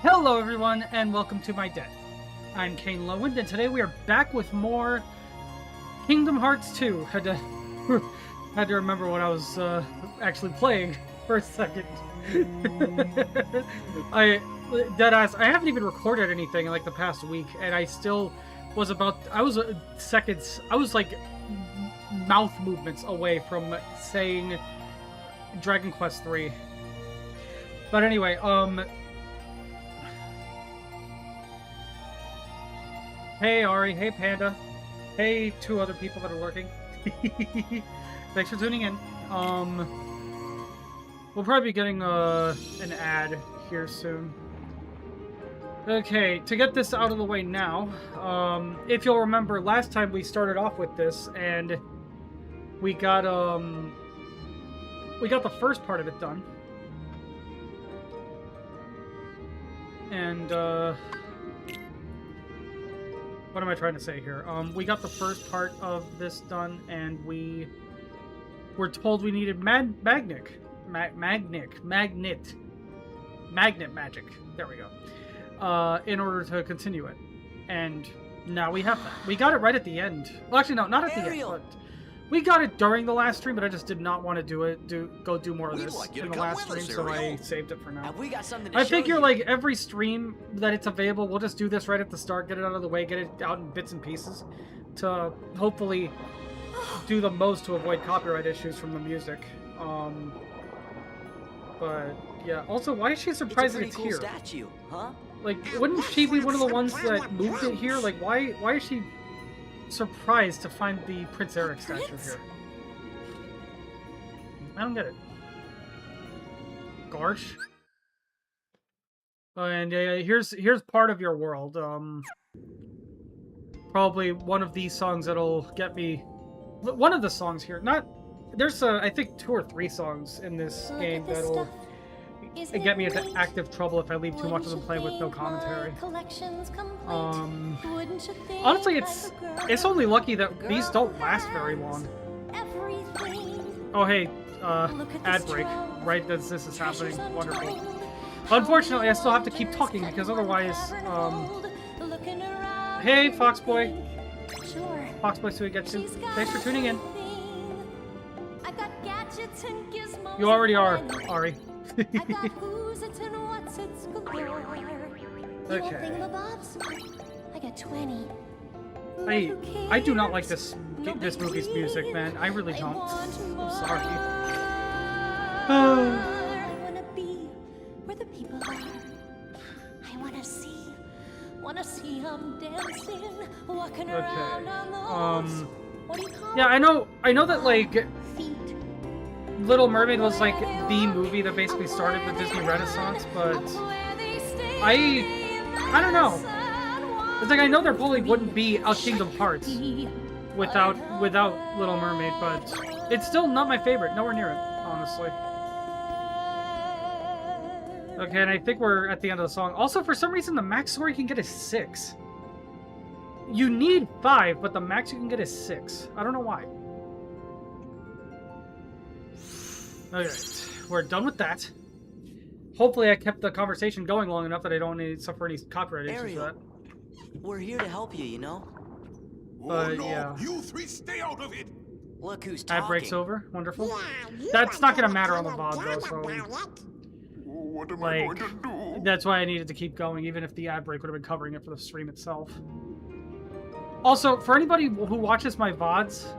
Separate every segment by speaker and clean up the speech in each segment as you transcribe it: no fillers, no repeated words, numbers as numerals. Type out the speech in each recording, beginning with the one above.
Speaker 1: Hello everyone, and welcome to my den. I'm Kane Lowind, and today we are back with more Kingdom Hearts 2. Had to remember what I was actually playing for a second. Deadass, I haven't even recorded anything in like the past week, and I still was like mouth movements away from saying Dragon Quest 3. But anyway, hey Ari, hey Panda, hey two other people that are lurking. Thanks for tuning in. We'll probably be getting an ad here soon. Okay, to get this out of the way now, if you'll remember, last time we started off with this, and we got the first part of it done. And, what am I trying to say here? We got the first part of this done, and we were told we needed magnet magic. There we go. In order to continue it. And now we have that. We got it right at the end. Well, actually, no, not at the end, but we got it during the last stream, but I just did not want to go do more of this in the last stream, so I saved it for now. I figure, like, every stream that it's available, we'll just do this right at the start, get it out of the way, get it out in bits and pieces, to hopefully do the most to avoid copyright issues from the music. But, yeah. Also, why is she surprised that it's here?
Speaker 2: Statue, huh?
Speaker 1: Like, wouldn't she be one of the ones that moved it here? Like, why is she surprised to find the Prince Eric statue here? I don't get it. Garsh? And here's part of your world. probably one of these songs that'll get me. One of the songs here, not there's I think 2 or 3 songs in this game that'll get me into active trouble if I leave too much of them playing with no commentary. Honestly, it's only lucky that these don't last very long. Oh hey, ad break. Right as this is happening. Wonderful. Unfortunately, I still have to keep talking because otherwise, hey, Foxboy. Foxboy Suigetsu. Thanks for tuning in. You already are, Ari. Okay.
Speaker 2: I got 20.
Speaker 1: I do not like this movie's music, man. I really don't. I'm sorry.
Speaker 2: I wanna be where the people are. I wanna see them dancing, walking around on those. What do you call
Speaker 1: yeah, I know that like
Speaker 2: feet?
Speaker 1: Little Mermaid was like the movie that basically started the Disney Renaissance, but I don't know. It's like I know there probably wouldn't be a Kingdom Hearts without Little Mermaid, but it's still not my favorite. Nowhere near it, honestly. Okay, and I think we're at the end of the song. Also, for some reason, the max score you can get is 6. You need 5, but the max you can get is 6. I don't know why. Alright, we're done with that. Hopefully I kept the conversation going long enough that I don't need to suffer any copyright issues for that.
Speaker 3: We're here to help you, you know?
Speaker 4: Oh, no.
Speaker 1: Yeah.
Speaker 4: You 3 stay out of it!
Speaker 3: Look who's talking.
Speaker 1: Ad breaks over. Wonderful. That's not gonna matter on the VOD though, so...
Speaker 4: What am I going to do?
Speaker 1: That's why I needed to keep going, even if the ad break would have been covering it for the stream itself. Also, for anybody who watches my VODs,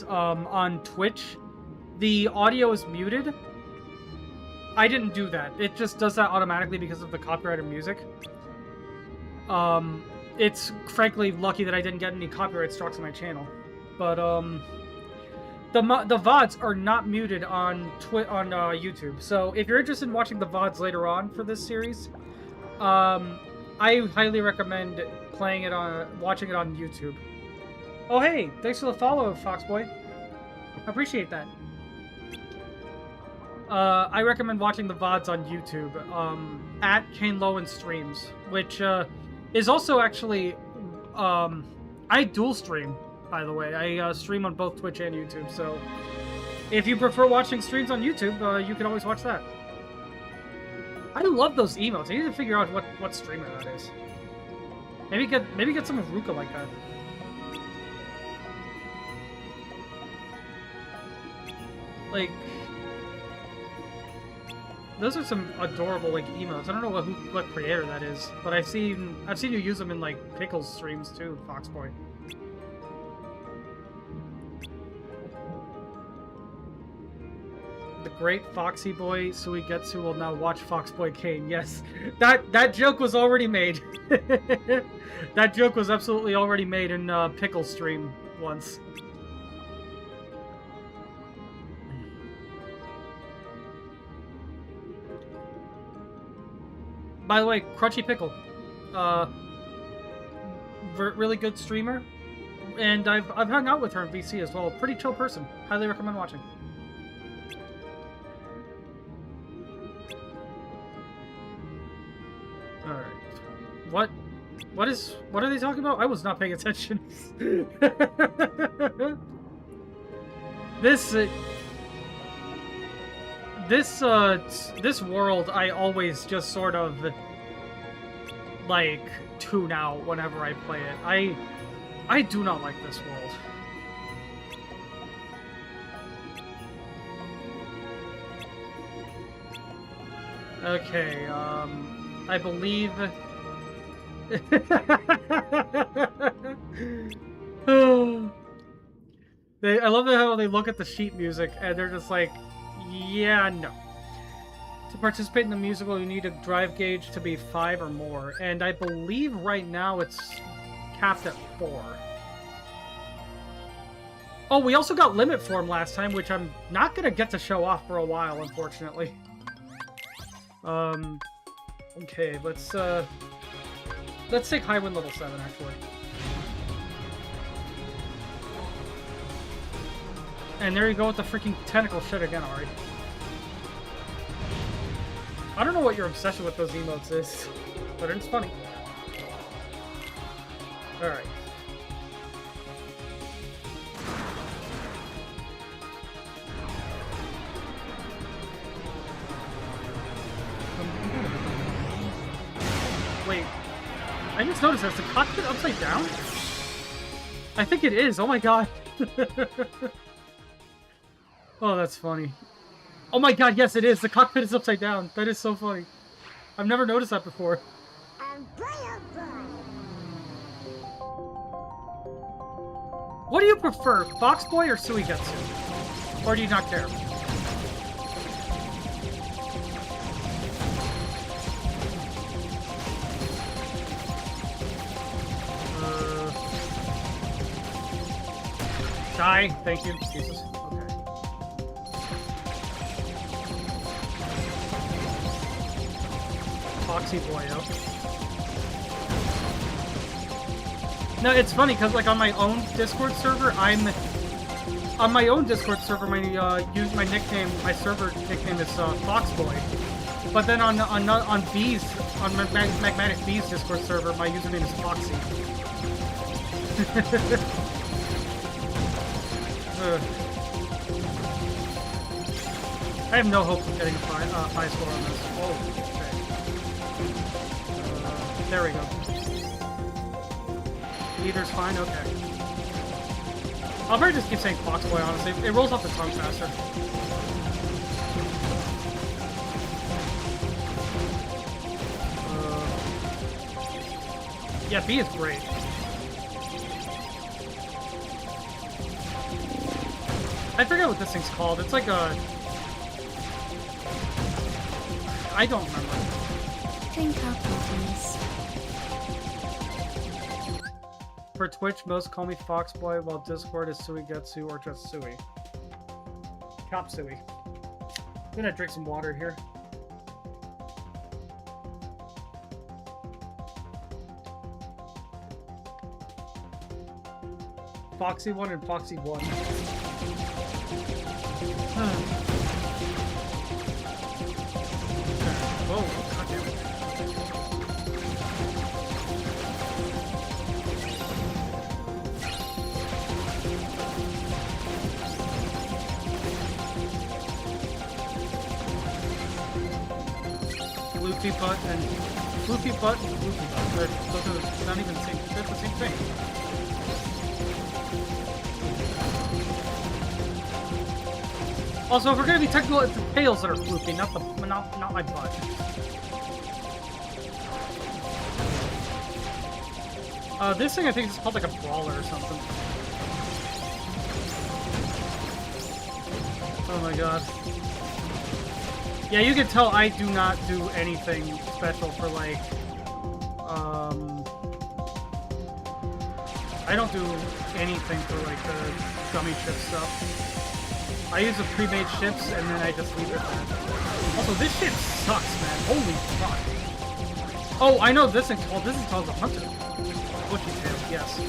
Speaker 1: on Twitch, the audio is muted. I didn't do that. It just does that automatically because of the copyrighted music. It's frankly lucky that I didn't get any copyright strikes on my channel. But, the VODs are not muted on YouTube. So if you're interested in watching the VODs later on for this series, I highly recommend watching it on YouTube. Oh hey, thanks for the follow, Foxboy. I appreciate that. I recommend watching the VODs on YouTube, at Kane Lowen Streams, which is also actually, I dual stream, by the way. I stream on both Twitch and YouTube, so if you prefer watching streams on YouTube, you can always watch that. I love those emotes. I need to figure out what streamer that is. Maybe get some of Ruka like that. Like, those are some adorable like emotes. I don't know what creator that is, but I've seen you use them in like Pickles streams too, Foxboy. The great Foxy Boy Suigetsu will now watch Foxboy Kane. Yes, that joke was already made. That joke was absolutely already made in Pickle stream once. By the way, Crunchy Pickle, really good streamer, and I've hung out with her in VC as well. Pretty chill person. Highly recommend watching. Alright. What are they talking about? I was not paying attention. This world, I always just sort of, like, tune out whenever I play it. I do not like this world. Okay, I believe... I love how they look at the sheet music and they're just like, yeah, no. To participate in the musical, you need a drive gauge to be 5 or more, and I believe right now it's capped at 4. Oh, we also got limit form last time, which I'm not gonna get to show off for a while, unfortunately. Okay, let's take Highwind level 7 actually. And there you go with the freaking tentacle shit again, Ari. I don't know what your obsession with those emotes is, but it's funny. Alright. Wait. I just noticed this. Is the cockpit upside down? I think it is. Oh my god. Oh, that's funny. Oh my god, yes it is. The cockpit is upside down. That is so funny. I've never noticed that before. What do you prefer, Fox Boy or Suigetsu? Or do you not care? Die, thank you. Jesus. Okay. Foxy Boyo. No, it's funny because like on my own Discord server, my my nickname, my server nickname is Foxboy. But then on B's, on Magmatic B's Discord server, my username is Foxy. I have no hopes of getting a high score on this. Oh, okay. There we go. Either's fine? Okay. I'll probably just keep saying Foxboy, honestly. It rolls off the tongue faster. Yeah, B is great. I forget what this thing's called. It's like a... I don't remember.
Speaker 2: Drink up, please.
Speaker 1: For Twitch, most call me Foxboy, while Discord is Suigetsu or just Sui. Chop Sui. I'm gonna drink some water here. Foxy 1 and Foxy 1. Whoa, goddamn it. Floofy butt and floofy butt and floofy butt. Those are not even the same. They're the same thing. Also, if we're gonna be technical, it's the tails that are floofy, not my butt. This thing I think is called like a brawler or something. Oh my god. Yeah, you can tell I do not do anything special for like, I don't do anything for like the gummy chip stuff. I use the pre-made chips and then I just leave it at that. Also, this shit sucks, man. Holy fuck. Oh, I know this thing's called. This is called the Hunter. Bushy tail, yes.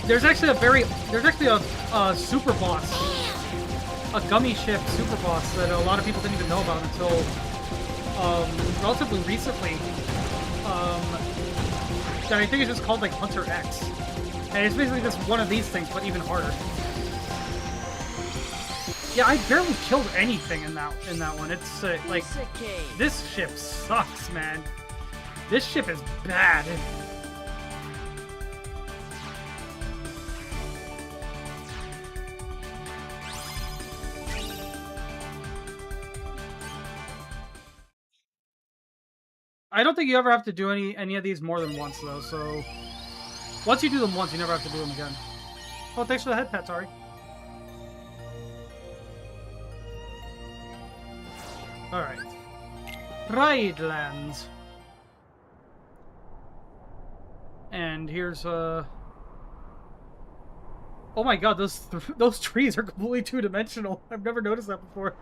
Speaker 1: There's actually a super boss, a gummy ship super boss that a lot of people didn't even know about until relatively recently. That I think is just called like Hunter X, and it's basically just one of these things, but even harder. Yeah, I barely killed anything in that one. It's like this ship sucks, man. This ship is bad. I don't think you ever have to do any of these more than once, though, so... Once you do them once, you never have to do them again. Oh, thanks for the head pat, sorry. Alright. Ridelands. And here's, Oh my god, those trees are completely two-dimensional. I've never noticed that before.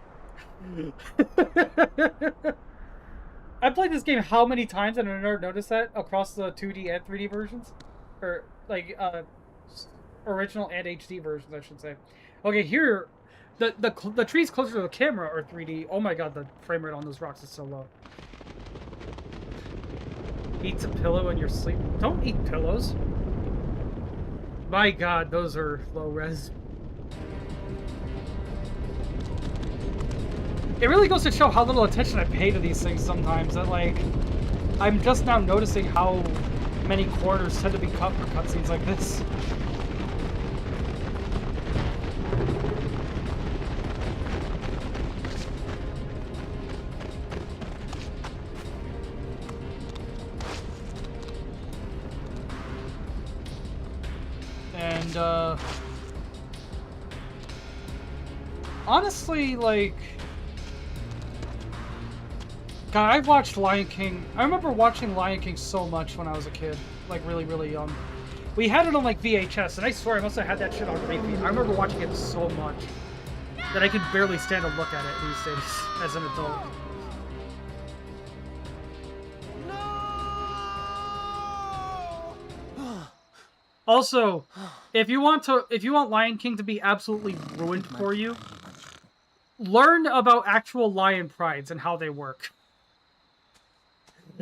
Speaker 1: I played this game how many times and I never noticed that across the 2D and 3D versions? Or, like, original and HD versions, I should say. Okay, here, the trees closer to the camera are 3D. Oh my god, the frame rate on those rocks is so low. Eats a pillow in your sleep. Don't eat pillows. My god, those are low res. It really goes to show how little attention I pay to these things sometimes. That, like, I'm just now noticing how many corners tend to be cut for cutscenes like this. And, honestly, like, God, I watched Lion King. I remember watching Lion King so much when I was a kid. Like, really, really young. We had it on, like, VHS, and I swear I must have had that shit on repeat. I remember watching it so much that I could barely stand to look at it these days as an adult. Also, if you want Lion King to be absolutely ruined for you, learn about actual lion prides and how they work.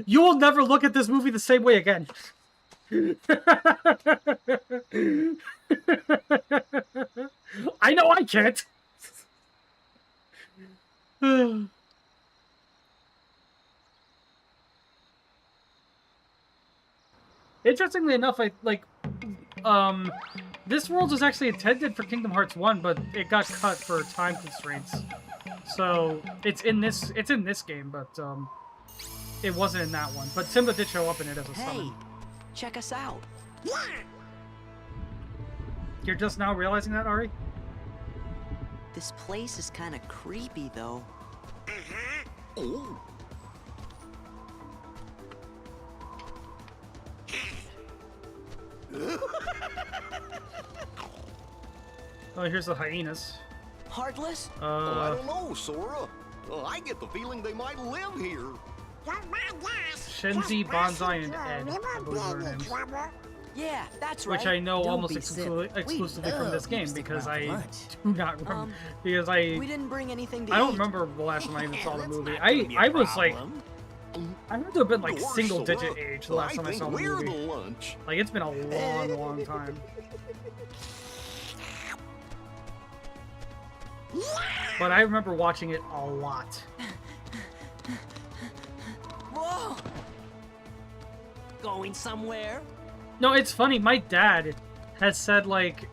Speaker 1: You will never look at this movie the same way again. I know I can't. Interestingly enough, this world was actually intended for Kingdom Hearts 1, but it got cut for time constraints. So it's in this game, but it wasn't in that one. But Simba did show up in it as a summon.
Speaker 3: Hey, check us out.
Speaker 1: You're just now realizing that, Ari?
Speaker 3: This place is kind of creepy, though.
Speaker 4: Oh.
Speaker 1: Oh, here's the hyenas.
Speaker 3: Heartless?
Speaker 4: I don't know, Sora. I get the feeling they might live here.
Speaker 1: Shenzi, Bonsai, and Ed, I believe are their names.
Speaker 3: Yeah, that's right.
Speaker 1: Which I know
Speaker 3: Don't
Speaker 1: almost
Speaker 3: be
Speaker 1: exclusively from this game because I
Speaker 3: lunch.
Speaker 1: do not remember. Because
Speaker 3: We didn't bring anything to
Speaker 1: I don't
Speaker 3: eat.
Speaker 1: remember the last time I even saw the movie.
Speaker 4: Not gonna
Speaker 1: I
Speaker 4: be a
Speaker 1: was like,
Speaker 4: problem.
Speaker 1: I had to have been like
Speaker 4: Of course,
Speaker 1: single-digit
Speaker 4: Sora.
Speaker 1: age the last time I
Speaker 4: think
Speaker 1: saw the
Speaker 4: we're
Speaker 1: movie.
Speaker 4: the lunch.
Speaker 1: Like, it's been a long, long time. But I remember watching it a lot.
Speaker 3: Whoa! Going somewhere?
Speaker 1: No, it's funny. My dad has said, like,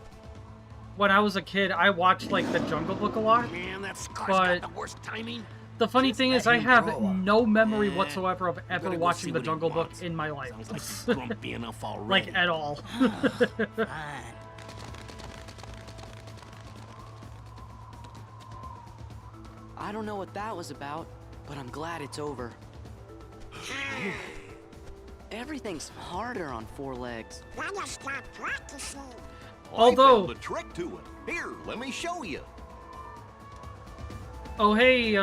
Speaker 1: when I was a kid, I watched, like, The Jungle Book a lot.
Speaker 4: Man, that scar's
Speaker 1: But-
Speaker 4: got the worst timing.
Speaker 1: The funny thing is, I have no memory whatsoever of ever
Speaker 4: Gotta go
Speaker 1: watching
Speaker 4: see
Speaker 1: The
Speaker 4: what he
Speaker 1: Jungle Book
Speaker 4: wants.
Speaker 1: in my life.
Speaker 4: Sounds like he's grumpy enough already.
Speaker 1: Like, at all.
Speaker 3: I don't know what that was about, but I'm glad it's over. Everything's harder on four legs.
Speaker 1: Although-
Speaker 4: I found a trick to it. Here, let me show you.
Speaker 1: Oh, hey,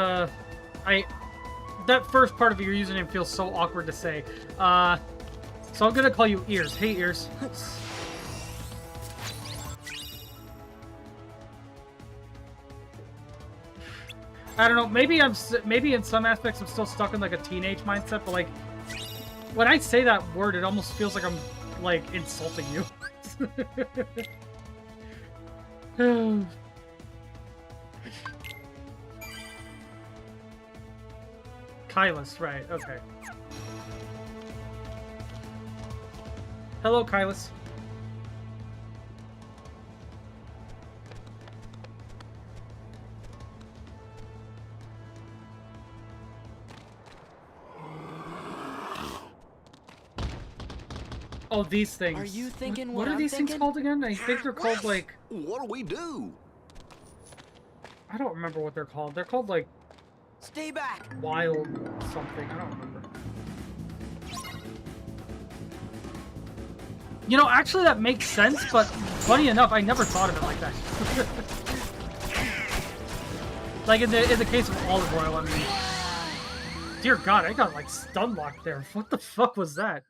Speaker 1: that first part of your username feels so awkward to say. So I'm gonna call you Ears. Hey, Ears. I don't know, maybe in some aspects I'm still stuck in, like, a teenage mindset, but, like, when I say that word, it almost feels like I'm, like, insulting you. Kylus, right, okay. Hello, Kylus. Oh, these things.
Speaker 3: Are you thinking
Speaker 1: what
Speaker 3: what
Speaker 1: are
Speaker 3: I'm
Speaker 1: these things
Speaker 3: thinking?
Speaker 1: called again? I think they're called, like...
Speaker 4: What do we do?
Speaker 1: I don't remember what they're called. They're called, like,
Speaker 3: Stay back!
Speaker 1: wild something. I don't remember. You know, actually that makes sense, but funny enough, I never thought of it like that. Like in the case of Olive Oil, I mean. Dear God, I got like stun locked there. What the fuck was that?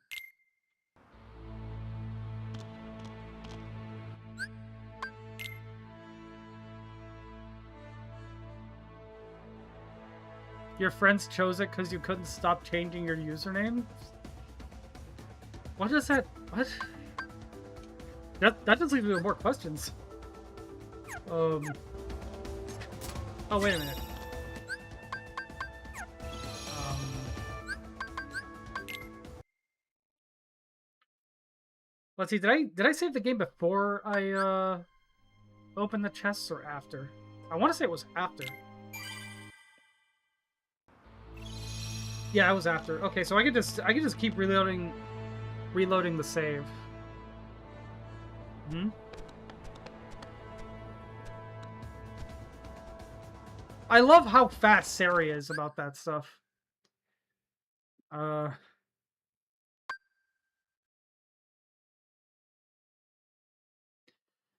Speaker 1: Your friends chose it because you couldn't stop changing your username? What is that? What? That just leaves me with more questions. Oh, wait a minute. Let's see, did I save the game before I opened the chests or after? I want to say it was after. Yeah, it was after. Okay, so I could just keep reloading the save. Hmm? I love how fast Sari is about that stuff.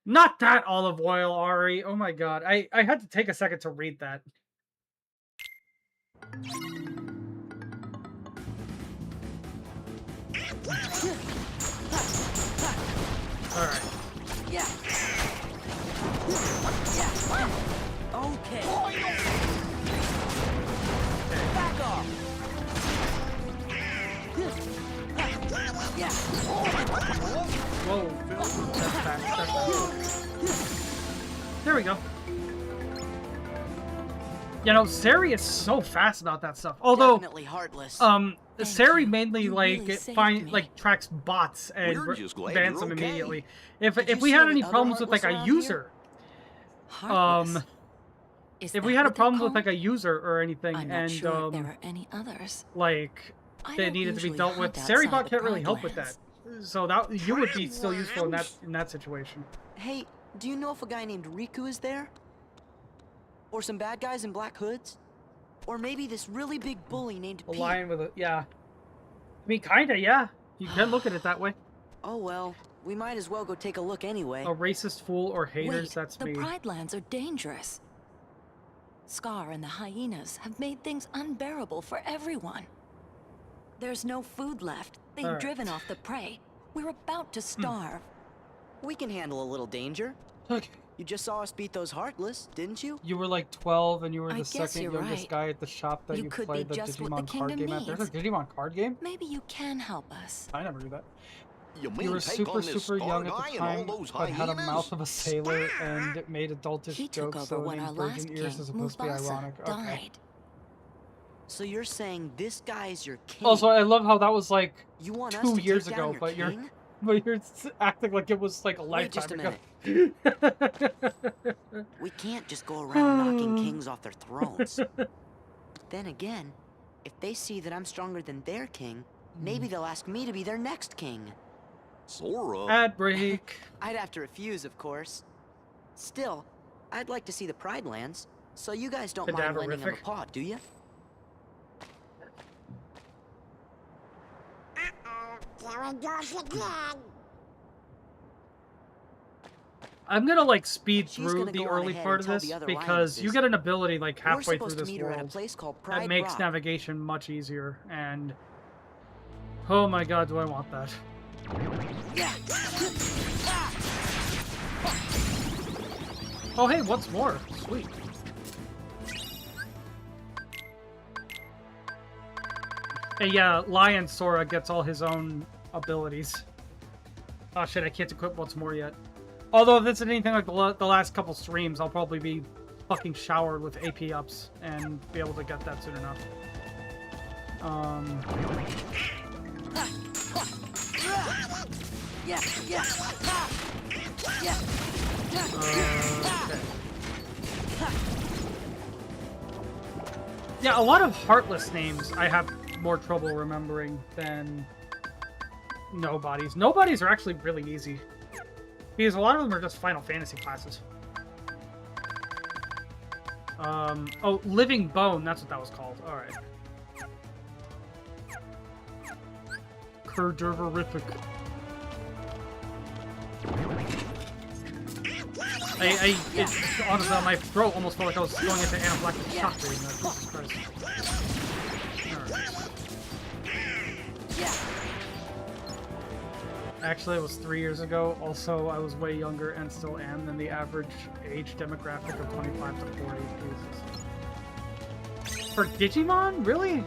Speaker 1: Not that olive oil, Ari. Oh my god. I had to take a second to read that. Alright.
Speaker 3: Yeah. Yeah. Okay. Back off. Yeah.
Speaker 1: Whoa. That's fast. There we go. You know, Sari is so fast about that stuff. Although,
Speaker 3: definitely heartless.
Speaker 1: Sari mainly
Speaker 3: really
Speaker 1: tracks bots and
Speaker 4: We're just glad
Speaker 1: bans
Speaker 4: you're
Speaker 1: them
Speaker 4: okay.
Speaker 1: immediately.
Speaker 3: Did
Speaker 1: If
Speaker 3: you
Speaker 1: we
Speaker 3: see
Speaker 1: had
Speaker 3: any
Speaker 1: any
Speaker 3: other
Speaker 1: problems with like
Speaker 3: Heartless
Speaker 1: a
Speaker 3: around
Speaker 1: user,
Speaker 2: Heartless? Is
Speaker 1: if we
Speaker 2: that
Speaker 1: had a
Speaker 2: what they're
Speaker 1: problem with
Speaker 2: called?
Speaker 1: like a user or anything,
Speaker 2: I'm not
Speaker 1: and
Speaker 2: sure if there are any others.
Speaker 1: like
Speaker 2: I
Speaker 1: they
Speaker 2: don't
Speaker 1: needed to be
Speaker 2: usually
Speaker 1: dealt with,
Speaker 2: hunt
Speaker 1: Sari
Speaker 2: outside
Speaker 1: bot
Speaker 2: the
Speaker 1: can't really help with
Speaker 2: Pride
Speaker 1: that. So that you would be still useful in that situation.
Speaker 3: Hey, do you know if a guy named Riku is there? Or some bad guys in black hoods? Or maybe this really big bully named
Speaker 1: A
Speaker 3: Pete?
Speaker 1: lion with a I mean, kinda, yeah. You can look at it that way.
Speaker 3: Oh well, we might as well go take a look anyway.
Speaker 1: A racist fool or haters,
Speaker 2: Wait,
Speaker 1: that's
Speaker 2: the
Speaker 1: me.
Speaker 2: Pride Lands are dangerous. Scar and the hyenas have made things unbearable for everyone. There's no food left. They've
Speaker 1: Alright.
Speaker 2: driven off the prey. We're about to starve.
Speaker 3: We can handle a little danger.
Speaker 1: Okay.
Speaker 3: You just saw us beat those Heartless, didn't you?
Speaker 1: You were like 12 and you were
Speaker 2: I
Speaker 1: the
Speaker 2: guess
Speaker 1: second
Speaker 2: you're
Speaker 1: youngest
Speaker 2: right.
Speaker 1: guy at the shop that
Speaker 2: You
Speaker 1: you
Speaker 2: could
Speaker 1: played
Speaker 2: be
Speaker 1: the
Speaker 2: just what the
Speaker 1: Digimon card
Speaker 2: kingdom
Speaker 1: game at. There's a
Speaker 2: needs.
Speaker 1: Digimon card game?
Speaker 2: Maybe you can help us.
Speaker 1: I never knew that.
Speaker 4: You mean
Speaker 1: You were
Speaker 4: take
Speaker 1: super,
Speaker 4: on this
Speaker 1: super young
Speaker 4: star
Speaker 1: at the
Speaker 4: guy and
Speaker 1: time,
Speaker 4: all those
Speaker 1: but had a
Speaker 4: hyenas?
Speaker 1: mouth of a sailor and made adultish
Speaker 2: He took
Speaker 1: jokes
Speaker 2: over
Speaker 1: so
Speaker 2: when our
Speaker 1: named
Speaker 2: last
Speaker 1: virgin
Speaker 2: king,
Speaker 1: ears is supposed to be
Speaker 2: Mufasa,
Speaker 1: ironic. Okay.
Speaker 2: died.
Speaker 3: So you're saying this guy's your king?
Speaker 1: Also, I love how that was like
Speaker 3: you want us
Speaker 1: 2
Speaker 3: to
Speaker 1: years
Speaker 3: take
Speaker 1: ago,
Speaker 3: down your
Speaker 1: but
Speaker 3: king?
Speaker 1: you're acting like it was like a
Speaker 3: Wait just a
Speaker 1: lifetime
Speaker 3: minute.
Speaker 1: ago.
Speaker 3: We can't just go around knocking kings off their thrones. Then again, if they see that I'm stronger than their king, maybe they'll ask me to be their next king.
Speaker 4: Sora.
Speaker 1: Ad break.
Speaker 3: I'd have to refuse, of course. Still, I'd like to see the Pride Lands, so you guys don't mind lending them a
Speaker 1: Cadaverific.
Speaker 3: paw, do you?
Speaker 1: I'm gonna like speed
Speaker 3: She's
Speaker 1: through
Speaker 3: gonna
Speaker 1: the
Speaker 3: go on
Speaker 1: early
Speaker 3: ahead
Speaker 1: part
Speaker 3: and
Speaker 1: of
Speaker 3: tell
Speaker 1: this
Speaker 3: the other
Speaker 1: because you
Speaker 3: lionesses.
Speaker 1: get an ability like
Speaker 3: We're
Speaker 1: halfway through
Speaker 3: supposed to
Speaker 1: this
Speaker 3: meet her at a
Speaker 1: world
Speaker 3: place called Pride
Speaker 1: that makes
Speaker 3: Rock.
Speaker 1: navigation much easier, and oh my god, do I want that? Oh hey, what's more? Sweet. Hey, yeah, Lion Sora gets all his own abilities. Oh shit, I can't equip what's more yet. Although if it's anything like the last couple streams, I'll probably be fucking showered with AP ups and be able to get that soon enough. Okay. Yeah, a lot of Heartless names I have more trouble remembering than Nobodies. Nobodies are actually really easy. Because a lot of them are just Final Fantasy classes. Oh, Living Bone, that's what that was called. Alright. Cadaverific. Honestly, my throat almost felt like I was going into anaphylactic shock reading that. Jesus Christ. Actually, it was 3 years ago. Also, I was way younger and still am than the average age demographic of 25 to 40. Jesus. For Digimon? Really?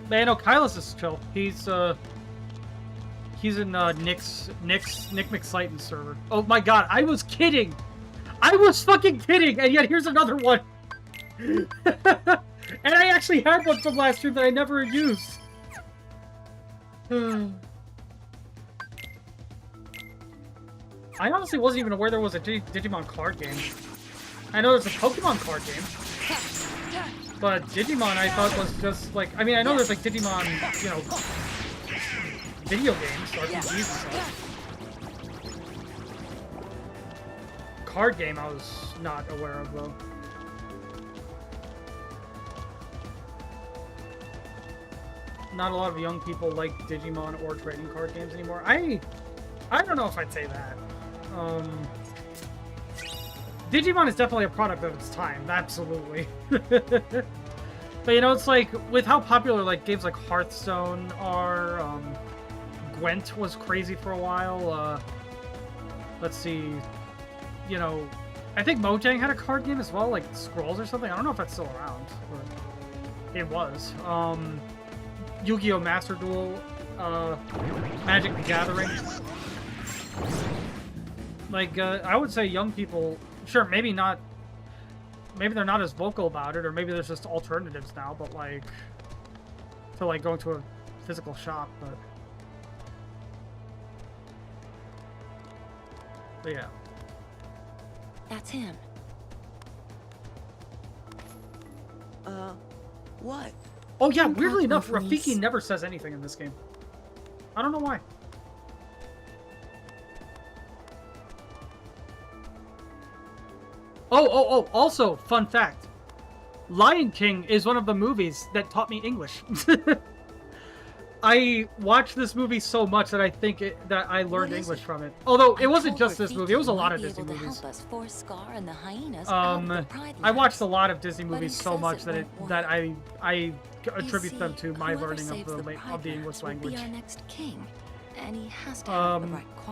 Speaker 1: Man, no, Kylus is chill. He's in Nick's Nick McSlighton's server. Oh my god, I was kidding! I was fucking kidding! And yet here's another one! And I actually had one from last stream that I never used. I honestly wasn't even aware there was a Digimon card game. I know there's a Pokemon card game. But Digimon I thought was just like... I mean, I know there's like Digimon, you know... video games, RPGs and stuff. Card game I was not aware of, though. Not a lot of young people like Digimon or trading card games anymore. I don't know if I'd say that. Digimon is definitely a product of its time, absolutely. But you know, it's like, with how popular like games like Hearthstone are, Gwent was crazy for a while, let's see, you know, I think Mojang had a card game as well, like Scrolls or something. I don't know if that's still around, but it was. Yu-Gi-Oh! Master Duel, Magic the Gathering. Like, I would say young people, sure, maybe not, maybe they're not as vocal about it, or maybe there's just alternatives now, but like, to like going to a physical shop, but yeah.
Speaker 2: That's him.
Speaker 3: What?
Speaker 1: Oh yeah, weirdly enough, Rafiki never says anything in this game. I don't know why. Oh, also, fun fact. Lion King is one of the movies that taught me English. I watched this movie so much that I think that I learned English from it. Although it wasn't just this movie; it was a lot of Disney movies. I watched a lot of Disney movies so much that I attribute them to my learning of the English language.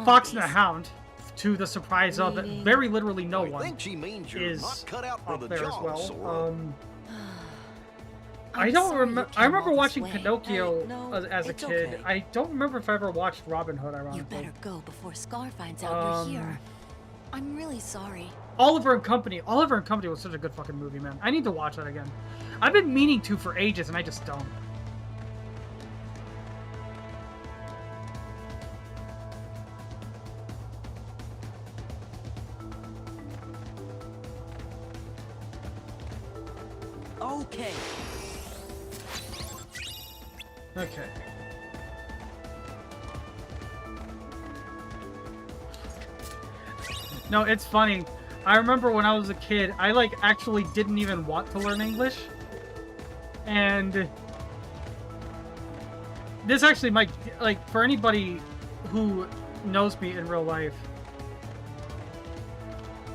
Speaker 1: Fox and the Hound, to the surprise of very literally no one, is up there as well. I don't remember. I remember watching Pinocchio as a kid. Okay. I don't remember if I ever watched Robin Hood. Ironically,
Speaker 2: you better go before Scar finds out you're here. I'm really sorry.
Speaker 1: Oliver and Company. Oliver and Company was such a good fucking movie, man. I need to watch that again. I've been meaning to for ages, and I just don't.
Speaker 3: Okay.
Speaker 1: Okay. No, it's funny. I remember when I was a kid, I like actually didn't even want to learn English. And this actually might, like, for anybody who knows me in real life,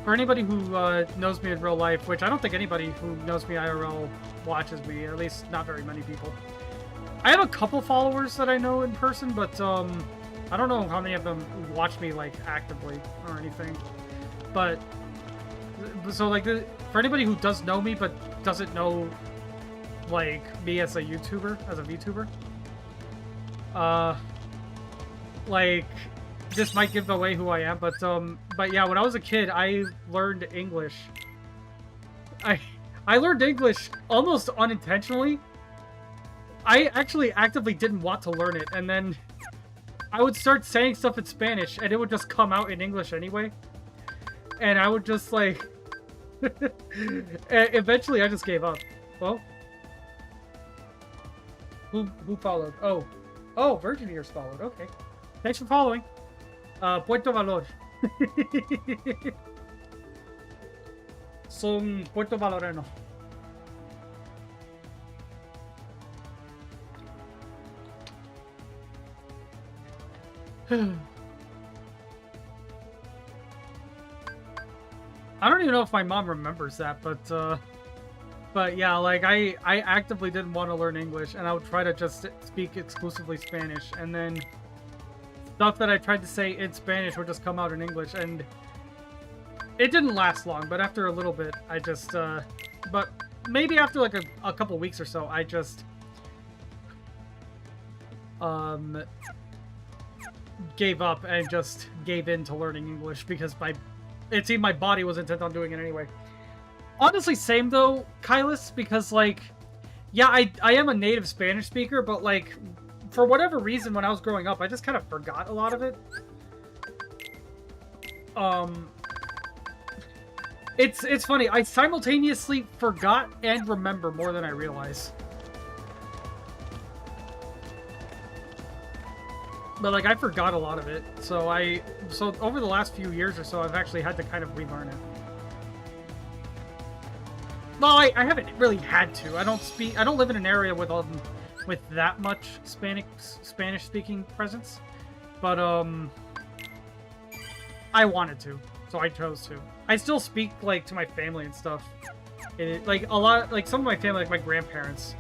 Speaker 1: knows me in real life, which I don't think anybody who knows me IRL watches me, at least not very many people. I have a couple followers that I know in person, but I don't know how many of them watch me like actively or anything. But so like for anybody who does know me but doesn't know like me as a VTuber, like this might give away who I am, but yeah, when I was a kid, I learned English. I learned English almost unintentionally. I actually actively didn't want to learn it, and then I would start saying stuff in Spanish, and it would just come out in English anyway. And I would just like... Eventually, I just gave up. Well? Who followed? Oh, Virgin Ears followed. Okay. Thanks for following. Puerto Valor. son Puerto Valoreno. I don't even know if my mom remembers that, but yeah, like I actively didn't want to learn English, and I would try to just speak exclusively Spanish, and then stuff that I tried to say in Spanish would just come out in English, and it didn't last long. But after a little bit, I just, but maybe after like a couple weeks or so, I just, gave up and just gave in to learning English because it seemed my body was intent on doing it anyway. Honestly, same though, Kylis, because like, yeah, I am a native Spanish speaker, but like, for whatever reason, when I was growing up, I just kind of forgot a lot of it. It's funny, I simultaneously forgot and remember more than I realize. But like, I forgot a lot of it, so over the last few years or so, I've actually had to kind of relearn it. Well, I haven't really had to. I don't live in an area with that much Spanish-speaking presence, but I wanted to, so I chose to. I still speak like to my family and stuff. Like a lot, like some of my family, like my grandparents.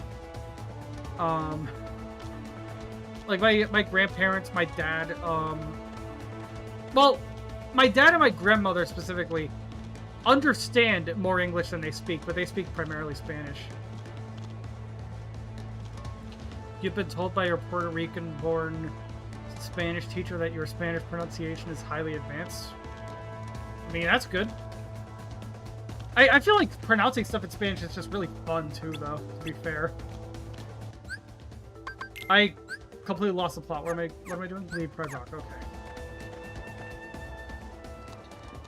Speaker 1: Like my grandparents, my dad, well, my dad and my grandmother specifically understand more English than they speak, but they speak primarily Spanish. You've been told by your Puerto Rican-born Spanish teacher that your Spanish pronunciation is highly advanced. I mean, that's good. I feel like pronouncing stuff in Spanish is just really fun too, though, to be fair. I completely lost the plot. What am I doing? Leave Predrock. Okay.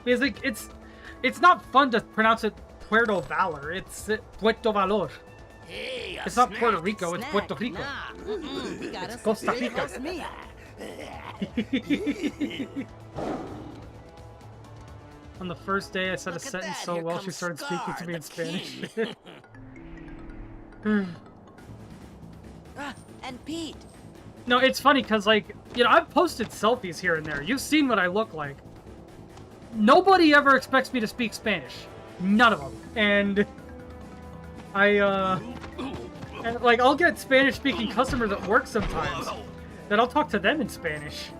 Speaker 1: Because like it's not fun to pronounce it Puerto Valor. It's Puerto Valor.
Speaker 3: Hey,
Speaker 1: it's not Puerto Rico. It's Puerto Rico. It's Costa Rica. On the first day, I said a sentence so well, she started speaking to me in Spanish.
Speaker 3: And Pete.
Speaker 1: No, it's funny because, like, you know, I've posted selfies here and there. You've seen what I look like. Nobody ever expects me to speak Spanish. None of them. And and like, I'll get Spanish-speaking customers at work sometimes that I'll talk to them in Spanish.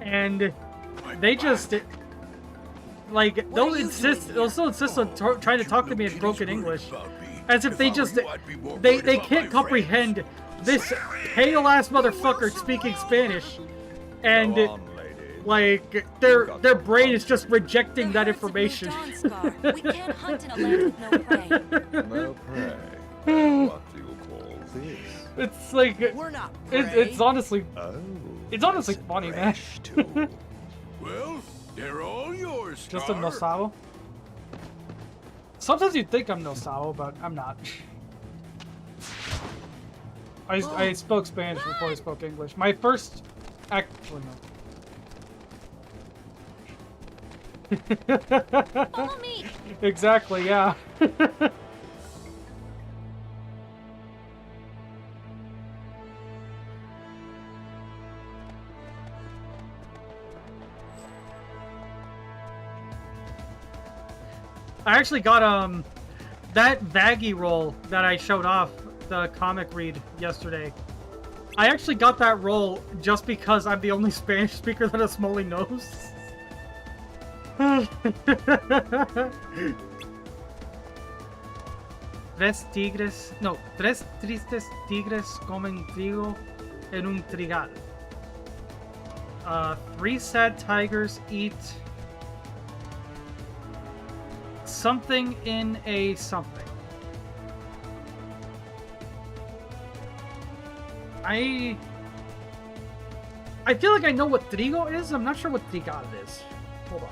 Speaker 1: And they just, like, they'll still insist on trying to talk to me in broken English. As if they just, they can't comprehend this pale-ass motherfucker speaking Spanish, and like their brain is just rejecting that information.
Speaker 2: We can't hunt in a land with no prey.
Speaker 5: No prey. What do you call this?
Speaker 1: It's like
Speaker 3: We're not
Speaker 1: it's honestly
Speaker 5: that's
Speaker 1: funny, man.
Speaker 5: too.
Speaker 4: Well, they're all yours, Star.
Speaker 1: Just a nosao. Sometimes you'd think I'm nosao, but I'm not. I spoke Spanish before I spoke English. My first actually no.
Speaker 2: Follow me.
Speaker 1: Exactly, yeah. I actually got that Vaggy roll that I showed off the comic read yesterday. I actually got that role just because I'm the only Spanish speaker that a Smoley knows. Tres tristes tigres comen trigo en un trigal. 3 sad tigers eat something in a something. I feel like I know what trigo is. I'm not sure what trigal is. Hold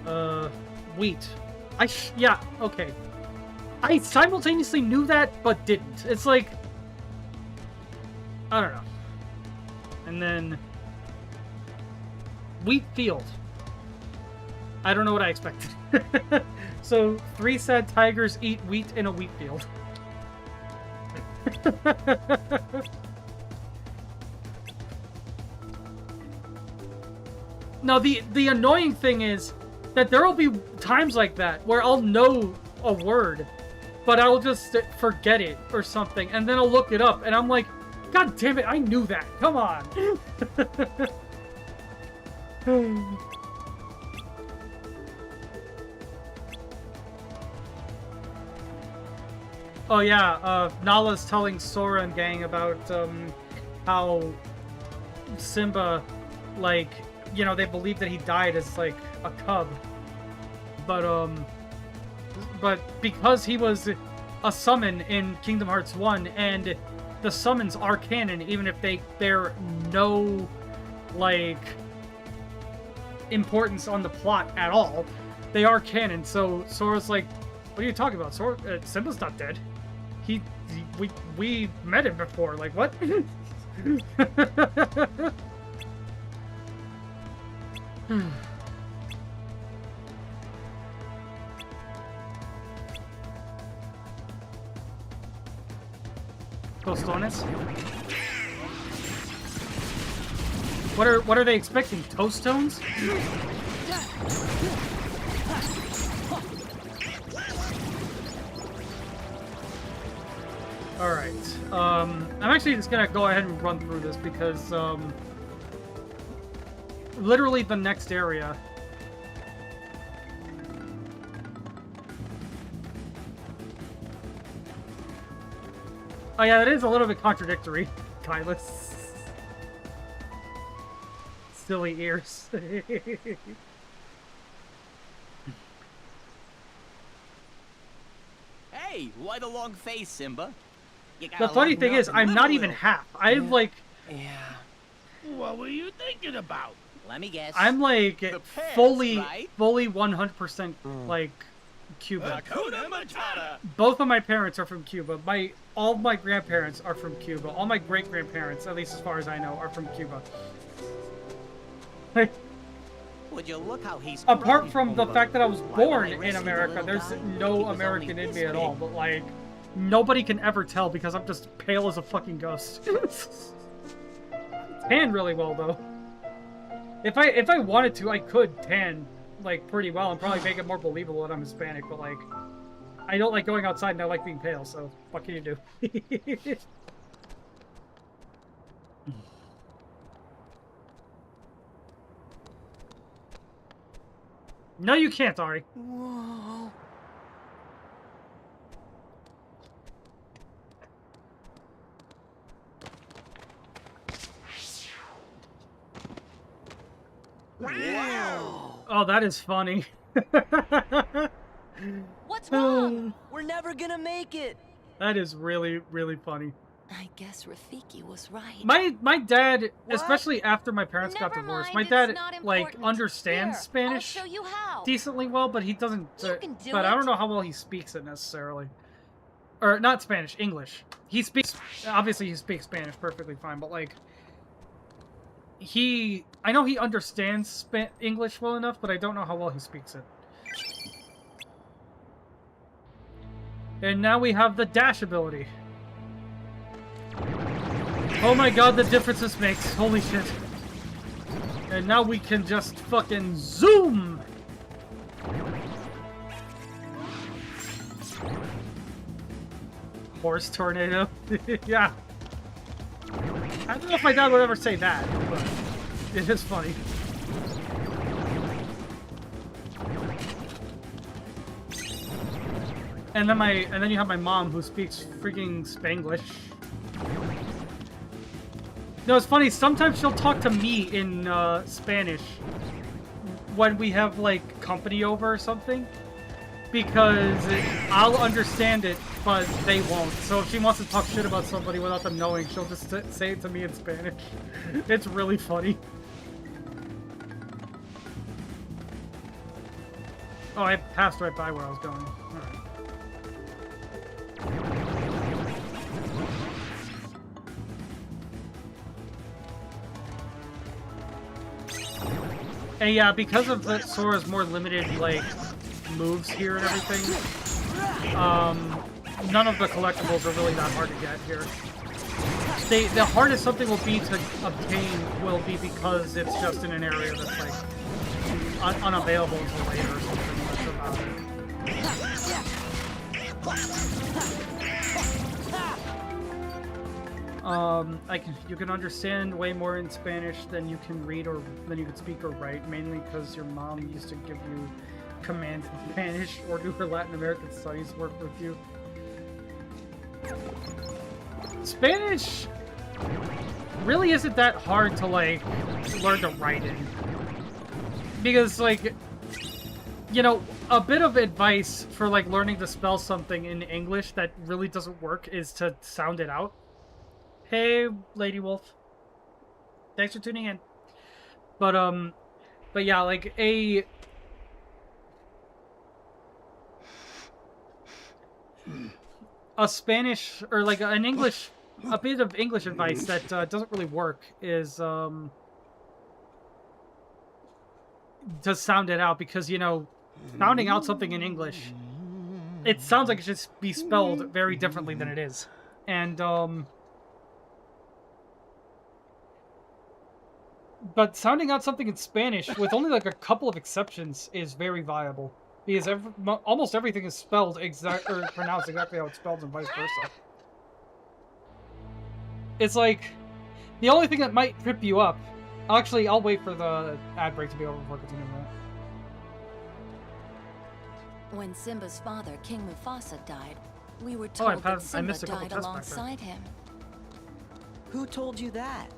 Speaker 1: on. Wheat. Yeah, okay. I simultaneously knew that, but didn't. It's like, I don't know. And then wheat field. I don't know what I expected. So 3 sad tigers eat wheat in a wheat field. Now the annoying thing is that there will be times like that where I'll know a word, but I'll just forget it or something, and then I'll look it up, and I'm like, God damn it, I knew that. Come on. Oh yeah, Nala's telling Sora and gang about how Simba, like, you know, they believe that he died as like a cub, but because he was a summon in Kingdom Hearts 1, and the summons are canon even if they're no like importance on the plot at all, they are canon. So Sora's like, what are you talking about? Sora, Simba's not dead. We met him before. Like, what? Tostones? What are they expecting? Toast stones? Alright. I'm actually just gonna go ahead and run through this because literally the next area. Oh yeah, it is a little bit contradictory, Kylus. Silly ears.
Speaker 6: Hey, why the long face, Simba?
Speaker 1: The funny thing is, I'm not even half. I'm like...
Speaker 6: Yeah.
Speaker 7: What were you thinking about?
Speaker 6: Let me guess.
Speaker 1: I'm like
Speaker 6: pants,
Speaker 1: fully
Speaker 6: right?
Speaker 1: 100% like Cuban.
Speaker 7: Hakuna Matata.
Speaker 1: Both of my parents are from Cuba. All of my grandparents are from Cuba. All my great-grandparents, at least as far as I know, are from Cuba.
Speaker 6: Would you look how he's
Speaker 1: Apart from the fact that I was
Speaker 6: Why
Speaker 1: born
Speaker 6: I
Speaker 1: in
Speaker 6: rescued the
Speaker 1: America,
Speaker 6: little
Speaker 1: there's
Speaker 6: guy? He
Speaker 1: no
Speaker 6: was
Speaker 1: American
Speaker 6: only
Speaker 1: in me
Speaker 6: this
Speaker 1: at all.
Speaker 6: big.
Speaker 1: But like, nobody can ever tell because I'm just pale as a fucking ghost. Tan really well though. If I wanted to, I could tan like pretty well and probably make it more believable that I'm Hispanic. But like, I don't like going outside and I like being pale. So what can you do? No, you can't, Ari.
Speaker 3: Whoa.
Speaker 6: Wow.
Speaker 1: Oh, that is funny.
Speaker 2: What's wrong?
Speaker 3: We're never gonna make it.
Speaker 1: That is really, really funny.
Speaker 2: I guess Rafiki was right.
Speaker 1: My dad, especially after my parents got
Speaker 2: Never
Speaker 1: divorced,
Speaker 2: mind,
Speaker 1: my
Speaker 2: it's
Speaker 1: dad
Speaker 2: not
Speaker 1: like
Speaker 2: important.
Speaker 1: understands
Speaker 2: Here,
Speaker 1: Spanish
Speaker 2: I'll show you how.
Speaker 1: decently well, but he doesn't.
Speaker 2: You can do
Speaker 1: but I
Speaker 2: it.
Speaker 1: don't know how well he speaks it necessarily. Or not Spanish, English. He speaks. Obviously, he speaks Spanish perfectly fine, but like, I know he understands English well enough, but I don't know how well he speaks it. And now we have the dash ability. Oh my god, the difference this makes. Holy shit. And now we can just fucking zoom! Horse tornado? Yeah. I don't know if my dad would ever say that, but it is funny. And then you have my mom who speaks freaking Spanglish. No, it's funny. Sometimes she'll talk to me in Spanish when we have like company over or something, because I'll understand it, but they won't. So if she wants to talk shit about somebody without them knowing, she'll just say it to me in Spanish. It's really funny. Oh, I passed right by where I was going. All right. And yeah, because of the Sora's more limited, like, moves here and everything, none of the collectibles are really that hard to get here. The hardest something will be to obtain will be because it's just in an area that's, like, unavailable until later or something. That's about it. You can understand way more in Spanish than you can read or than you can speak or write, mainly because your mom used to give you commands in Spanish or do her Latin American studies work with you. Spanish really isn't that hard to, like, learn to write in. Because, like, you know, a bit of advice for, like, learning to spell something in English that really doesn't work is to sound it out. Hey, Lady Wolf. Thanks for tuning in. But yeah, like, a Spanish, or, like, an English, a bit of English advice that doesn't really work is, to sound it out, because, you know, sounding out something in English, it sounds like it should be spelled very differently than it is. And, but sounding out something in Spanish, with only, like, a couple of exceptions, is very viable. Because almost everything is spelled or pronounced exactly how it's spelled and vice versa. It's like, the only thing that might trip you up... Actually, I'll wait for the ad break to be over before continuing that.
Speaker 2: When Simba's father, King Mufasa, died, we were told that Simba died alongside him.
Speaker 3: Who told you that?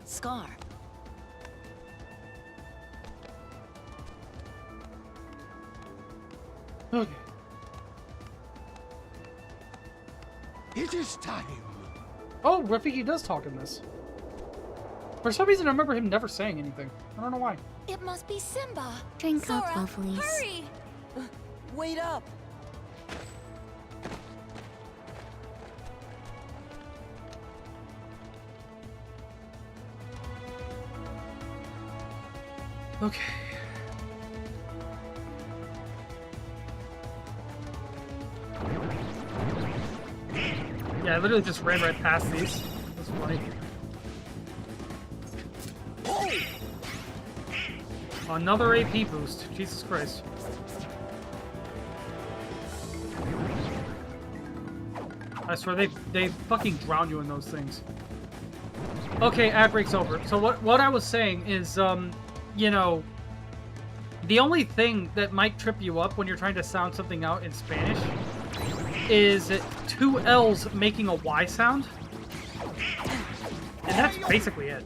Speaker 2: Scar.
Speaker 1: Okay.
Speaker 7: It is time.
Speaker 1: Oh, Rafiki does talk in this. For some reason, I remember him never saying anything. I don't know why.
Speaker 2: It must be Simba.
Speaker 8: Drink
Speaker 2: Sora,
Speaker 8: up, lovelies.
Speaker 2: hurry!
Speaker 3: Wait up!
Speaker 1: Okay. Yeah, I literally just ran right past these. That's funny. Another AP boost. Jesus Christ. I swear, they fucking drown you in those things. Okay, ad break's over. So what I was saying is, you know, the only thing that might trip you up when you're trying to sound something out in Spanish is two L's making a Y sound. And that's basically it.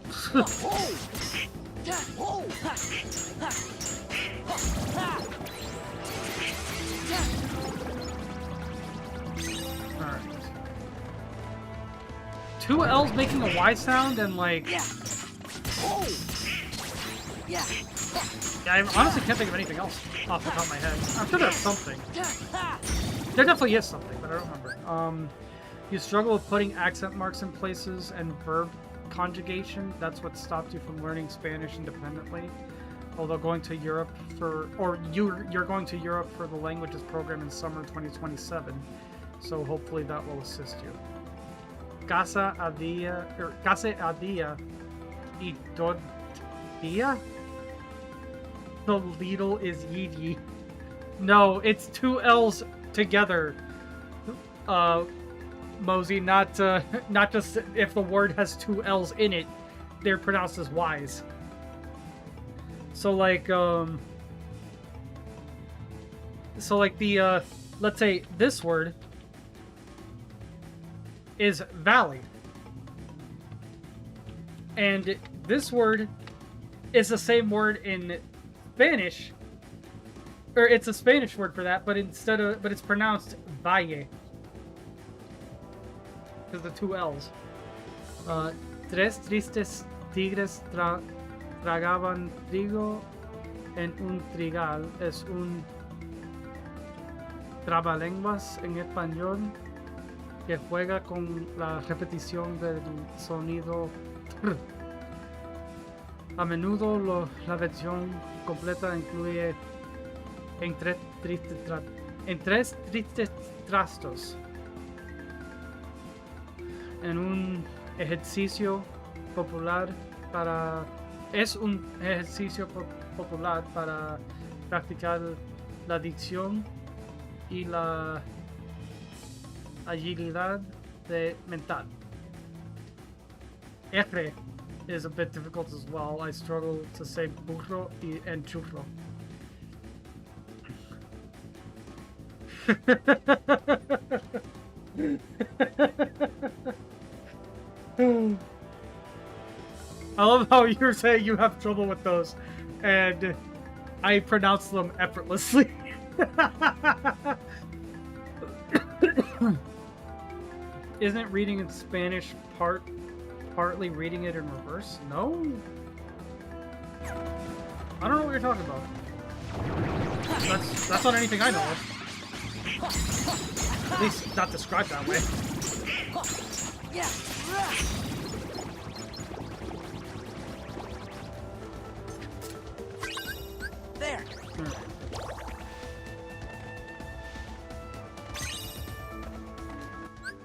Speaker 1: Alright. Two L's making a Y sound and, like... Yeah, I honestly can't think of anything else off the top of my head. I'm sure there's something. There definitely is something, but I don't remember. You struggle with putting accent marks in places and verb conjugation. That's what stopped you from learning Spanish independently. Although going to Europe you're going to Europe for the languages program in summer 2027. So hopefully that will assist you. Casa a dia y todo dia? The Lidl is Yeedy. No, it's two L's together. Mosey, not just if the word has two L's in it, they're pronounced as Y's. So like the let's say this word is valley. And this word is the same word in Spanish, or it's a Spanish word for that, but it's pronounced valle. Because the two L's. Tres tristes tigres tragaban trigo en un trigal. Es un trabalenguas en español que juega con la repetición del sonido A menudo la versión completa incluye en tres tristes trastos. En un ejercicio popular para... Es un ejercicio popular para practicar la dicción y la agilidad mental. R is a bit difficult as well. I struggle to say burro and churro. I love how you're saying you have trouble with those, and I pronounce them effortlessly. Isn't reading in Spanish partly reading it in reverse? No? I don't know what you're talking about. That's not anything I know of. At least not described that way.
Speaker 3: There.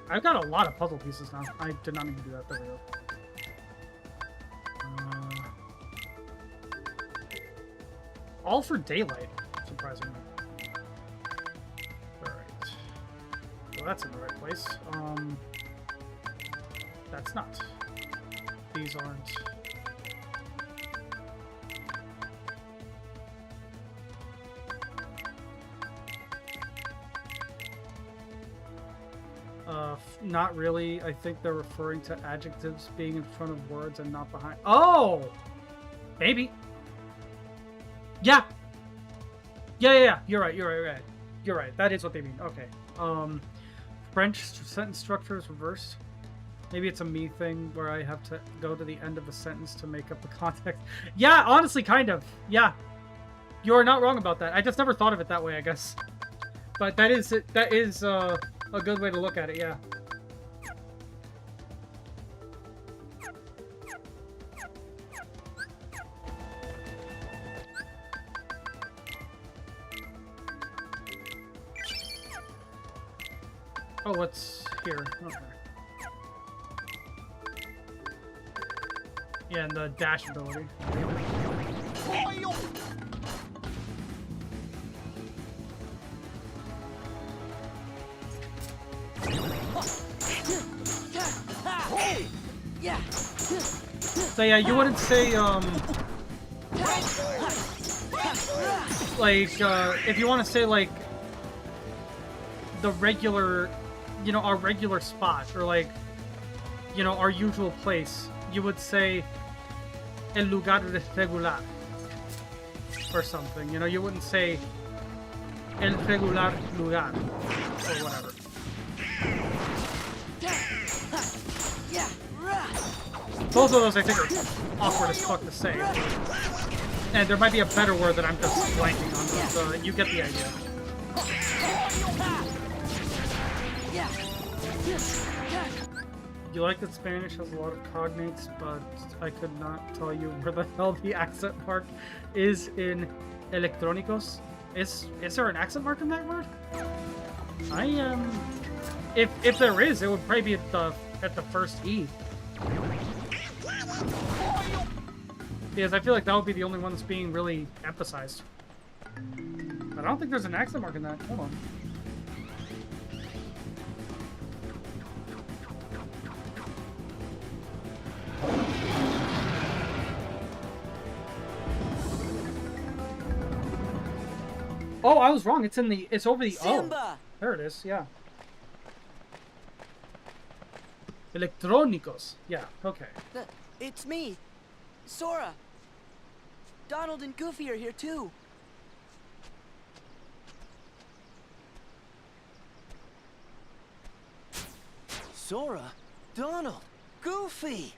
Speaker 1: I've got a lot of puzzle pieces now. I did not mean to do that. There we go. All for daylight, surprisingly. Alright. Well, that's in the right place. That's not. These aren't. Not really. I think they're referring to adjectives being in front of words and not behind. Oh! Maybe. Yeah! Yeah. You're right. You're right. That is what they mean. Okay. French sentence structure is reversed. Maybe it's a me thing where I have to go to the end of the sentence to make up the context. Yeah, honestly, kind of. Yeah. You're not wrong about that. I just never thought of it that way, I guess. But that is a good way to look at it, yeah. Oh, what's here? Okay. Yeah, and the dash ability. So yeah, you wouldn't say like if you want to say like the regular, you know, our regular spot, or like, you know, our usual place, you would say el lugar regular or something. You know, you wouldn't say el regular lugar or whatever. Both of those I think are awkward as fuck to say. And there might be a better word that I'm just blanking on, so you get the idea. You like that Spanish has a lot of cognates, but I could not tell you where the hell the accent mark is in electrónicos. Is there an accent mark in that word? I am. If there is, it would probably be at the first E. Because I feel like that would be the only one that's being really emphasized. But I don't think there's an accent mark in that. Hold on. Oh, I was wrong. It's over the
Speaker 3: Simba!
Speaker 1: O. There it is. Yeah. Electrónicos. Yeah. Okay.
Speaker 3: It's me, Sora. Donald and Goofy are here too.
Speaker 6: Sora, Donald, Goofy.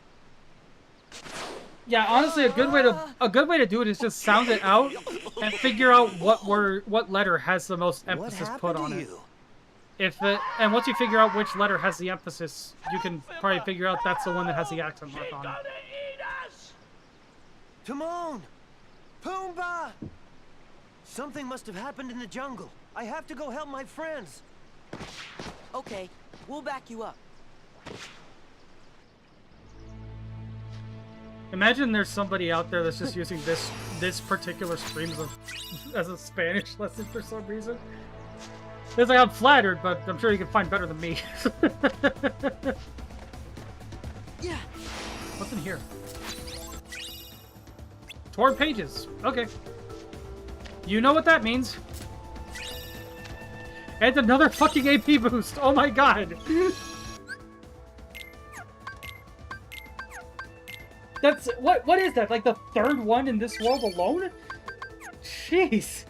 Speaker 1: Yeah, honestly, a good way to do it is just sound it out and figure out what letter has the most emphasis put on it. And once you figure out which letter has the emphasis, you can probably figure out that's the one that has the accent mark on it.
Speaker 6: Timon! Pumbaa! Something must have happened in the jungle. I have to go help my friends.
Speaker 3: Okay, we'll back you up.
Speaker 1: Imagine there's somebody out there that's just using this particular stream as a Spanish lesson for some reason. It's like, I'm flattered, but I'm sure you can find better than me.
Speaker 3: Yeah.
Speaker 1: What's in here? Torn pages. Okay. You know what that means. And another fucking AP boost. Oh my god. That's what is that? Like the third one in this world alone? Jeez.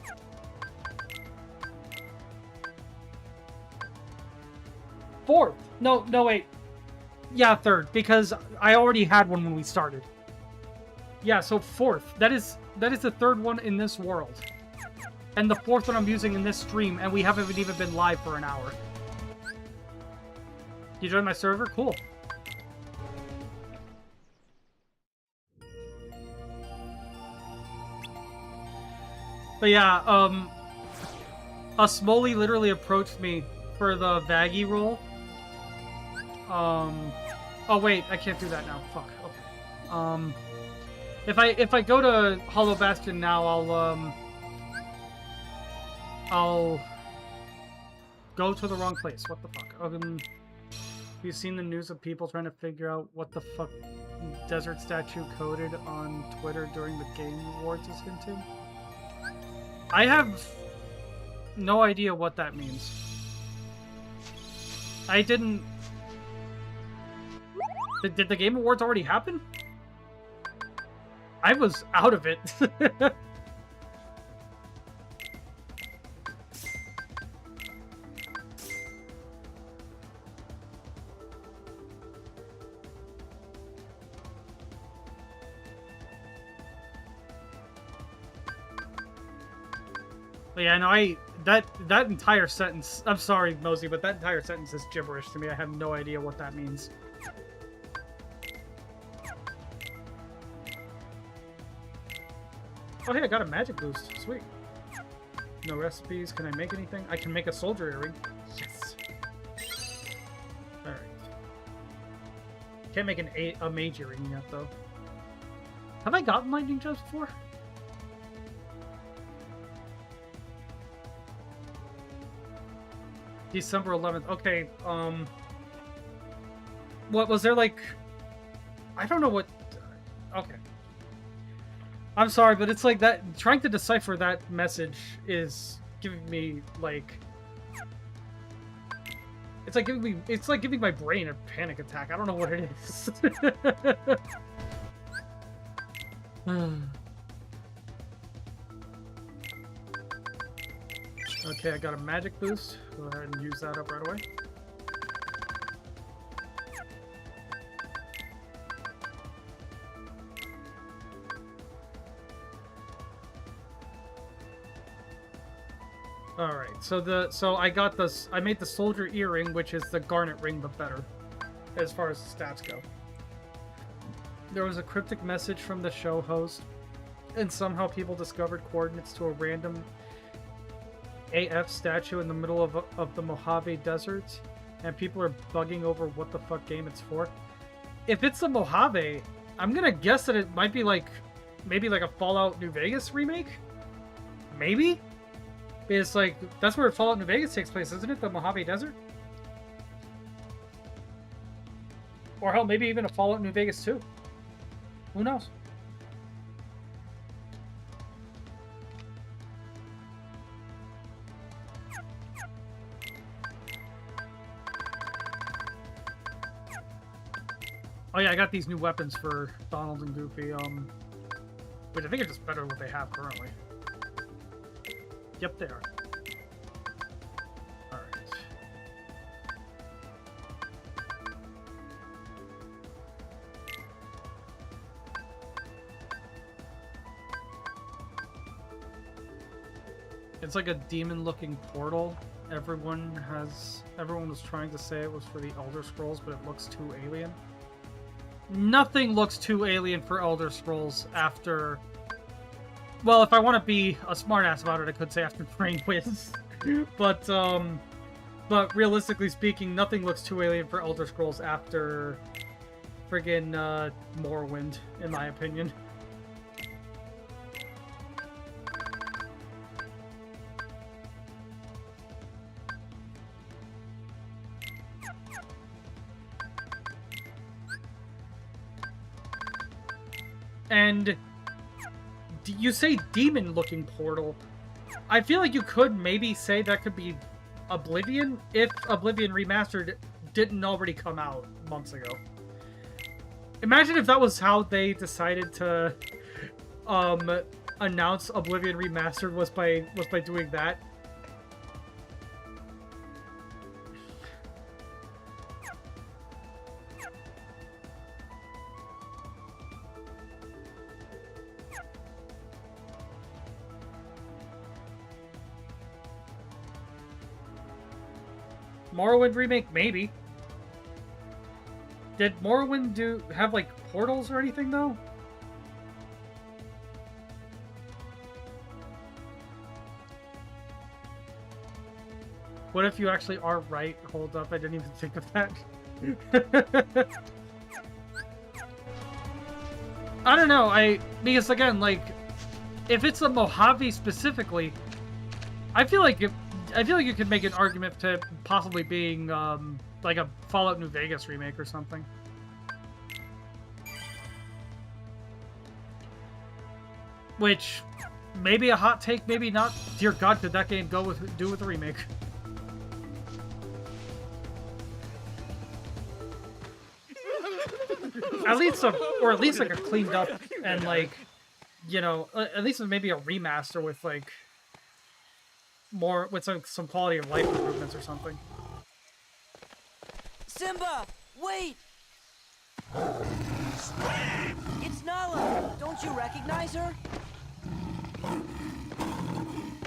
Speaker 1: Fourth. No, wait. Yeah, third, because I already had one when we started. Yeah, so fourth. That is the third one in this world. And the fourth one I'm using in this stream, and we haven't even been live for an hour. You joined my server? Cool. But yeah, Smoley literally approached me for the Vaggy role. Oh wait, I can't do that now. Fuck. Okay. If I go to Hollow Bastion now, I'll go to the wrong place. What the fuck? Have you seen the news of people trying to figure out what the fuck Desert Statue coded on Twitter during the Game Awards is hinting? I have no idea what that means. I didn't... Did the Game Awards already happen? I was out of it. But yeah, no, that entire sentence, I'm sorry, Mosey, but that entire sentence is gibberish to me. I have no idea what that means. Oh, hey, I got a magic boost. Sweet. No recipes. Can I make anything? I can make a soldier earring. Yes. Alright. Can't make a mage earring yet, though. Have I gotten lightning gems before? December 11th. Okay, what was there, like... I don't know what... Okay. I'm sorry, but it's like that... Trying to decipher that message is giving me, like... It's like giving my brain a panic attack. I don't know what it is. Okay, I got a magic boost. Go ahead and use that up right away. All right, so I made the soldier earring, which is the garnet ring, but better, as far as the stats go. There was a cryptic message from the show host, and somehow people discovered coordinates to a random AF statue in the middle of the Mojave Desert, and people are bugging over what the fuck game it's for. If it's the Mojave, I'm gonna guess that it might be like, maybe like a Fallout New Vegas remake? Maybe? It's like, that's where Fallout New Vegas takes place, isn't it? The Mojave Desert? Or hell, maybe even a Fallout New Vegas 2. Who knows? Oh yeah, I got these new weapons for Donald and Goofy, which I think are just better than what they have currently. Yep, they are. Alright. It's like a demon-looking portal, everyone was trying to say it was for the Elder Scrolls, but it looks too alien. Nothing looks too alien for Elder Scrolls after... Well, if I want to be a smartass about it, I could say after Brain Wiz. But realistically speaking, nothing looks too alien for Elder Scrolls after friggin' Morrowind, in my opinion. And you say demon-looking portal. I feel like you could maybe say that could be Oblivion if Oblivion Remastered didn't already come out months ago. Imagine if that was how they decided to announce Oblivion Remastered was by doing that. Morrowind remake, maybe. Did Morrowind have like portals or anything though? What if you actually are right? Hold up, I didn't even think of that. I don't know, because again, like, if it's a Mojave specifically, I feel like you could make an argument to possibly being, like a Fallout New Vegas remake or something. Which, maybe a hot take, maybe not. Dear God, could that game do with a remake? At least like a cleaned up and like, you know, at least maybe a remaster with like, more with some quality of life improvements or something.
Speaker 8: Simba, wait! It's Nala. Don't you recognize her?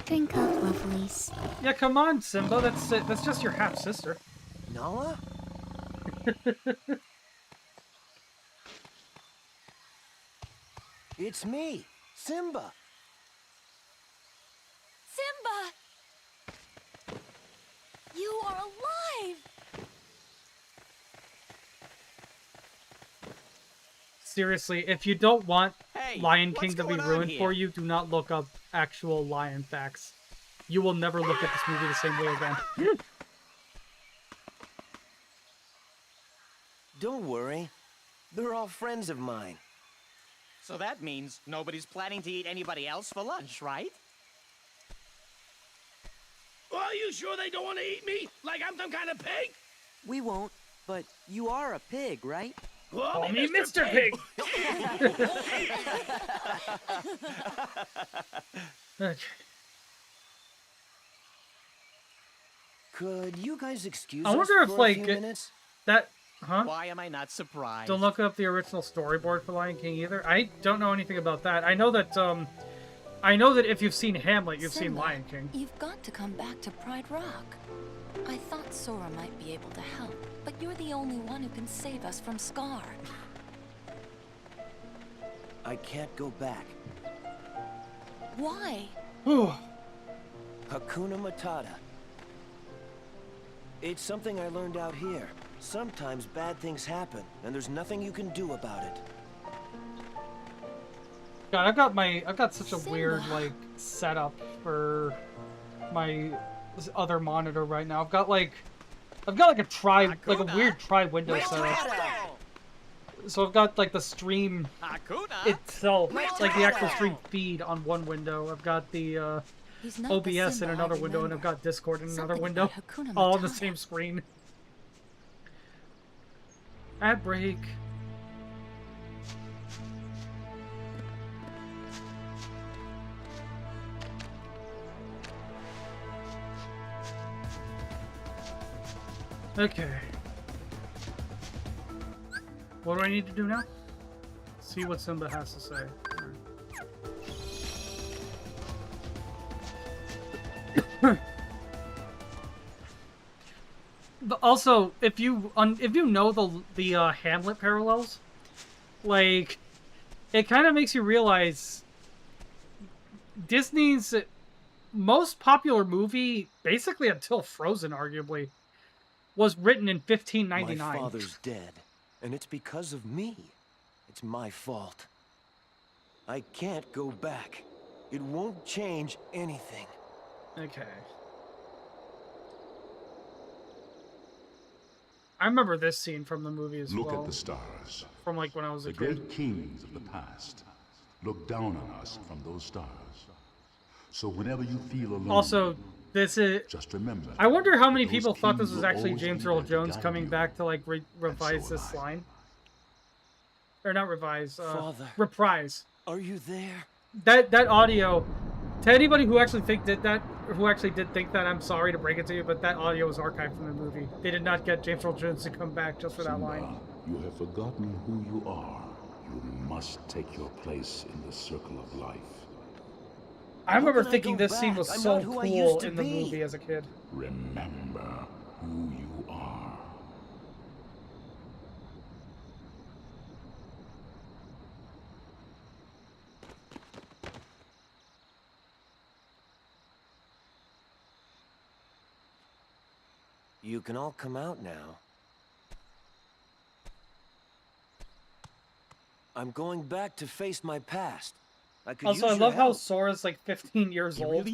Speaker 2: Drink up, lovelies.
Speaker 1: Yeah, come on, Simba. That's just your half sister.
Speaker 6: Nala? It's me, Simba.
Speaker 2: Simba! You are alive!
Speaker 1: Seriously, if you don't want
Speaker 9: Hey,
Speaker 1: Lion
Speaker 9: what's
Speaker 1: King to be
Speaker 9: going on
Speaker 1: ruined
Speaker 9: here?
Speaker 1: for you, do not look up actual lion facts. You will never look at this movie the same way again.
Speaker 6: Don't worry. They're all friends of mine.
Speaker 9: So that means nobody's planning to eat anybody else for lunch, right?
Speaker 7: Are you sure they don't want to eat me? Like I'm some kind of pig?
Speaker 8: We won't, but you are a pig, right?
Speaker 1: Call me Mr. Pig! Okay.
Speaker 6: Could you guys excuse
Speaker 1: I
Speaker 6: us
Speaker 1: wonder if,
Speaker 6: for a
Speaker 1: like,
Speaker 6: few minutes?
Speaker 1: that... Huh?
Speaker 9: Why am I not surprised?
Speaker 1: Don't look up the original storyboard for Lion King either. I don't know anything about that. I know that if you've seen Hamlet, you've seen
Speaker 2: Simba,
Speaker 1: Lion King.
Speaker 2: You've got to come back to Pride Rock. I thought Sora might be able to help, but you're the only one who can save us from Scar.
Speaker 6: I can't go back.
Speaker 2: Why?
Speaker 6: Hakuna Matata. It's something I learned out here. Sometimes bad things happen, and there's nothing you can do about it.
Speaker 1: God, I've got such a
Speaker 2: Simba.
Speaker 1: weird like setup for my other monitor right now. I've got like a weird tri-window setup. So I've got like the stream
Speaker 9: Hakuna?
Speaker 1: itself, like the actual stream feed on one window. I've got the
Speaker 2: He's not the
Speaker 1: OBS in
Speaker 2: Simba I
Speaker 1: another window, and I've
Speaker 2: remember.
Speaker 1: got Discord in another
Speaker 2: Something
Speaker 1: window,
Speaker 2: about Hakuna
Speaker 1: all on the
Speaker 2: Matata.
Speaker 1: same screen. Ad break. Okay. What do I need to do now? See what Simba has to say. Also, if you know the Hamlet parallels, like, it kind of makes you realize Disney's most popular movie, basically until Frozen, arguably, was written in 1599.
Speaker 6: My father's dead, and it's because of me. It's my fault. I can't go back. It won't change anything.
Speaker 1: Okay. I remember this scene from the movie as well.
Speaker 5: Look at the stars.
Speaker 1: From like when I was a
Speaker 5: The
Speaker 1: kid.
Speaker 5: great kings of the past look down on us from those stars. So whenever you feel alone,
Speaker 1: Also, this is...
Speaker 5: just remember.
Speaker 1: I wonder how many people
Speaker 5: those
Speaker 1: thought this
Speaker 5: kings
Speaker 1: was
Speaker 5: will
Speaker 1: actually
Speaker 5: always
Speaker 1: James
Speaker 5: be
Speaker 1: Earl
Speaker 5: there to
Speaker 1: Jones
Speaker 5: guide
Speaker 1: coming
Speaker 5: you.
Speaker 1: back to like revise
Speaker 5: so
Speaker 1: this
Speaker 5: will I.
Speaker 1: line. Or not revise,
Speaker 6: Father.
Speaker 1: reprise.
Speaker 6: Are you there?
Speaker 1: That audio, to anybody who actually did think that, I'm sorry to break it to you, but that audio was archived from the movie. They did not get James Earl Jones to come back just for that
Speaker 5: Simba,
Speaker 1: line.
Speaker 5: you have forgotten who you are. You must take your place in the circle of life.
Speaker 1: I remember
Speaker 6: can I
Speaker 1: thinking
Speaker 6: go
Speaker 1: this scene
Speaker 6: back?
Speaker 1: was
Speaker 6: I'm
Speaker 1: so
Speaker 6: not who I
Speaker 1: cool
Speaker 6: used to
Speaker 1: in the
Speaker 6: be.
Speaker 1: movie as a kid.
Speaker 5: Remember who you are.
Speaker 6: You can all come out now. I'm going back to face my past. I could
Speaker 1: Also, I
Speaker 6: use your
Speaker 1: love how
Speaker 6: help.
Speaker 1: Sora's like 15 years old,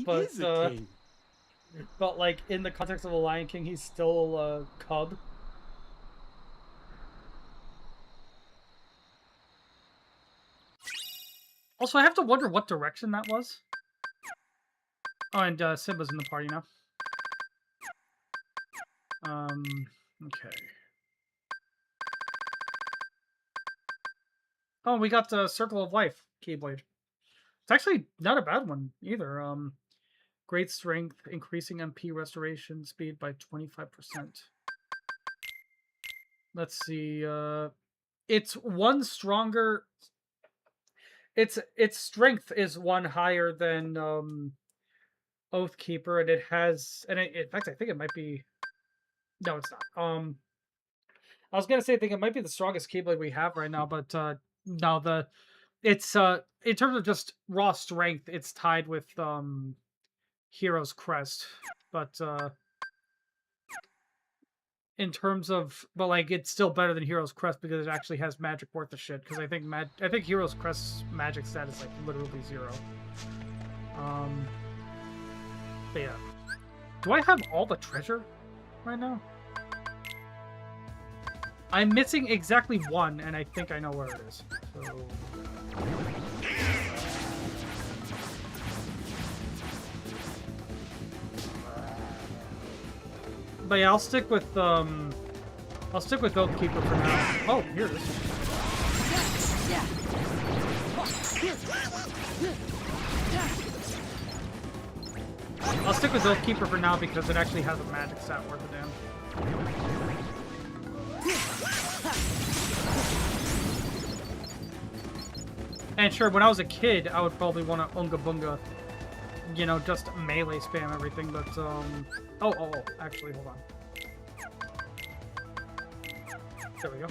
Speaker 1: but like in the context of The Lion King, he's still a cub. Also, I have to wonder what direction that was. Oh, and Simba's in the party now. Okay. Oh, we got the Circle of Life Keyblade. It's actually not a bad one either. Great strength, increasing MP restoration speed by 25%. Let's see. It's one stronger. Its strength is one higher than Oathkeeper, and it has. And in fact, I think it might be. No, it's not. I was gonna say I think it might be the strongest Keyblade we have right now, but no, it's in terms of just raw strength, it's tied with Hero's Crest, but in terms of, but like it's still better than Hero's Crest because it actually has magic worth the shit. Because I think Hero's Crest's magic stat is like literally 0. But yeah, do I have all the treasure right now? I'm missing exactly one, and I think I know where it is. So. But yeah, I'll stick with Oathkeeper for now. Oh, here it is. I'll stick with Oathkeeper for now because it actually has a magic stat worth a damn. And sure, when I was a kid, I would probably want to Unga Bunga, you know, just melee spam everything, but, oh, actually, hold on. There we go.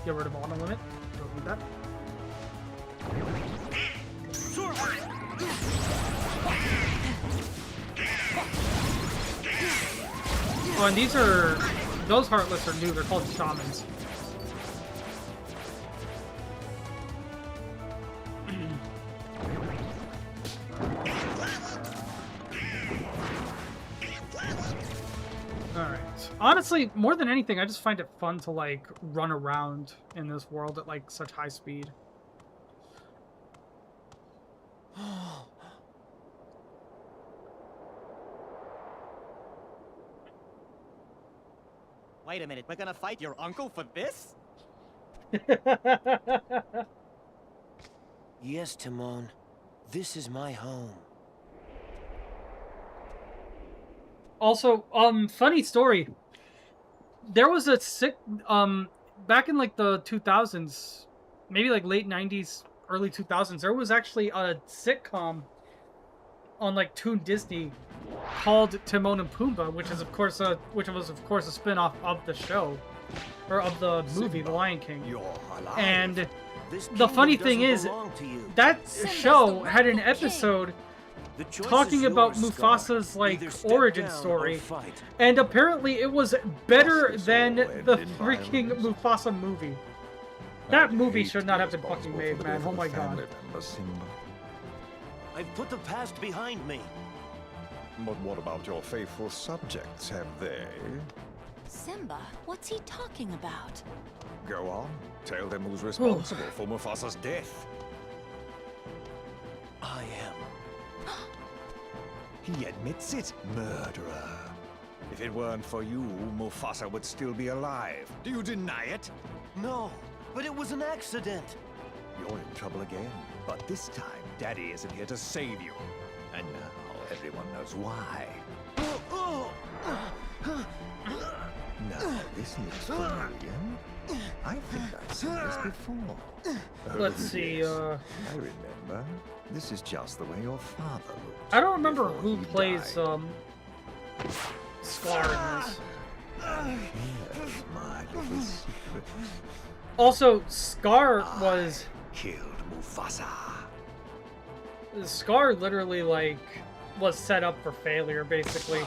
Speaker 1: Get rid of auto limit. Don't need that. Oh, and those Heartless are new, they're called Shamans. Honestly, more than anything, I just find it fun to, like, run around in this world at, like, such high speed.
Speaker 9: Wait a minute, we're gonna fight your uncle for this?
Speaker 6: Yes, Timon. This is my home.
Speaker 1: Also, funny story. There was a back in like the 2000s, maybe like late 90s, early 2000s, there was actually a sitcom on like Toon Disney called Timon and Pumbaa, which was of course a spin-off of the show, or of the movie The Lion King. And the funny thing is, that show had an episode talking about Mufasa's like origin story, and apparently it was better than the freaking Mufasa movie. That movie should not have been fucking made, man. Oh my god.
Speaker 6: I've put the past behind me.
Speaker 10: But what about your faithful subjects? Have they?
Speaker 2: Simba, what's he talking about?
Speaker 10: Go on. Tell them who's responsible for Mufasa's death.
Speaker 6: I am.
Speaker 10: He admits it, murderer. If it weren't for you, Mufasa would still be alive. Do you deny it?
Speaker 6: No, but it was an accident.
Speaker 10: You're in trouble again. But this time, Daddy isn't here to save you. And now everyone knows why. Now, this looks familiar. I think I've seen this before.
Speaker 1: Let's see,
Speaker 10: I remember. This is just the way your father looked.
Speaker 1: I don't remember
Speaker 10: before
Speaker 1: who
Speaker 10: he
Speaker 1: plays,
Speaker 10: died.
Speaker 1: Scar in this.
Speaker 10: Here's my little secret.
Speaker 1: Also, Scar was...
Speaker 10: Killed Mufasa.
Speaker 1: Scar literally, like, was set up for failure, basically.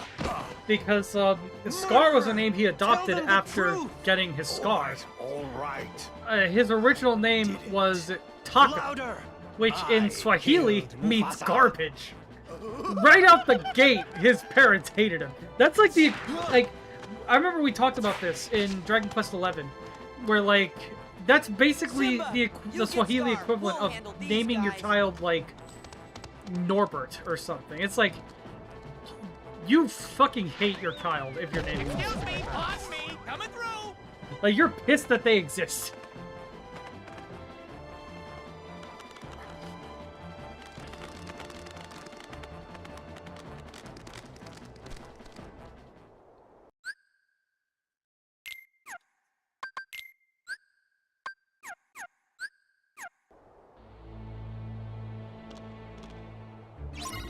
Speaker 1: Because, Scar was a name he adopted after getting his scars.
Speaker 10: All right.
Speaker 1: His original name was Taka, which in Swahili means garbage. Right out the gate, his parents hated him. That's like the, like, I remember we talked about this in Dragon Quest XI, where, like, that's basically the Swahili equivalent of naming your child, like, Norbert or something. It's like, you fucking hate your child if you're naming them.
Speaker 7: Excuse me, pause me, coming through.
Speaker 1: Like, you're pissed that they exist.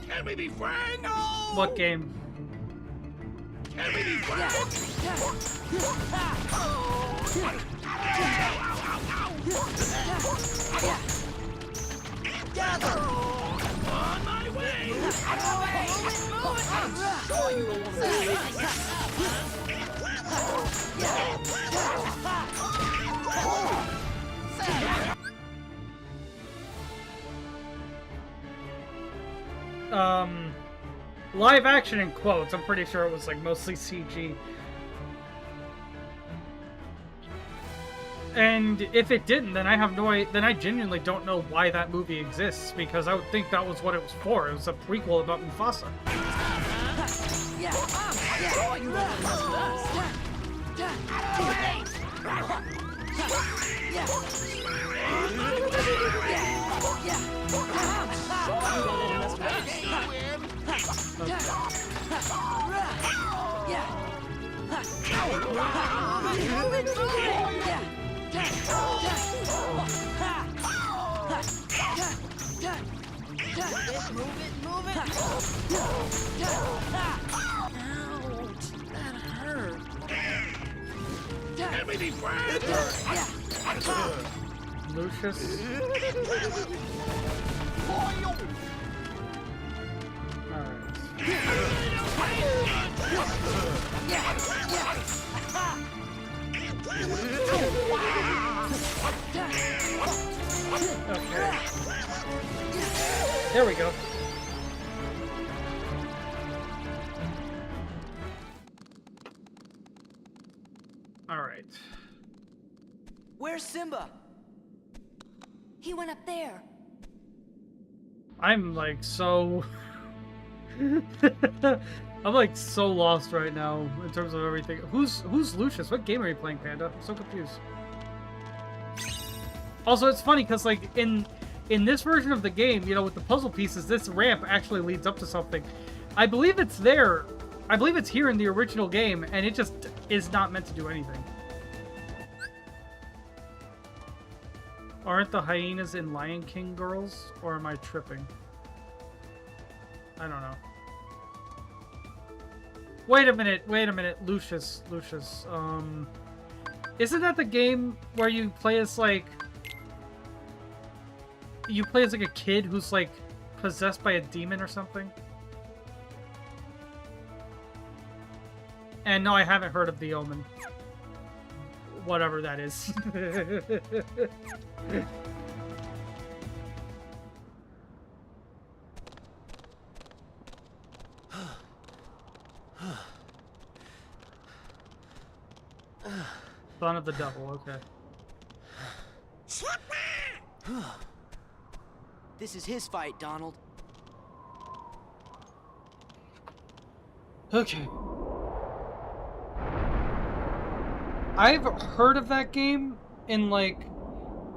Speaker 7: Can we be friends? No!
Speaker 1: What game?
Speaker 7: Can we be friends? On my way!
Speaker 1: Live action in quotes. I'm pretty sure it was like mostly CG. And if it didn't, then then I genuinely don't know why that movie exists, because I would think that was what it was for. It was a prequel about Mufasa.
Speaker 7: Can we be friends?
Speaker 1: Lucius. Okay. There we go. All right.
Speaker 8: Where's Simba?
Speaker 2: He went up there.
Speaker 1: I'm like so... I'm like so lost right now in terms of everything. Who's Lucius? What game are you playing, Panda? I'm so confused. Also, it's funny because like in this version of the game, you know, with the puzzle pieces, this ramp actually leads up to something. I believe it's there. I believe it's here in the original game, and it just is not meant to do anything. Aren't the hyenas in Lion King girls, or am I tripping? I don't know. Wait a minute, Lucius. Isn't that the game where you play as like... You play as like a kid who's like possessed by a demon or something? And no, I haven't heard of The Omen. Whatever that is. Son of the devil, okay.
Speaker 8: This is his fight, Donald.
Speaker 1: Okay. I've heard of that game in like,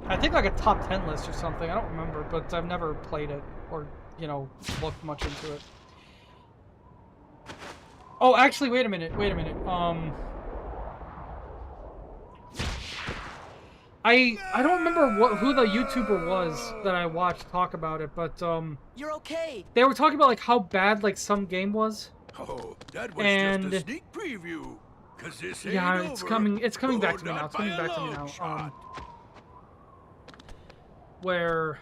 Speaker 1: I think like a top 10 list or something. I don't remember, but I've never played it or, you know, looked much into it. Oh, actually, wait a minute. I don't remember who the YouTuber was that I watched talk about it, but
Speaker 8: You're okay.
Speaker 1: they were talking about like how bad like some game was.
Speaker 7: Oh, that was
Speaker 1: And
Speaker 7: just a sneak preview. 'Cause this ain't
Speaker 1: yeah,
Speaker 7: over.
Speaker 1: it's coming back to me
Speaker 7: Not
Speaker 1: now. It's
Speaker 7: by
Speaker 1: coming
Speaker 7: a
Speaker 1: back to me
Speaker 7: long
Speaker 1: now.
Speaker 7: shot.
Speaker 1: Where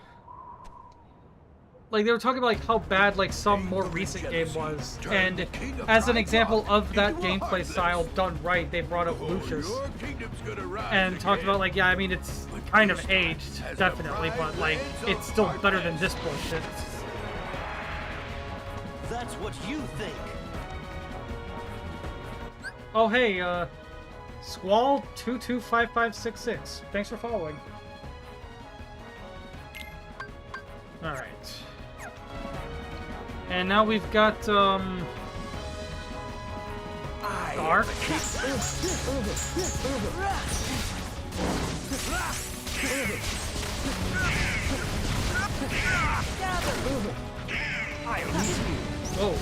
Speaker 1: like they were talking about like how bad like some more recent game was, and as an example of that gameplay style done right, they brought up Lucius and talked about like, yeah, I mean it's kind of aged definitely, but like it's still better than this bullshit.
Speaker 6: That's what you think.
Speaker 1: Oh hey, Squall 225566. Thanks for following. All right. And now we've got Scar. Whoa.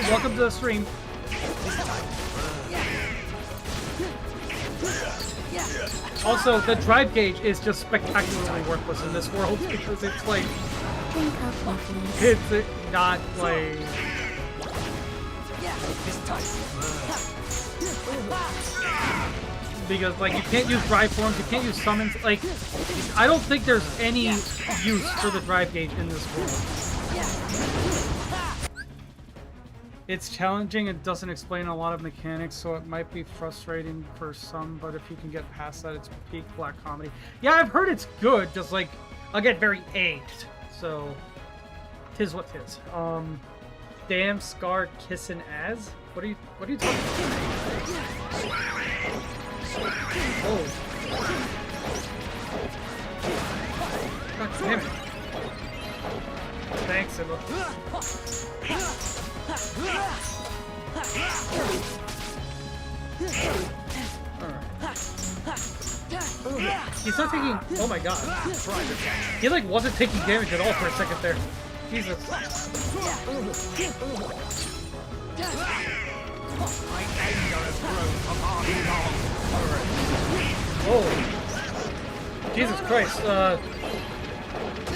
Speaker 1: Welcome to the stream. Also, the drive gauge is just spectacularly worthless in this world because it's like... It's not like... Because, like, you can't use drive forms, you can't use summons, like... I don't think there's any use for the drive gauge in this world. It's challenging and doesn't explain a lot of mechanics, so it might be frustrating for some, but if you can get past that, it's peak black comedy. Yeah, I've heard it's good, just like, again, very aged. So, tis what tis. Damn Scar kissin' as? What are you talking about? Oh. God damn it. Thanks, Emma. He's not taking... Oh my god. He like wasn't taking damage at all for a second there. Jesus. Oh. Jesus Christ.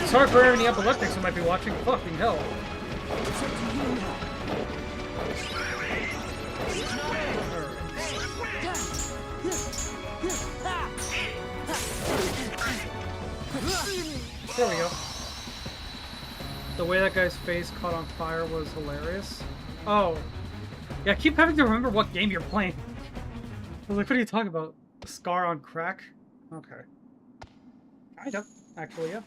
Speaker 1: Sorry for any epileptics who might be watching. Fucking hell. There we go. The way that guy's face caught on fire was hilarious. Oh. Yeah, I keep having to remember what game you're playing. I was like, what are you talking about? Scar on crack? Okay. Kind of, actually, yeah.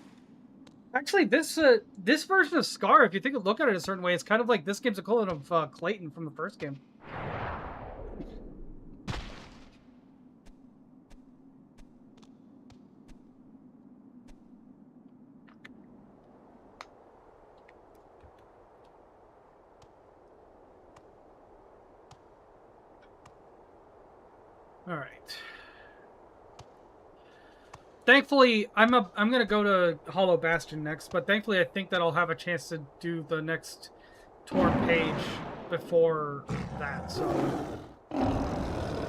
Speaker 1: Actually, this version of Scar, if you take a look at it a certain way, it's kind of like this game's equivalent of Clayton from the first game. All right. Thankfully, I'm gonna go to Hollow Bastion next, but thankfully I think that I'll have a chance to do the next torn page before that. So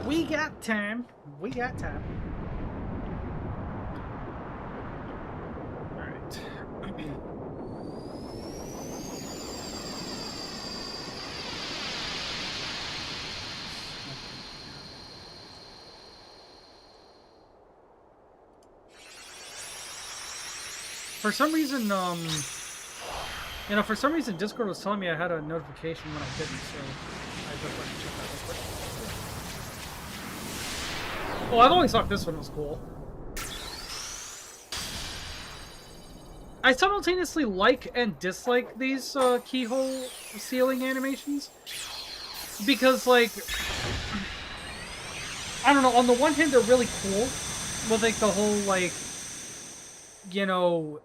Speaker 1: we got time. We got time. All right. For some reason, for some reason, Discord was telling me I had a notification when I didn't, so I just went to check that real quick. Well, I've always thought this one was cool. I simultaneously like and dislike these keyhole sealing animations. Because, like, I don't know, on the one hand, they're really cool. With, like, the whole, like, you know,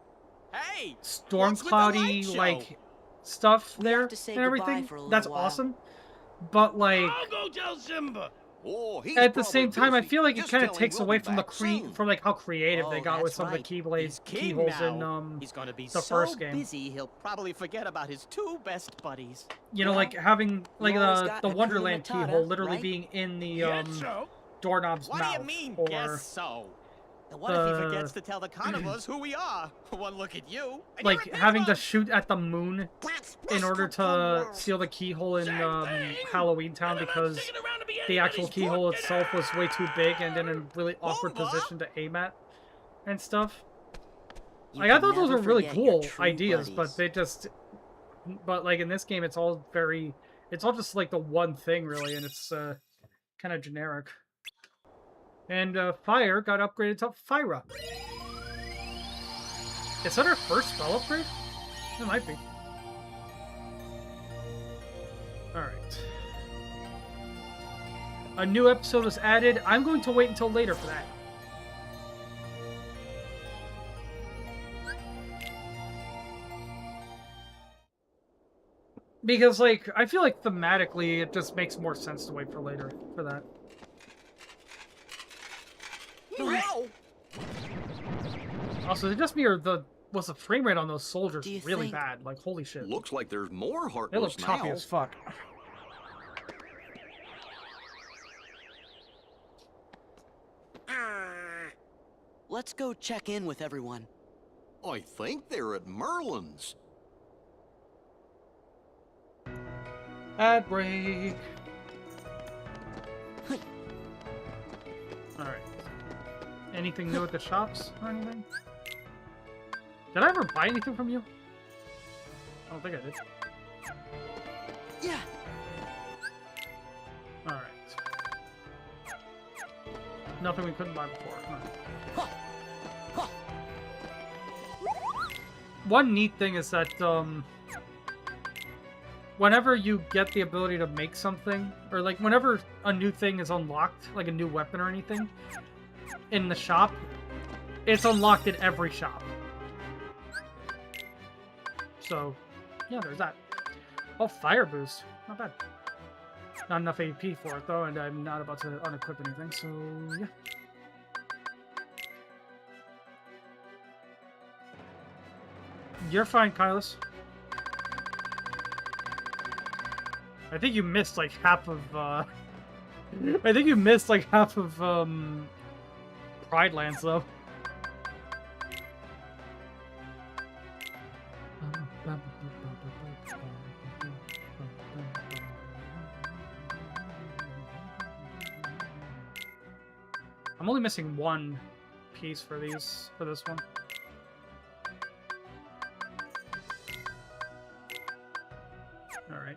Speaker 9: hey,
Speaker 1: storm cloudy, like, stuff there and everything. That's awesome. But, like,
Speaker 7: I'll go tell Simba.
Speaker 4: Oh, he's
Speaker 1: at the same time, I
Speaker 4: busy.
Speaker 1: feel like it
Speaker 4: Just
Speaker 1: kind of
Speaker 4: tell him
Speaker 1: takes
Speaker 4: we'll
Speaker 1: away
Speaker 4: be
Speaker 1: from the
Speaker 4: back soon.
Speaker 1: from like how creative they got with
Speaker 3: that's
Speaker 1: some of the
Speaker 3: right.
Speaker 9: He's king
Speaker 1: keyholes
Speaker 9: now.
Speaker 1: in
Speaker 9: He's gonna be
Speaker 1: the
Speaker 9: so
Speaker 1: first game.
Speaker 9: busy he'll probably forget about his two best buddies.
Speaker 1: You know, like having like
Speaker 3: you always
Speaker 1: the
Speaker 3: got Hakuna
Speaker 1: Wonderland
Speaker 3: Matata,
Speaker 1: keyhole literally
Speaker 3: right?
Speaker 1: being in the
Speaker 7: Guess so.
Speaker 1: doorknob's
Speaker 9: What
Speaker 1: mouth.
Speaker 9: do you mean,
Speaker 1: or
Speaker 9: guess so? And what if he forgets to tell the carnivores who we are? One look at you, and
Speaker 1: like
Speaker 9: you're a
Speaker 1: having to
Speaker 9: big
Speaker 1: shoot at the moon in order to seal the keyhole in Halloween Town because the actual keyhole itself was way too big and in a really awkward position to aim at and stuff.
Speaker 3: You
Speaker 1: Like, I
Speaker 3: can
Speaker 1: thought those
Speaker 3: never
Speaker 1: were really
Speaker 3: forget your
Speaker 1: cool
Speaker 3: true
Speaker 1: ideas,
Speaker 3: buddies.
Speaker 1: but they just... But, like, in this game, it's all just, like, the one thing, really, and it's, kind of generic. And, Fire got upgraded to Fyra. Is that our first spell upgrade? It might be. Alright. A new episode was added. I'm going to wait until later for that. Because, like, I feel like thematically it just makes more sense to wait for later for that.
Speaker 9: Whoa!
Speaker 1: Also, is it just me or was the frame rate on those soldiers
Speaker 3: Do you
Speaker 1: really
Speaker 3: think-
Speaker 1: bad? Like, holy shit.
Speaker 4: Looks like there's more
Speaker 1: They look
Speaker 4: Heartless
Speaker 1: choppy
Speaker 4: now.
Speaker 1: as fuck.
Speaker 3: Let's go check in with everyone.
Speaker 4: I think they're at Merlin's.
Speaker 1: Ad break. Alright. Anything new at the shops or anything? Did I ever buy anything from you? I don't think I did.
Speaker 3: Yeah.
Speaker 1: Alright. Nothing we couldn't buy before. Huh. One neat thing is that, whenever you get the ability to make something, or like whenever a new thing is unlocked, like a new weapon or anything, in the shop, it's unlocked in every shop. So, yeah, there's that. Oh, fire boost. Not bad. Not enough AP for it, though, and I'm not about to unequip anything, so yeah. You're fine, Kylus. I think you missed like half of, I think you missed like half of, Pride Lands, though. I'm only missing one piece for this one. Alright.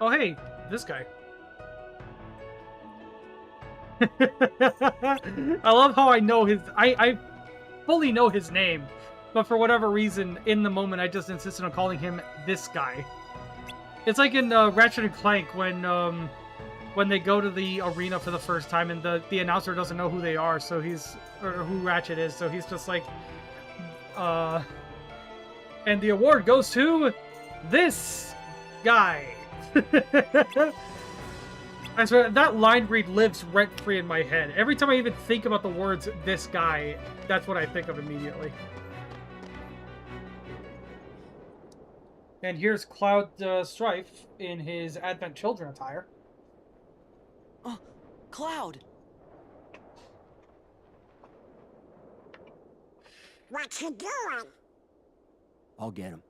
Speaker 1: Oh, hey, this guy. I love how I know I fully know his name, but for whatever reason, in the moment, I just insisted on calling him this guy. It's like in Ratchet and Clank when they go to the arena for the first time and the announcer doesn't know who they are, so or who Ratchet is, so he's just like, and the award goes to this guy. I swear, that line read lives rent-free in my head. Every time I even think about the words, this guy, that's what I think of immediately. And here's Cloud Strife in his Advent Children attire.
Speaker 3: Oh, Cloud!
Speaker 11: What you doing?
Speaker 12: I'll get him.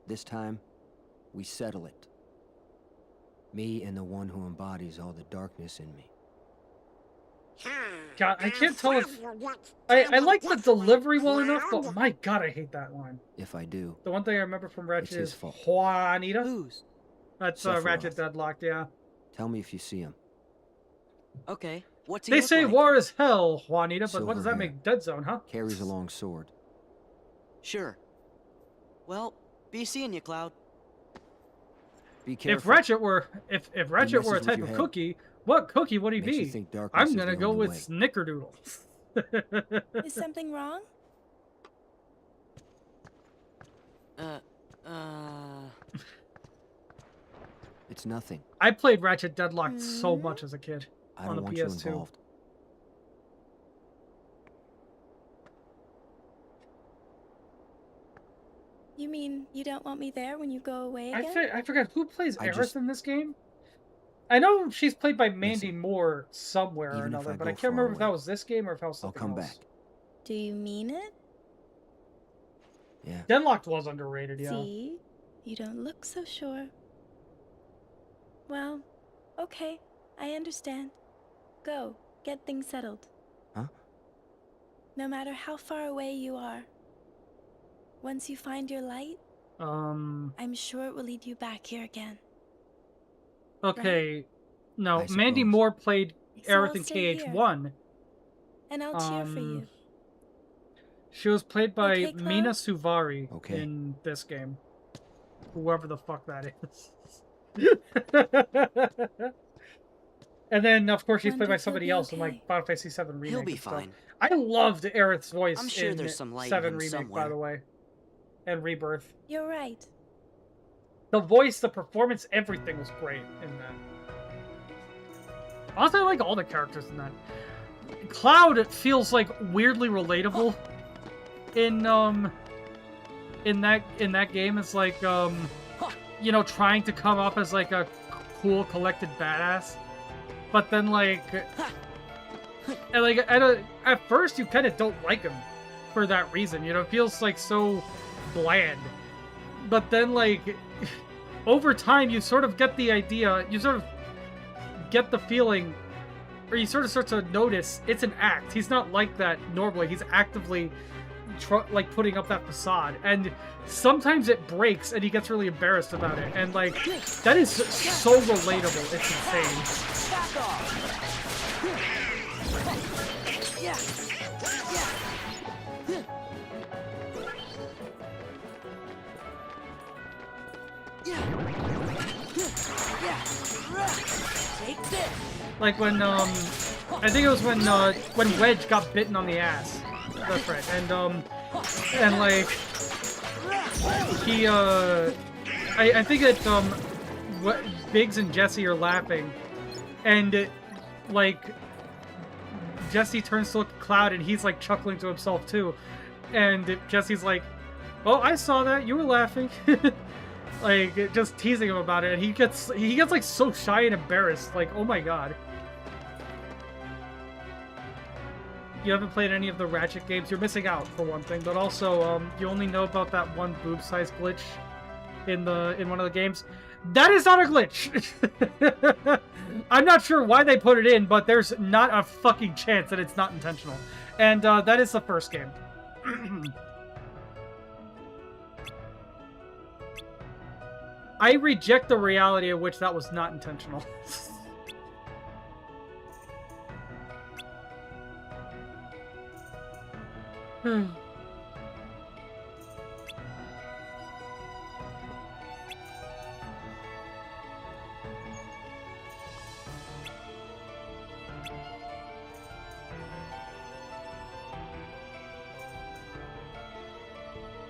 Speaker 12: This time, we settle it. Me and the one who embodies all the darkness in me.
Speaker 1: God, I can't tell if... I like the delivery well enough, but my god, I hate that line.
Speaker 12: If I do...
Speaker 1: The one thing I remember from Ratchet is
Speaker 12: fault.
Speaker 1: Juanita.
Speaker 8: Whose?
Speaker 1: That's Ratchet Deadlocked, yeah.
Speaker 12: Tell me if you see him.
Speaker 8: Okay, what's he
Speaker 1: They
Speaker 8: look
Speaker 1: say
Speaker 8: like?
Speaker 1: war is hell, Juanita, but
Speaker 12: Silver
Speaker 1: what does that
Speaker 12: hair.
Speaker 1: make Dead Zone, huh?
Speaker 12: Carries a long sword.
Speaker 8: Sure. Well, be seeing you, Cloud.
Speaker 12: Be careful.
Speaker 1: If Ratchet were if Ratchet were a
Speaker 12: messes with
Speaker 1: type
Speaker 12: your
Speaker 1: of
Speaker 12: head.
Speaker 1: cookie, what cookie would he
Speaker 12: Makes you
Speaker 1: be?
Speaker 12: think darkness
Speaker 1: I'm
Speaker 12: is
Speaker 1: gonna
Speaker 12: the
Speaker 1: go
Speaker 12: only
Speaker 1: with
Speaker 12: way.
Speaker 1: Snickerdoodle.
Speaker 2: Is something wrong?
Speaker 12: It's nothing.
Speaker 1: I played Ratchet Deadlocked so much as a kid
Speaker 12: I
Speaker 1: on
Speaker 12: don't
Speaker 1: the
Speaker 12: want you
Speaker 1: PS2.
Speaker 12: involved.
Speaker 2: You mean you don't want me there when you go away again?
Speaker 1: I forgot who plays
Speaker 12: I
Speaker 1: Aerith
Speaker 12: just-
Speaker 1: in this game. I know she's played by Mandy
Speaker 12: Listen,
Speaker 1: Moore somewhere or
Speaker 12: even if
Speaker 1: another,
Speaker 12: I
Speaker 1: but I
Speaker 12: go
Speaker 1: can't
Speaker 12: far
Speaker 1: remember if that
Speaker 12: away,
Speaker 1: was this game or if that was
Speaker 12: I'll
Speaker 1: something
Speaker 12: come
Speaker 1: else.
Speaker 12: back.
Speaker 2: Do you mean it?
Speaker 12: Yeah.
Speaker 1: Deadlocked was underrated, yeah.
Speaker 2: See? You don't look so sure. Well, okay. I understand. Go. Get things settled.
Speaker 12: Huh?
Speaker 2: No matter how far away you are. Once you find your light, I'm sure it will lead you back here again.
Speaker 1: Okay. No,
Speaker 12: I
Speaker 1: Mandy
Speaker 12: suppose.
Speaker 1: Moore played
Speaker 2: So
Speaker 1: Aerith
Speaker 2: I'll
Speaker 1: in
Speaker 2: stay
Speaker 1: KH1.
Speaker 2: And I'll cheer for you.
Speaker 1: She was played by
Speaker 2: Okay,
Speaker 1: Mina
Speaker 2: Cloud?
Speaker 1: Suvari
Speaker 12: Okay.
Speaker 1: in this game. Whoever the fuck that is. And then, of course, she's played by
Speaker 2: Wonder if he'll
Speaker 1: somebody
Speaker 2: be
Speaker 1: else in
Speaker 2: okay.
Speaker 1: like Final Fantasy VII Remake.
Speaker 3: He'll be
Speaker 1: and stuff.
Speaker 3: fine.
Speaker 1: I loved Aerith's voice
Speaker 3: I'm sure
Speaker 1: in
Speaker 3: there's some light in
Speaker 1: 7
Speaker 3: him
Speaker 1: Remake, by
Speaker 3: somewhere.
Speaker 1: the way. And Rebirth.
Speaker 2: You're right.
Speaker 1: The voice, the performance, everything was great in that. Honestly, I like all the characters in that. Cloud feels like weirdly relatable in that game. It's like you know, trying to come up as like a cool, collected badass, but then like, and like at first you kind of don't like him for that reason. You know, it feels like so bland, but then like over time you sort of get the idea. You sort of get the feeling, or you sort of start to notice it's an act. He's not like that normally. He's actively like putting up that facade, and sometimes it breaks and he gets really embarrassed about it, and like that is so relatable. It's insane.
Speaker 8: Take this.
Speaker 1: Like when I think it was when Wedge got bitten on the ass. That's right. And like he I think that Biggs and Jesse are laughing, and like Jesse turns to look at Cloud and he's like chuckling to himself too, and Jesse's like, "Oh, I saw that. You were laughing." Like just teasing him about it, and he gets like so shy and embarrassed. Like, oh my god. You haven't played any of the Ratchet games, you're missing out for one thing, but also you only know about that one boob size glitch in one of the games. That is not a glitch. I'm not sure why they put it in, but there's not a fucking chance that it's not intentional. And that is the first game. I reject the reality of which that was not intentional.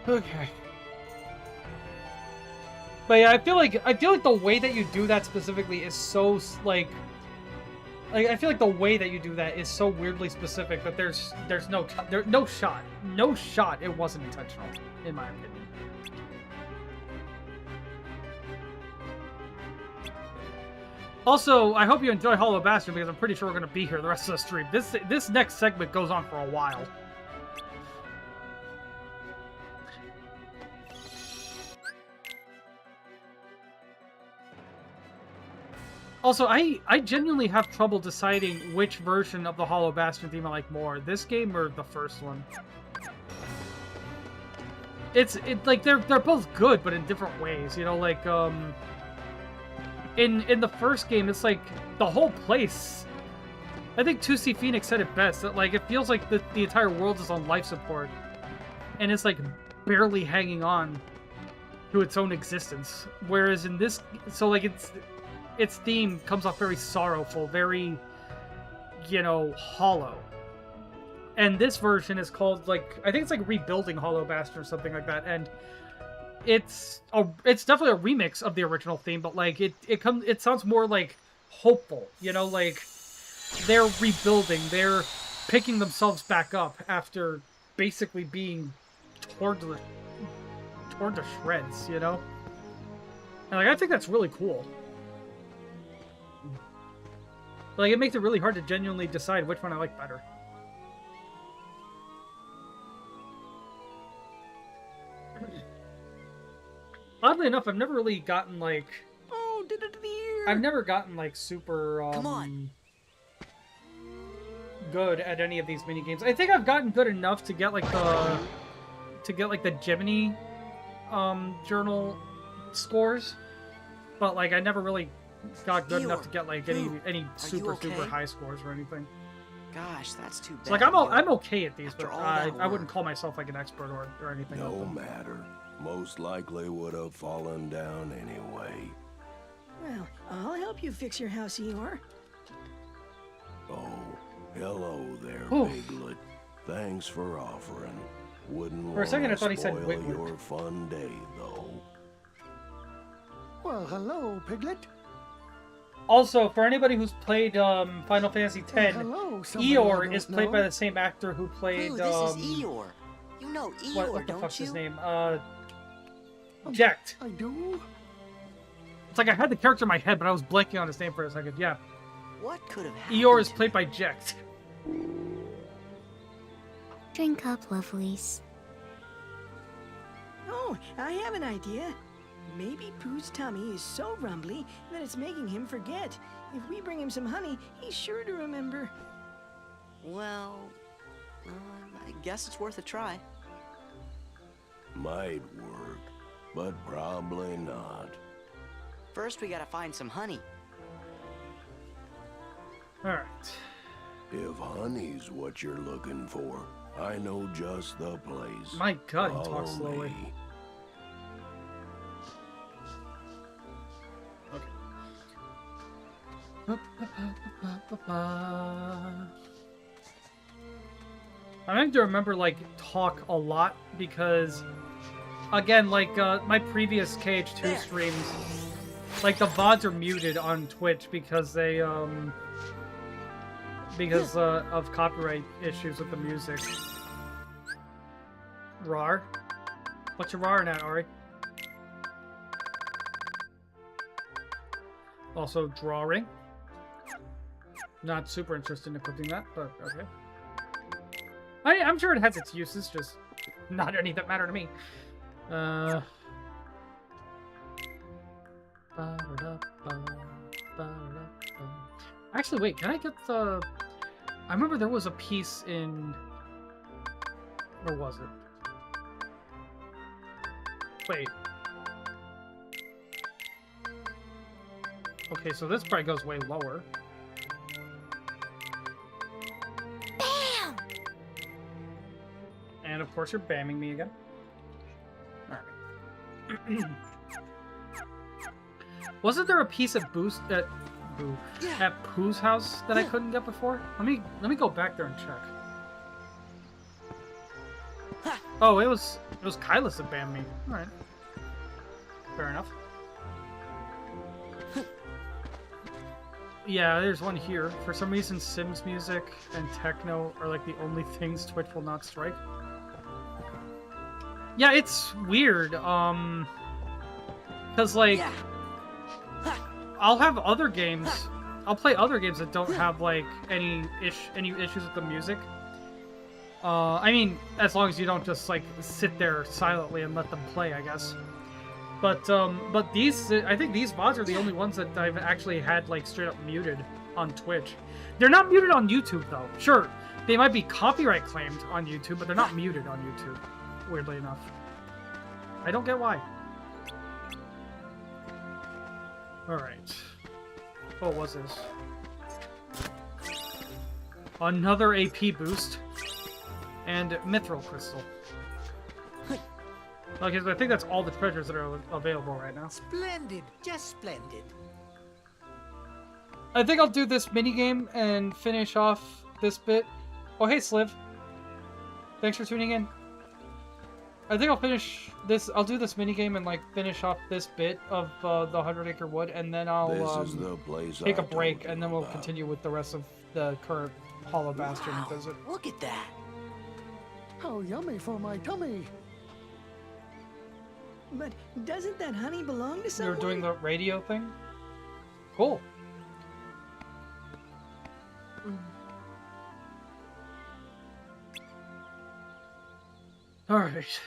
Speaker 1: Okay. But yeah, I feel like the way that you do that specifically is so like I feel like the way that you do that is so weirdly specific that there's no shot it wasn't intentional, in my opinion. Also, I hope you enjoy Hollow Bastion because I'm pretty sure we're gonna be here the rest of the stream. This next segment goes on for a while. Also, I genuinely have trouble deciding which version of the Hollow Bastion theme I like more, this game or the first one. It's like they're both good, but in different ways. You know, like in the first game, it's like the whole place. I think 2C Phoenix said it best. That like it feels like the entire world is on life support, and it's like barely hanging on to its own existence. Whereas in this, so like its theme comes off very sorrowful, very, you know, hollow. And this version is called, like, I think it's like Rebuilding Hollow Bastion or something like that. And it's definitely a remix of the original theme, but like it sounds more like hopeful, you know, like they're rebuilding, they're picking themselves back up after basically being torn to shreds, you know? And like I think that's really cool. Like it makes it really hard to genuinely decide which one I like better. Oddly enough, I've never really gotten like...
Speaker 8: Oh,
Speaker 1: I've never gotten like super
Speaker 8: Come on.
Speaker 1: good at any of these mini games. I think I've gotten good enough to get like the Gemini journal scores, but like I never really got good enough to get like any super high scores or anything.
Speaker 3: Gosh, that's too bad.
Speaker 1: So like I'm okay at these,
Speaker 3: After
Speaker 1: but
Speaker 3: all that
Speaker 1: I wouldn't
Speaker 3: work.
Speaker 1: call myself like an expert or anything.
Speaker 10: No matter. Most likely would have fallen down anyway.
Speaker 8: Well, I'll help you fix your house, Eeyore.
Speaker 10: Oh, hello there,
Speaker 1: Oof.
Speaker 10: Piglet. Thanks for offering. Wouldn't
Speaker 1: For a second, I
Speaker 10: wanna
Speaker 1: thought he said
Speaker 10: spoil
Speaker 1: Wiglet.
Speaker 10: your fun day, though.
Speaker 11: Well, hello, Piglet.
Speaker 1: Also, for anybody who's played Final Fantasy X,
Speaker 11: hello, somebody I
Speaker 1: Eeyore
Speaker 11: don't
Speaker 1: is played
Speaker 11: know.
Speaker 1: by the same actor who played
Speaker 3: Blue, this is Eeyore. You know Eeyore,
Speaker 1: what the
Speaker 3: don't
Speaker 1: fuck's
Speaker 3: you?
Speaker 1: his name? Jekt.
Speaker 11: I do?
Speaker 1: It's like I had the character in my head, but I was blanking on his name for a second. Yeah.
Speaker 3: What could have happened?
Speaker 1: Eeyore is played by Jekt.
Speaker 2: Drink up, lovelies.
Speaker 8: Oh, I have an idea. Maybe Pooh's tummy is so rumbly that it's making him forget. If we bring him some honey, he's sure to remember.
Speaker 3: Well, I guess it's worth a try.
Speaker 10: Might work, but probably not.
Speaker 3: First, we gotta find some honey.
Speaker 1: Alright.
Speaker 10: If honey's what you're looking for, I know just the place.
Speaker 1: My god, he
Speaker 10: Follow
Speaker 1: talks slowly.
Speaker 10: me.
Speaker 1: I have to remember, like, talk a lot because, again, like, my previous KH2 streams, like, the VODs are muted on Twitch because they, because of copyright issues with the music. Rar? What's your rar at, Ari? Also, drawing. Not super interested in equipping that, but okay. I'm sure it has its uses, just not any that matter to me. Actually, wait, can I get the... I remember there was a piece in... Where was it? Wait. Okay, so this probably goes way lower.
Speaker 2: Bam!
Speaker 1: And of course you're bamming me again. Alright. Wasn't there a piece at at Pooh's house that I couldn't get before? Let me go back there and check. Oh, it was Kylus that banned me. Alright. Fair enough. Yeah, there's one here. For some reason, Sims music and techno are like the only things Twitch will not strike. Yeah, it's weird. Cause like, I'll have other games. I'll play other games that don't have like any issues with the music. I mean, as long as you don't just like sit there silently and let them play, I guess. But these, I think these VODs are the only ones that I've actually had like straight up muted on Twitch. They're not muted on YouTube though. Sure, they might be copyright claimed on YouTube, but they're not muted on YouTube. Weirdly enough, I don't get why. All right, what was this? Another AP boost and mithril crystal. Okay, so I think that's all the treasures that are available right now.
Speaker 9: Splendid, just splendid.
Speaker 1: I think I'll do this minigame and finish off this bit. Oh, hey, Sliv. Thanks for tuning in. I think I'll finish this. I'll do this minigame and, like, finish off this bit of the 100 Acre Wood, and then I'll take a break, and then we'll continue with the rest of the current Hollow Bastion visit.
Speaker 3: Look at that.
Speaker 11: How yummy for my tummy.
Speaker 8: But doesn't that honey belong to someone?
Speaker 1: You're doing the radio thing? Cool. Alright.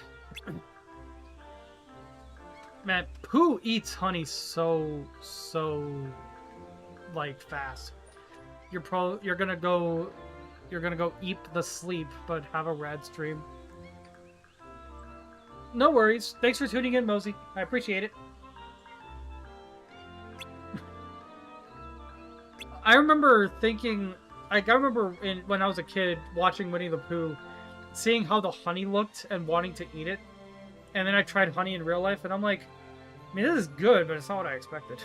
Speaker 1: Man, Pooh eats honey so like fast. You're gonna go eat the sleep, but have a rad stream. No worries. Thanks for tuning in, Mosey. I appreciate it. I remember thinking, like, when I was a kid watching Winnie the Pooh, seeing how the honey looked and wanting to eat it, and then I tried honey in real life, and I'm like, I mean, this is good, but it's not what I expected.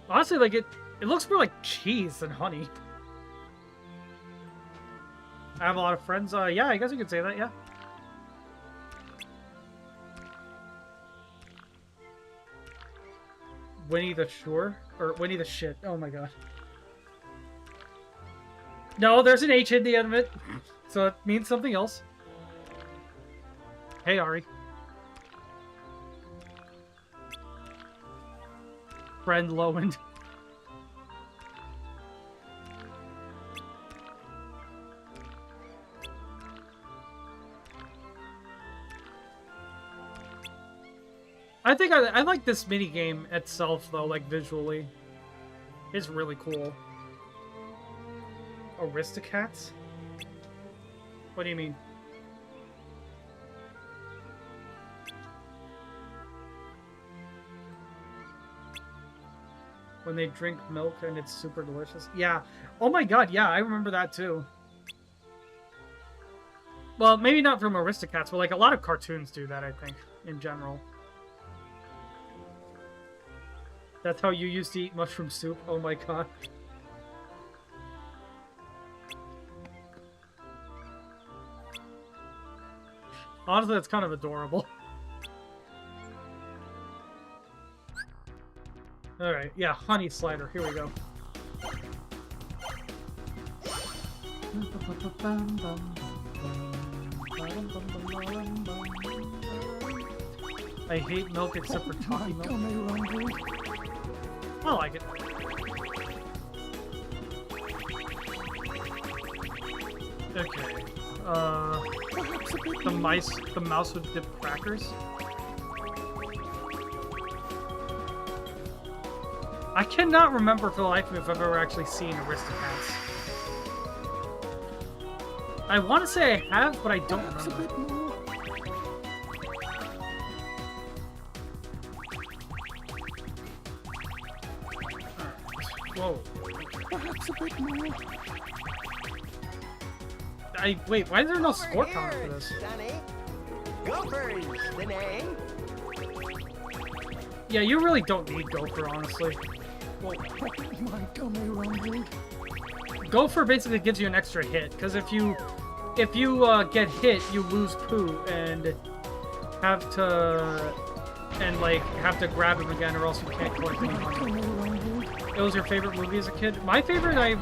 Speaker 1: Honestly, like, it looks more like cheese than honey. I have a lot of friends. Yeah, I guess you could say that, yeah. Winnie the Shore? Or Winnie the Shit. Oh my god. No, there's an H in the end of it. So it means something else. Hey, Ari. Friend Lowen. I think I like this mini game itself though, like visually. It's really cool. Aristocats? What do you mean? When they drink milk and it's super delicious. Yeah. Oh my god, yeah, I remember that too. Well, maybe not from Aristocats, but like a lot of cartoons do that, I think, in general. That's how you used to eat mushroom soup? Oh my god. Honestly, that's kind of adorable. Alright, yeah, honey slider. Here we go. I hate milk except for toffee milk. I like it. Okay. The mouse with dipped crackers. I cannot remember for the life of me if I've ever actually seen Aristocats. I want to say I have, but I don't remember. Whoa.
Speaker 11: Perhaps a bit more.
Speaker 1: Wait, why is there no score counter for this?
Speaker 9: Sonny. Gophers, the name.
Speaker 1: Yeah, you really don't need Gopher, honestly.
Speaker 11: Well, my tummy rumbled.
Speaker 1: Gopher basically gives you an extra hit, because if you get hit, you lose Pooh and have to grab him again, or else you can't collect any money. It was your favorite movie as a kid? My favorite, I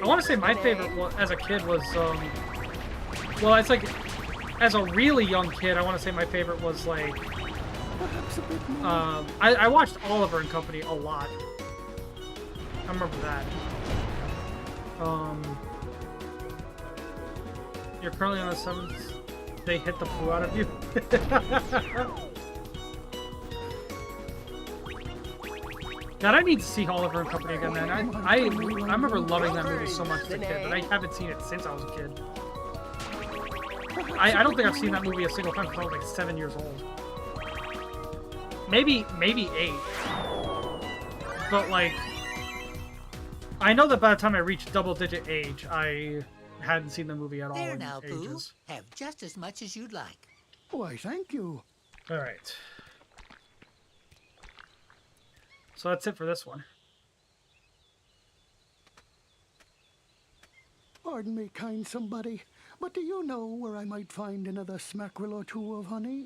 Speaker 1: want to say my favorite as a kid was, well, it's like, as a really young kid, I want to say my favorite was, like, I watched Oliver and Company a lot. I remember that. You're currently on the 7th. They hit the poo out of you. God, I need to see Oliver and Company again, man. I remember loving that movie so much as a kid, but I haven't seen it since I was a kid. I don't think I've seen that movie a single time since I was like 7 years old. Maybe 8. But like, I know that by the time I reached double-digit age, I hadn't seen the movie at all in ages.
Speaker 13: Have just as much as you'd like.
Speaker 11: Why, thank you.
Speaker 1: All right. So that's it for this one.
Speaker 11: Pardon me, kind somebody, but do you know where I might find another smackerel or two of honey?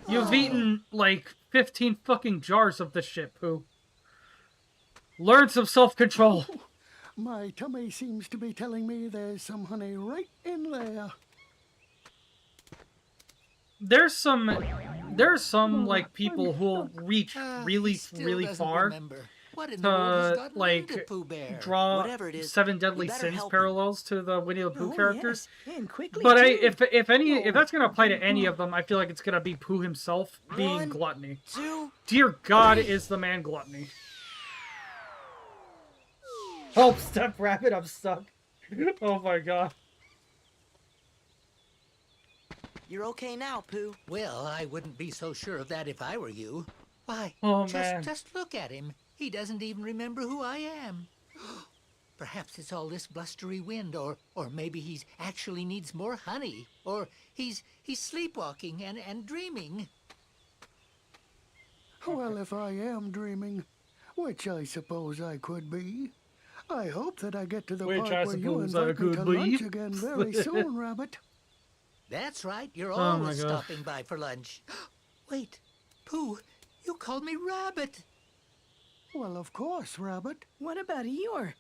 Speaker 1: You've eaten like 15 fucking jars of this shit, Pooh. Learn some self-control.
Speaker 11: My tummy seems to be telling me there's some honey right in there.
Speaker 1: There's some like people who'll reach really far to like draw 7 Deadly Sins parallels to the Winnie the Pooh characters.
Speaker 8: Yes. And quickly
Speaker 1: But
Speaker 8: too.
Speaker 1: if that's gonna apply to any of them, I feel like it's gonna be Pooh himself being gluttony. Dear God, is the man gluttony? Help, Step Rabbit, I'm stuck. Oh my God.
Speaker 3: You're okay now, Pooh.
Speaker 13: Well, I wouldn't be so sure of that if I were you. Why,
Speaker 1: man.
Speaker 13: just look at him. He doesn't even remember who I am. Perhaps it's all this blustery wind, or maybe he actually needs more honey, or he's sleepwalking and dreaming.
Speaker 11: Well, if I am dreaming, which I suppose I could be, I hope that I get to the part where you invite me to lunch again very soon, Rabbit.
Speaker 13: That's right. You're always stopping by for lunch. Wait, Pooh, you called me Rabbit.
Speaker 11: Well, of course, Rabbit.
Speaker 8: What about Eeyore?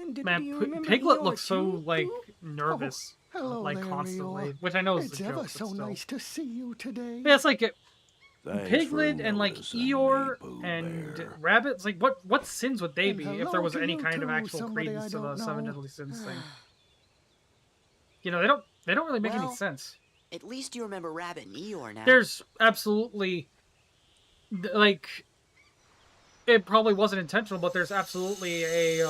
Speaker 8: And do
Speaker 1: Man,
Speaker 8: you remember
Speaker 1: Piglet
Speaker 8: Eeyore
Speaker 1: looks so
Speaker 8: too,
Speaker 1: like
Speaker 8: Pooh?
Speaker 1: nervous,
Speaker 11: Hello
Speaker 1: like
Speaker 11: there,
Speaker 1: constantly,
Speaker 11: Eeyore.
Speaker 1: which I know is
Speaker 11: It's
Speaker 1: a joke.
Speaker 11: ever
Speaker 1: But
Speaker 11: so
Speaker 1: still.
Speaker 11: nice to see you today.
Speaker 1: Yeah, it's like
Speaker 10: Thanks
Speaker 1: Piglet
Speaker 10: for
Speaker 1: and like
Speaker 10: noticing
Speaker 1: Eeyore
Speaker 10: me, Pooh
Speaker 1: and
Speaker 10: Bear.
Speaker 1: Rabbits. Like what sins would they
Speaker 11: And
Speaker 1: be if
Speaker 11: hello
Speaker 1: there was
Speaker 11: to
Speaker 1: any
Speaker 11: you
Speaker 1: kind of
Speaker 11: too,
Speaker 1: actual
Speaker 11: somebody
Speaker 1: credence
Speaker 11: I
Speaker 1: to the
Speaker 11: don't
Speaker 1: 7
Speaker 11: know.
Speaker 1: Deadly Sins thing? You know, they don't really make any
Speaker 3: Well,
Speaker 1: sense.
Speaker 3: At least you remember Rabbit and Eeyore now.
Speaker 1: There's absolutely like it probably wasn't intentional, but there's absolutely a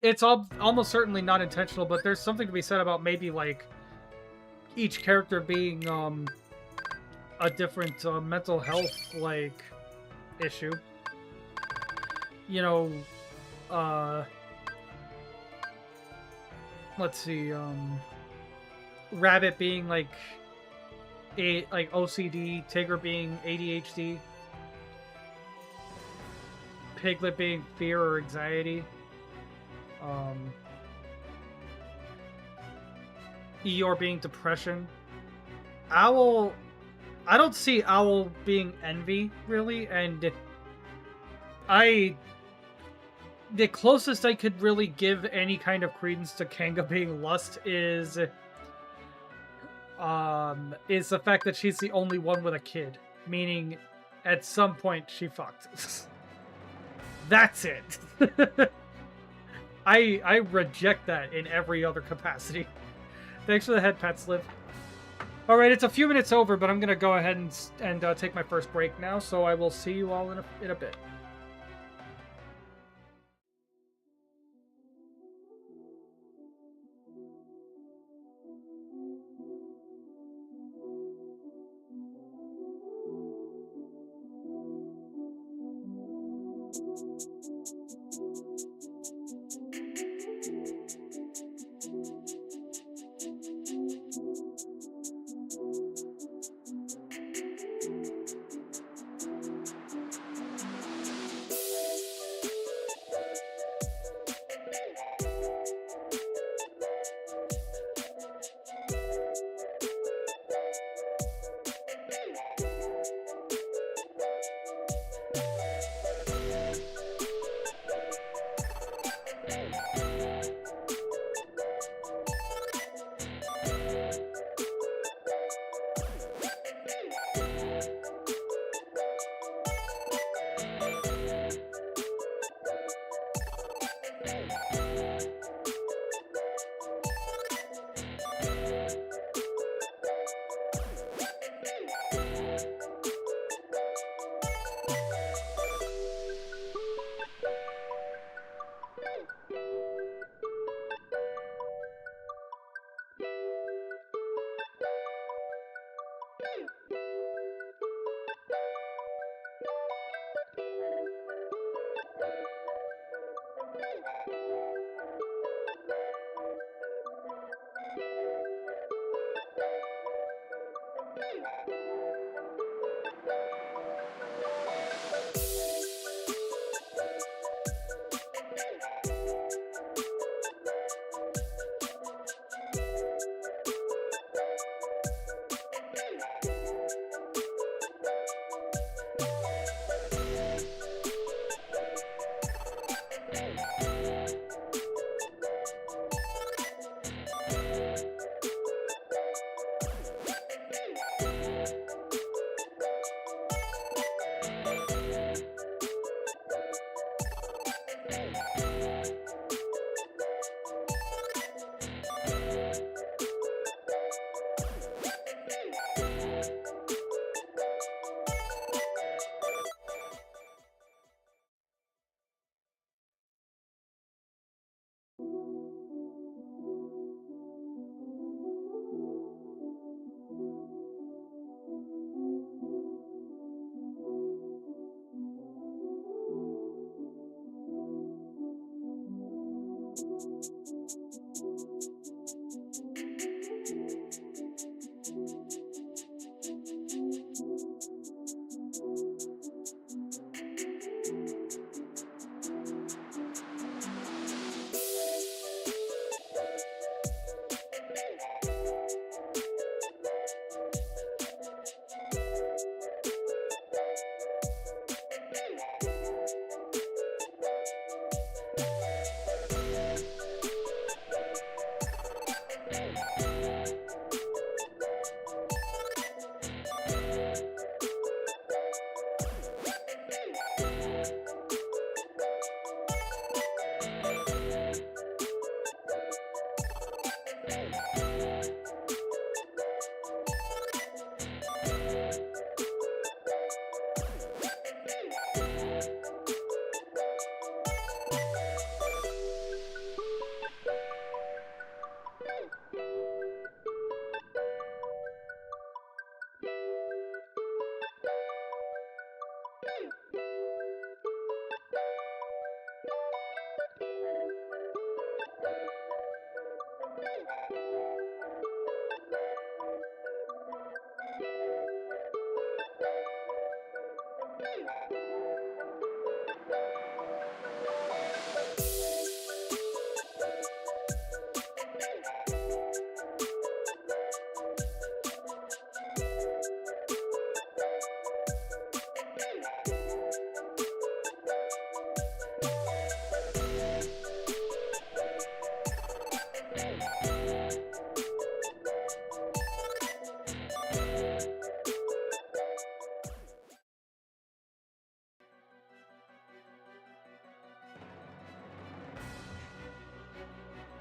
Speaker 1: it's almost certainly not intentional, but there's something to be said about maybe like each character being a different mental health like issue. You know, let's see, Rabbit being like OCD, Tigger being ADHD, Piglet being fear or anxiety, Eeyore being depression. Owl, I don't see Owl being envy really, and the closest I could really give any kind of credence to Kanga being lust is the fact that she's the only one with a kid, meaning at some point she fucked. That's it. I reject that in every other capacity. Thanks for the head pats, Liv. All right, it's a few minutes over, but I'm gonna go ahead and take my first break now. So I will see you all in a bit.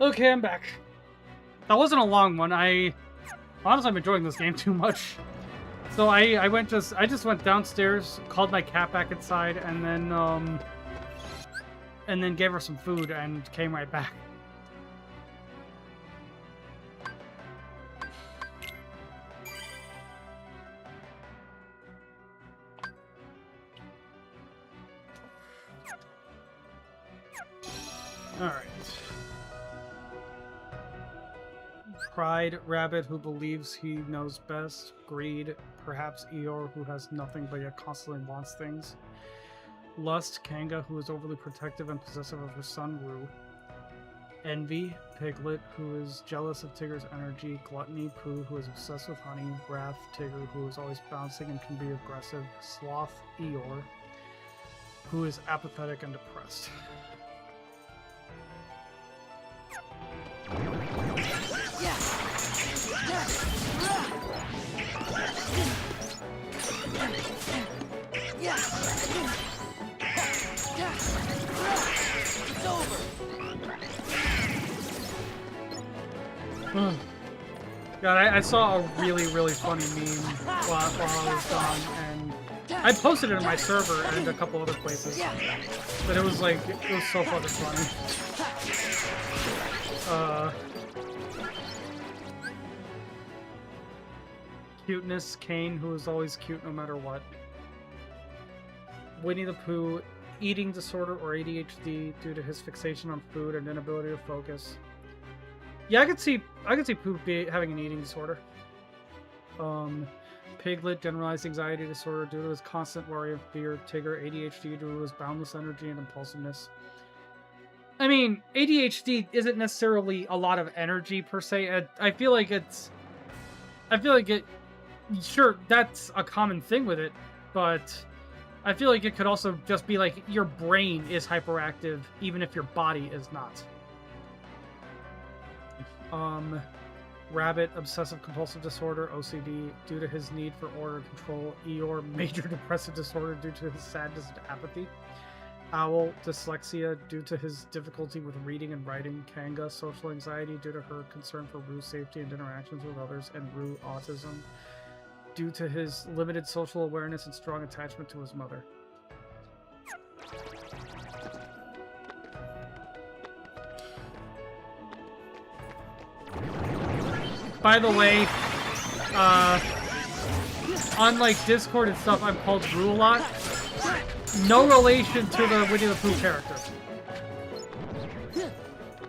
Speaker 1: Okay, I'm back. That wasn't a long one. Honestly, I'm enjoying this game too much. So I just went downstairs, called my cat back inside, and then gave her some food and came right back. Alright. Pride, Rabbit, who believes he knows best. Greed, perhaps Eeyore, who has nothing but yet constantly wants things. Lust, Kanga, who is overly protective and possessive of her son, Rue. Envy, Piglet, who is jealous of Tigger's energy. Gluttony, Pooh, who is obsessed with honey. Wrath, Tigger, who is always bouncing and can be aggressive. Sloth, Eeyore, who is apathetic and depressed.
Speaker 9: It's over.
Speaker 1: God, I saw a really, really funny meme while I was gone, and I posted it in my server and a couple other places. But it was so fucking funny. Cuteness, Kane, who is always cute no matter what. Winnie the Pooh, eating disorder or ADHD due to his fixation on food and inability to focus. Yeah, I could see Pooh having an eating disorder. Piglet, generalized anxiety disorder due to his constant worry of fear. Tigger, ADHD due to his boundless energy and impulsiveness. I mean, ADHD isn't necessarily a lot of energy per se. I feel like it. Sure, that's a common thing with it, but I feel like it could also just be like your brain is hyperactive even if your body is not. Rabbit, obsessive compulsive disorder, OCD, due to his need for order and control. Eeyore, major depressive disorder due to his sadness and apathy. Owl, dyslexia, due to his difficulty with reading and writing. Kanga, social anxiety due to her concern for Rue's safety and interactions with others. And Rue, autism, due to his limited social awareness and strong attachment to his mother. By the way, on like Discord and stuff, I'm called Rue a lot. No relation to the Winnie the Pooh character.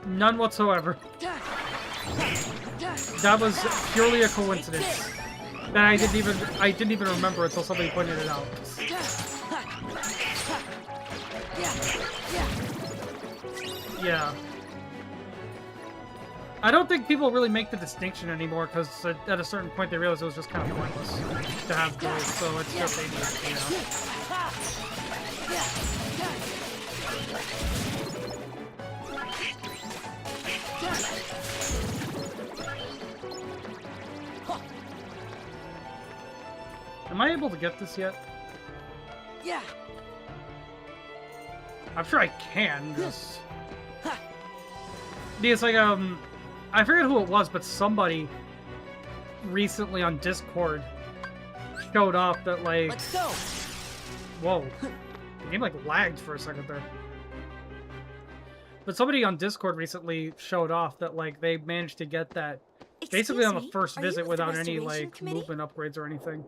Speaker 1: None whatsoever. That was purely a coincidence. That I didn't even remember until somebody pointed it out. Yeah. I don't think people really make the distinction anymore because at a certain point they realize it was just kind of pointless to have both, so it's just ADHD now. Am I able to get this yet?
Speaker 9: Yeah.
Speaker 1: I'm sure I can, just... It's like, I forget who it was, but somebody recently on Discord showed off that, like...
Speaker 9: Let's go.
Speaker 1: Whoa. The game, like, lagged for a second there. But somebody on Discord recently showed off that, like, they managed to get that basically on the first visit without any, like, movement upgrades or anything.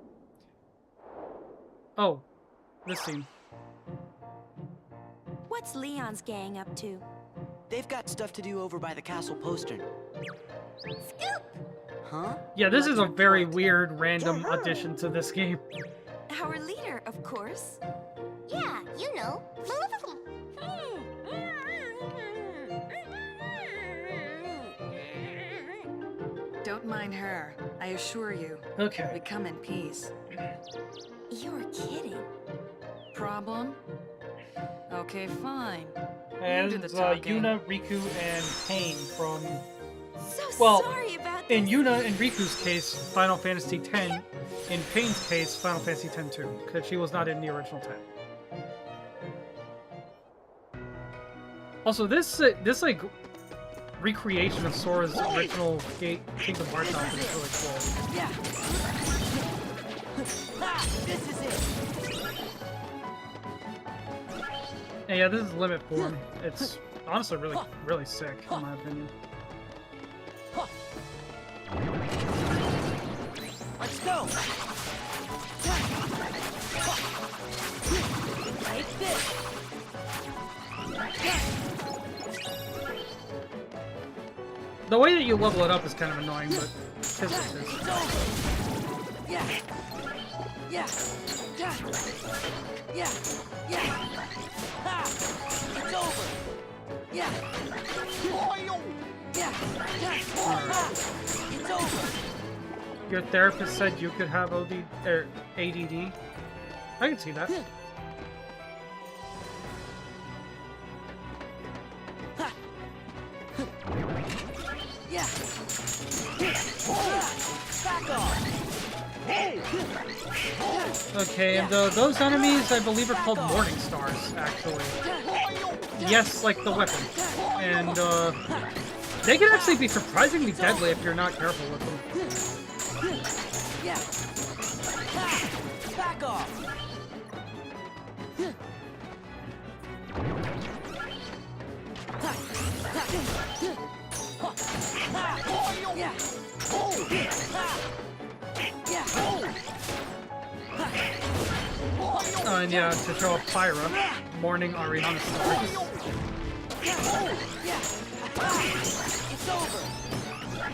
Speaker 1: Oh. This scene.
Speaker 2: What's Leon's gang up to?
Speaker 3: They've got stuff to do over by the castle postern.
Speaker 2: Scoop!
Speaker 3: Huh?
Speaker 1: Yeah, this is a very weird, random addition to this game.
Speaker 14: Our leader, of course.
Speaker 2: Yeah, you know.
Speaker 14: Don't mind her. I assure you.
Speaker 1: Okay.
Speaker 14: We come in peace.
Speaker 2: You're kidding.
Speaker 14: Problem? Okay, fine.
Speaker 1: And
Speaker 14: You do the talking.
Speaker 1: Yuna, Riku, and Pain from...
Speaker 14: So
Speaker 1: well,
Speaker 14: sorry about
Speaker 1: in
Speaker 14: this.
Speaker 1: Yuna and Riku's case, Final Fantasy X. In Pain's case, Final Fantasy X-2, because she was not in the original 10. Also, this like recreation of Sora's original Kingdom Hearts outfit is really cool.
Speaker 9: Yeah. This is it.
Speaker 1: And yeah, this is limit form. It's honestly really sick, in my opinion.
Speaker 9: Let's go. Take this.
Speaker 1: The way that you level it up is kind of annoying, but it's
Speaker 9: It's over. Yeah. Yeah. Yeah. Yeah. Yeah. Ha! It's over. Yeah. Yeah. Yeah. Ha! It's over.
Speaker 1: Your therapist said you could have ADD. I can see that.
Speaker 9: Yeah. Back off.
Speaker 1: Okay, and those enemies, I believe, are called Morning Stars, actually. Yes, like the weapon. And, they can actually be surprisingly deadly if you're not careful with them.
Speaker 9: Yeah. Back off. Yeah.
Speaker 1: And yeah, to show up Pyra, Morning Ariana Stars.
Speaker 9: It's over.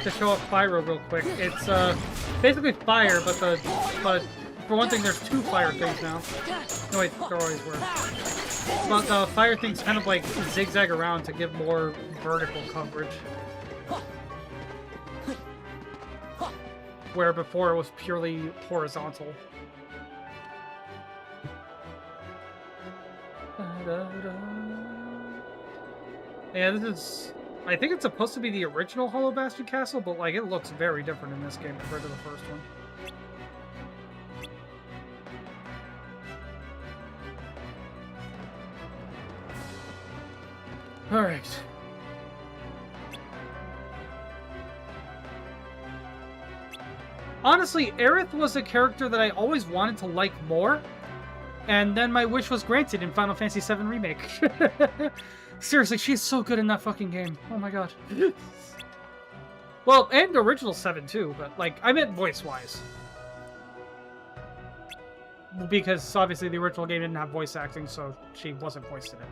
Speaker 1: To show up Pyra real quick, it's basically fire, but for one thing, there's two fire things now. No wait, there always were. But the fire things kind of like zigzag around to give more vertical coverage. Where before it was purely horizontal. Yeah, this is... I think it's supposed to be the original Hollow Bastion Castle, but like it looks very different in this game compared to the first one. Alright. Honestly, Aerith was a character that I always wanted to like more, and then my wish was granted in Final Fantasy VII Remake. Seriously, she's so good in that fucking game. Oh my god. Well, and original 7 too, but like, I meant voice-wise. Because obviously the original game didn't have voice acting, so she wasn't voiced in it.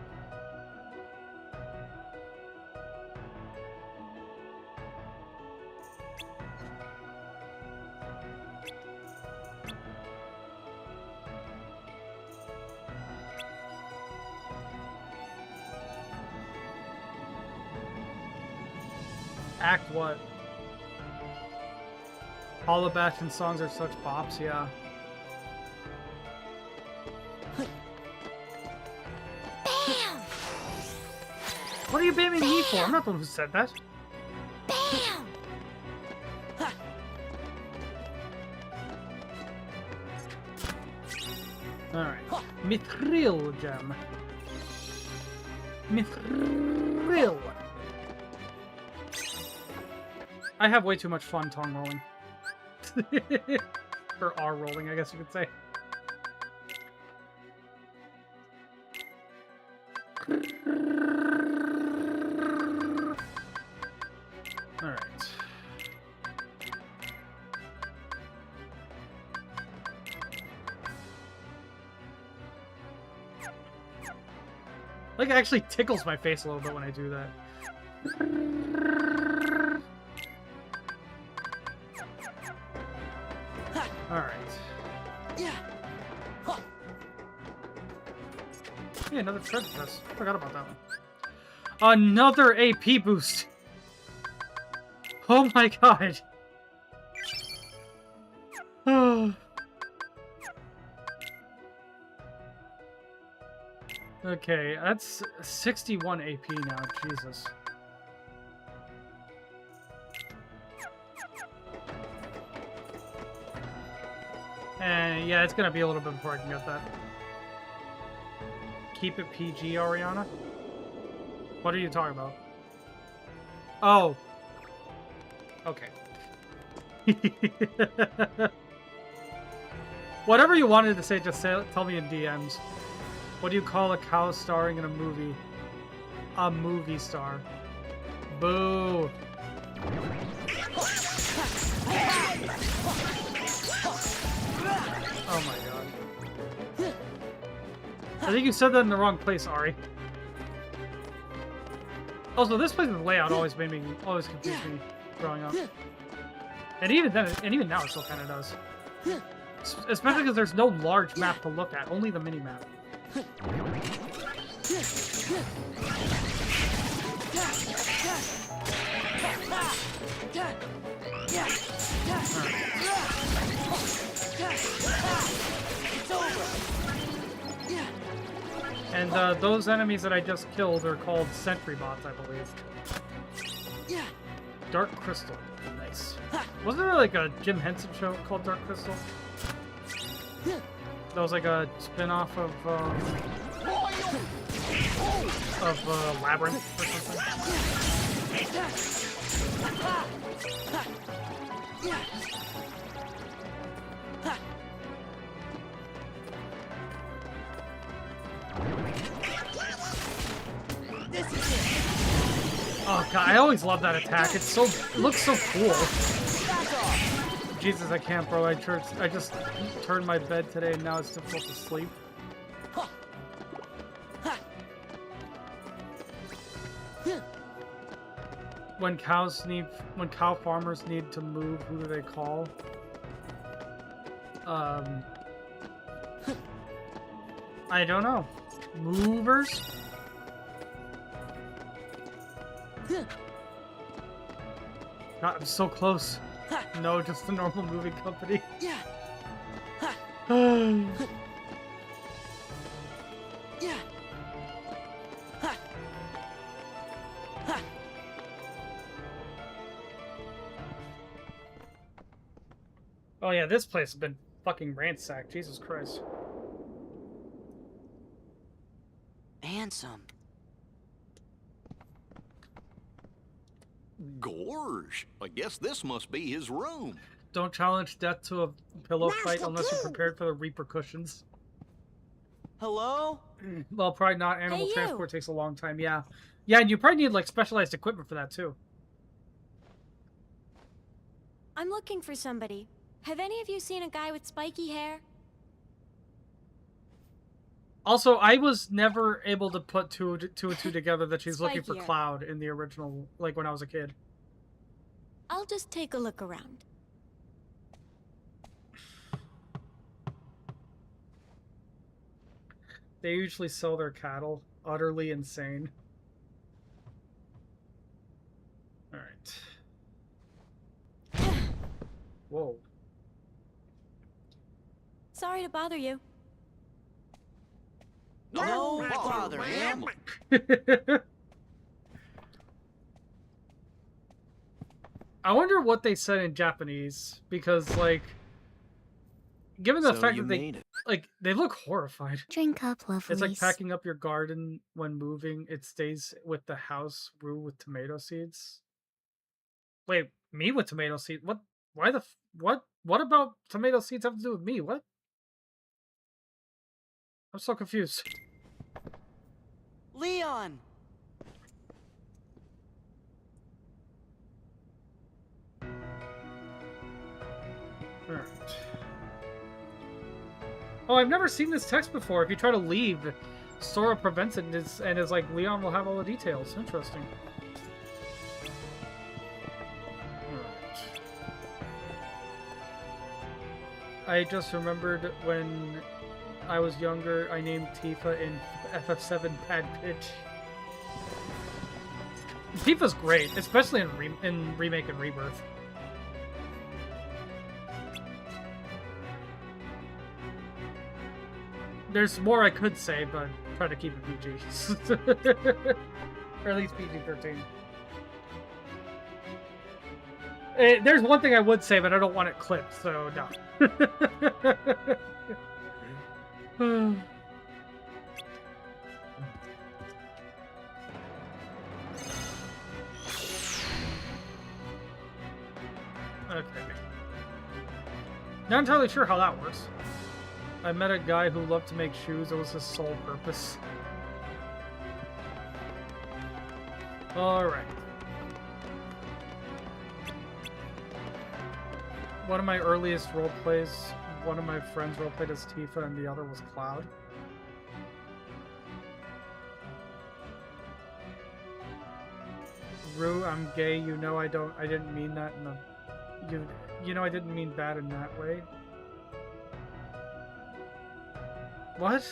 Speaker 1: Act what? Hollow Bastion songs are such bops, yeah.
Speaker 2: Bam!
Speaker 1: What are you bamming me for? I'm not the one who said that.
Speaker 2: Bam!
Speaker 1: Alright. Mithril gem. Mithril. I have way too much fun tongue rolling. Or R rolling, I guess you could say. Alright. Like, it actually tickles my face a little bit when I do that. Alright. Yeah, another treasure chest. Forgot about that one. Another AP boost. Oh my god. Okay, that's 61 AP now. Jesus. And yeah, it's gonna be a little bit before I can get that. Keep it PG, Ariana? What are you talking about? Oh. Okay. Whatever you wanted to say, just say, tell me in DMs. What do you call a cow starring in a movie? A movie star. Boo. Oh my god. I think you said that in the wrong place, Ari. Also, this place's layout always confused me growing up. And even then, and even now it still kind of does. Especially because there's no large map to look at, only the mini-map. And those enemies that I just killed are called sentry bots, I believe. Dark Crystal. Nice. Wasn't there like a Jim Henson show called Dark Crystal? That was like a spin-off of Labyrinth or something. Oh god, I always love that attack. It looks so cool. Jesus, I can't, bro. I just turned my bed today and now it's difficult to sleep. When cow farmers need to move, who do they call? I don't know. Movers? God, I'm so close. No, just the normal moving company. Oh yeah, this place has been fucking ransacked. Jesus Christ.
Speaker 3: Handsome.
Speaker 4: Gorge, I guess this must be his room.
Speaker 1: Don't challenge death to a pillow fight unless you're prepared for the repercussions.
Speaker 3: Hello?
Speaker 1: Well, probably not. Animal transport takes a long time, yeah. Yeah, and you probably need, like, specialized equipment for that, too.
Speaker 2: I'm looking for somebody. Have any of you seen a guy with spiky hair?
Speaker 1: Also, I was never able to put two and two together that she's looking for
Speaker 2: Spikier.
Speaker 1: Cloud in the original, like, when I was a kid.
Speaker 2: I'll just take a look around.
Speaker 1: They usually sell their cattle. Utterly insane. Alright. Whoa.
Speaker 2: Sorry to bother you.
Speaker 3: No bother, ma'am.
Speaker 1: I wonder what they said in Japanese, because, like, given the fact that they look horrified.
Speaker 2: Drink up, lovelies.
Speaker 1: It's like packing up your garden when moving. It stays with the house brew with tomato seeds. Wait, me with tomato seeds? What? Why the? What? What about tomato seeds have to do with me? What? I'm so confused.
Speaker 3: Leon!
Speaker 1: Alright. Oh, I've never seen this text before. If you try to leave, Sora prevents it and is like, Leon will have all the details. Interesting. Alright. I just remembered when I was younger, I named Tifa in FF7 Bad Pitch. Tifa's great, especially in Remake and Rebirth. There's more I could say, but try to keep it PG. Or at least PG-13. There's one thing I would say, but I don't want it clipped, so no. Okay. Not entirely sure how that works. I met a guy who loved to make shoes. It was his sole purpose. Alright. One of my earliest roleplays, one of my friends roleplayed as Tifa and the other was Cloud. Rue, I'm gay, you know I didn't mean that in a... You know I didn't mean bad in that way. What?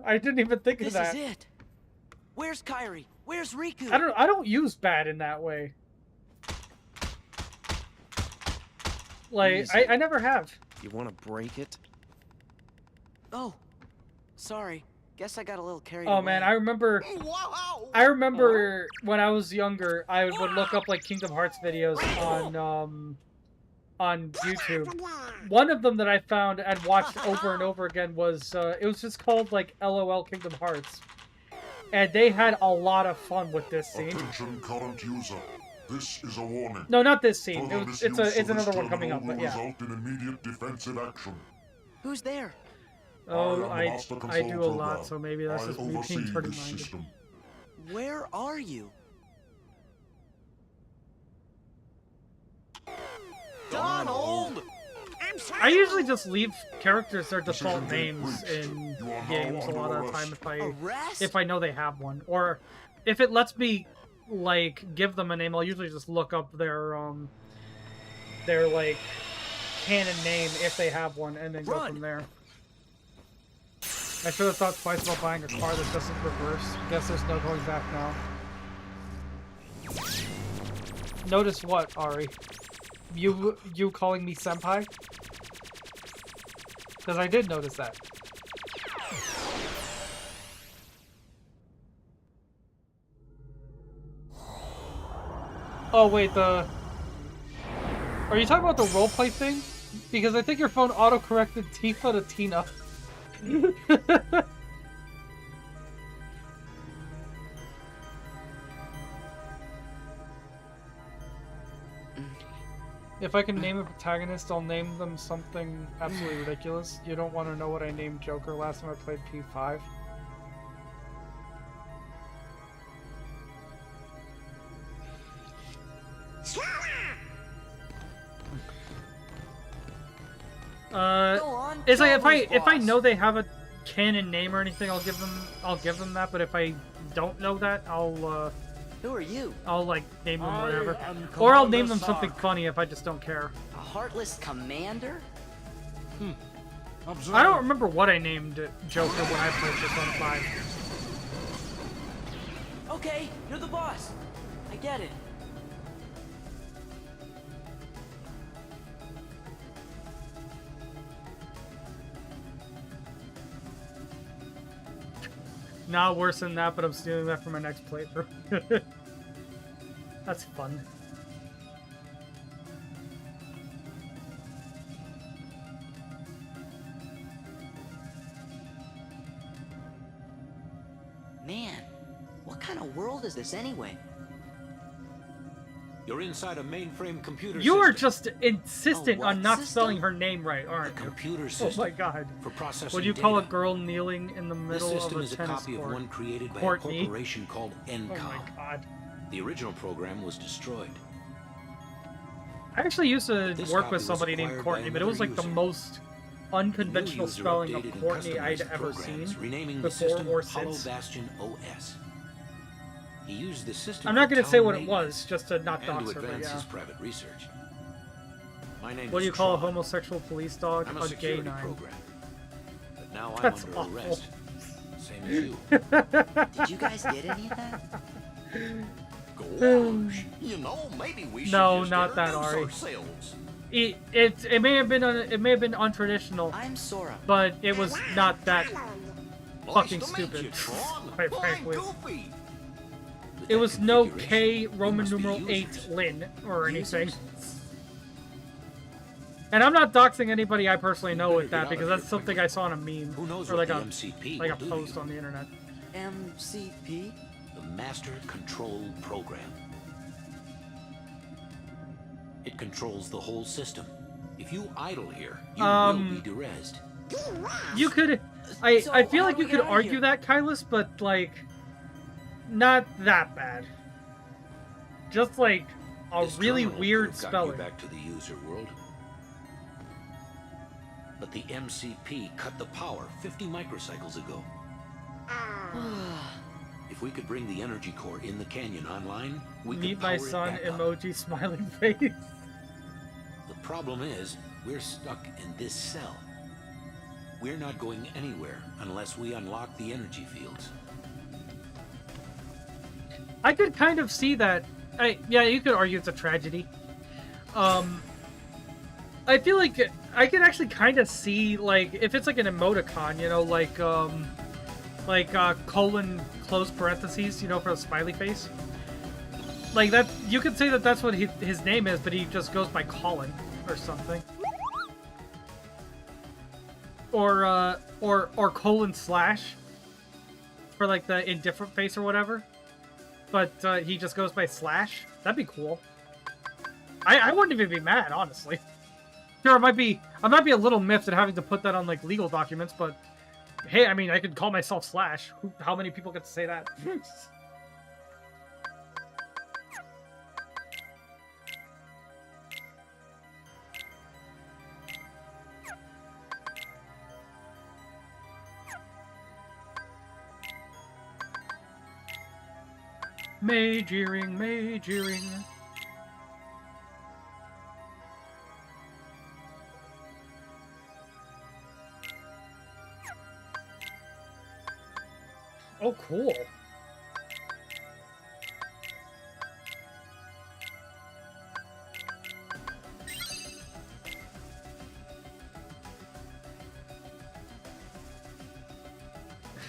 Speaker 1: I didn't even think of that.
Speaker 3: This is it. Where's Kairi? Where's Riku?
Speaker 1: I don't use bad in that way. Like I never have.
Speaker 6: You want to break it?
Speaker 3: Oh, sorry. Guess I got a little carried away.
Speaker 1: Oh man, I remember when I was younger, I would look up like Kingdom Hearts videos on YouTube. One of them that I found and watched over and over again was it was just called like LOL Kingdom Hearts, and they had a lot of fun with this scene.
Speaker 5: Attention, current user. This is a warning.
Speaker 1: No, not this scene.
Speaker 5: Further
Speaker 1: It's another one coming up. But yeah.
Speaker 5: Result in immediate defensive action.
Speaker 3: Who's there?
Speaker 1: Oh, I do a lot, so maybe that's just me being turning-minded.
Speaker 3: Where are you?
Speaker 7: Donald!
Speaker 1: I usually just leave characters their default names in games a lot of the time if I know they have one, or if it lets me like give them a name, I'll usually just look up their like canon name if they have one, and then go from there. I should have thought twice about buying a car that doesn't reverse. Guess there's no going back now. Notice what, Ari? You calling me senpai? Because I did notice that. Oh wait, are you talking about the roleplay thing? Because I think your phone auto-corrected Tifa to Tina. If I can name a protagonist, I'll name them something absolutely ridiculous. You don't want to know what I named Joker last time I played P5? It's like if I know they have a canon name or anything, I'll give them that. But if I don't know that,
Speaker 3: Who are you?
Speaker 1: I'll like name them whatever, or I'll name them something funny if I just don't care.
Speaker 3: A heartless commander?
Speaker 1: I don't remember what I named Joker when I played Persona 5.
Speaker 3: Okay, you're the boss. I get it.
Speaker 1: Not worse than that, but I'm stealing that for my next playthrough. That's fun.
Speaker 3: Man, what kind of world is this anyway?
Speaker 15: You're inside a mainframe computer
Speaker 1: You are
Speaker 15: system.
Speaker 1: just insistent on not
Speaker 3: system?
Speaker 1: spelling her name right, aren't you?
Speaker 15: Computer
Speaker 1: Oh
Speaker 15: system
Speaker 1: my god.
Speaker 15: for processing
Speaker 1: Would you call a
Speaker 15: data.
Speaker 1: girl kneeling in the
Speaker 15: This
Speaker 1: middle of
Speaker 15: system
Speaker 1: a
Speaker 15: is a
Speaker 1: tennis
Speaker 15: copy of
Speaker 1: court?
Speaker 15: one created by
Speaker 1: Courtney.
Speaker 15: a corporation called Encom.
Speaker 1: Oh my god.
Speaker 15: The original program was destroyed.
Speaker 1: I actually used to
Speaker 15: This
Speaker 1: work
Speaker 15: copy
Speaker 1: with
Speaker 15: was
Speaker 1: somebody named
Speaker 15: acquired
Speaker 1: Courtney,
Speaker 15: by
Speaker 1: but it was like
Speaker 15: another
Speaker 1: the
Speaker 15: user.
Speaker 1: most unconventional
Speaker 15: The new user
Speaker 1: spelling of
Speaker 15: updated and
Speaker 1: Courtney I'd
Speaker 15: customized
Speaker 1: ever
Speaker 15: programs,
Speaker 1: seen
Speaker 15: renaming the
Speaker 1: before
Speaker 15: system
Speaker 1: or
Speaker 15: Hollow
Speaker 1: since.
Speaker 15: Bastion OS. He used the system.
Speaker 1: I'm not
Speaker 15: for
Speaker 1: going to say
Speaker 15: town
Speaker 1: what it
Speaker 15: maintenance
Speaker 1: was, just to not
Speaker 15: and
Speaker 1: dox
Speaker 15: to
Speaker 1: her, but
Speaker 15: advance
Speaker 1: yeah.
Speaker 15: his private research. My name
Speaker 1: What do
Speaker 15: is
Speaker 1: you call a
Speaker 15: Tron.
Speaker 1: homosexual police dog?
Speaker 15: I'm a
Speaker 1: A gay
Speaker 15: security
Speaker 1: nine.
Speaker 15: program. But now I'm
Speaker 1: That's
Speaker 15: under
Speaker 1: awful.
Speaker 15: arrest. Same as you.
Speaker 3: Did you guys get any of that?
Speaker 4: Gosh, you know, maybe we should
Speaker 1: No,
Speaker 4: just
Speaker 1: not that,
Speaker 4: introduce
Speaker 1: Ari.
Speaker 4: ourselves.
Speaker 1: It may have been untraditional.
Speaker 3: I'm Sora.
Speaker 1: But it was not that fucking
Speaker 4: Nice to meet
Speaker 1: stupid.
Speaker 4: you, Tron.
Speaker 1: Quite
Speaker 4: I'm
Speaker 1: frankly.
Speaker 4: Goofy.
Speaker 1: It was no K Roman numeral 8 Lin or anything. And I'm not doxing anybody I personally know with that because that's something I saw in a meme
Speaker 15: knows
Speaker 1: or
Speaker 15: what
Speaker 1: like
Speaker 15: the
Speaker 1: a
Speaker 15: MCP
Speaker 1: like a
Speaker 15: will do to
Speaker 1: post
Speaker 15: you?
Speaker 1: on the internet.
Speaker 3: MCP?
Speaker 15: The Master Control Program. It controls the whole system. If you idle here, you will be derezzed.
Speaker 1: You could, I feel like you could argue that, Kylus, but like, not that bad. Just like a
Speaker 15: This
Speaker 1: really
Speaker 15: terminal
Speaker 1: weird
Speaker 15: could have gotten
Speaker 1: spelling.
Speaker 15: you back to the user world. But the MCP cut the power 50 microcycles ago. If we could bring the energy core in the canyon online, we could
Speaker 1: Meet
Speaker 15: power
Speaker 1: my
Speaker 15: it
Speaker 1: son
Speaker 15: back up.
Speaker 1: emoji smiling face.
Speaker 15: The problem is, we're stuck in this cell. We're not going anywhere unless we unlock the energy fields.
Speaker 1: I could kind of see that. Yeah, you could argue it's a tragedy. I feel like I could actually kind of see, like, if it's like an emoticon, you know, like colon close parentheses, you know, for a smiley face. Like that, you could say that that's what his name is, but he just goes by Colin or something. Or colon slash for like the indifferent face or whatever. But he just goes by slash. That'd be cool. I wouldn't even be mad, honestly. Sure, I might be a little miffed at having to put that on like legal documents, but hey, I mean, I could call myself Slash. How many people get to say that? Majoring. Oh, cool.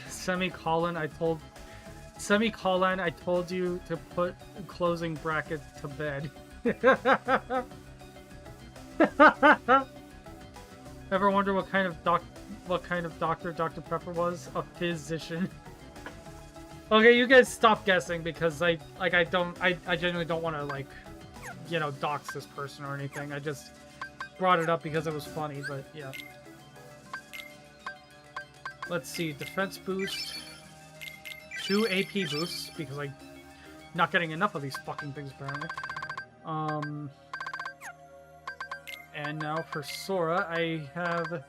Speaker 1: Semicolon, I told you to put closing bracket to bed. Ever wonder what kind of doctor Dr. Pepper was? A physician. Okay, you guys stop guessing because I genuinely don't want to, like, you know, dox this person or anything. I just brought it up because it was funny, but yeah. Let's see, defense boost, 2 AP boosts because I'm not getting enough of these fucking things apparently. And now for Sora, I have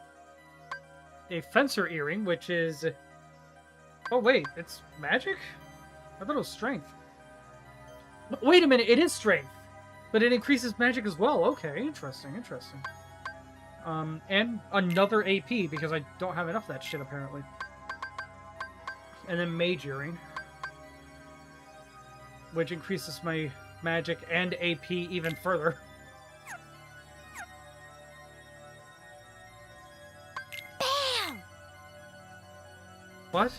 Speaker 1: a fencer earring, which is. Oh wait, it's magic? I thought it was strength. Wait a minute, it is strength, but it increases magic as well. Okay, interesting. And another AP because I don't have enough of that shit apparently. And then mage earring, which increases my magic and AP even further.
Speaker 2: Bam!
Speaker 1: What?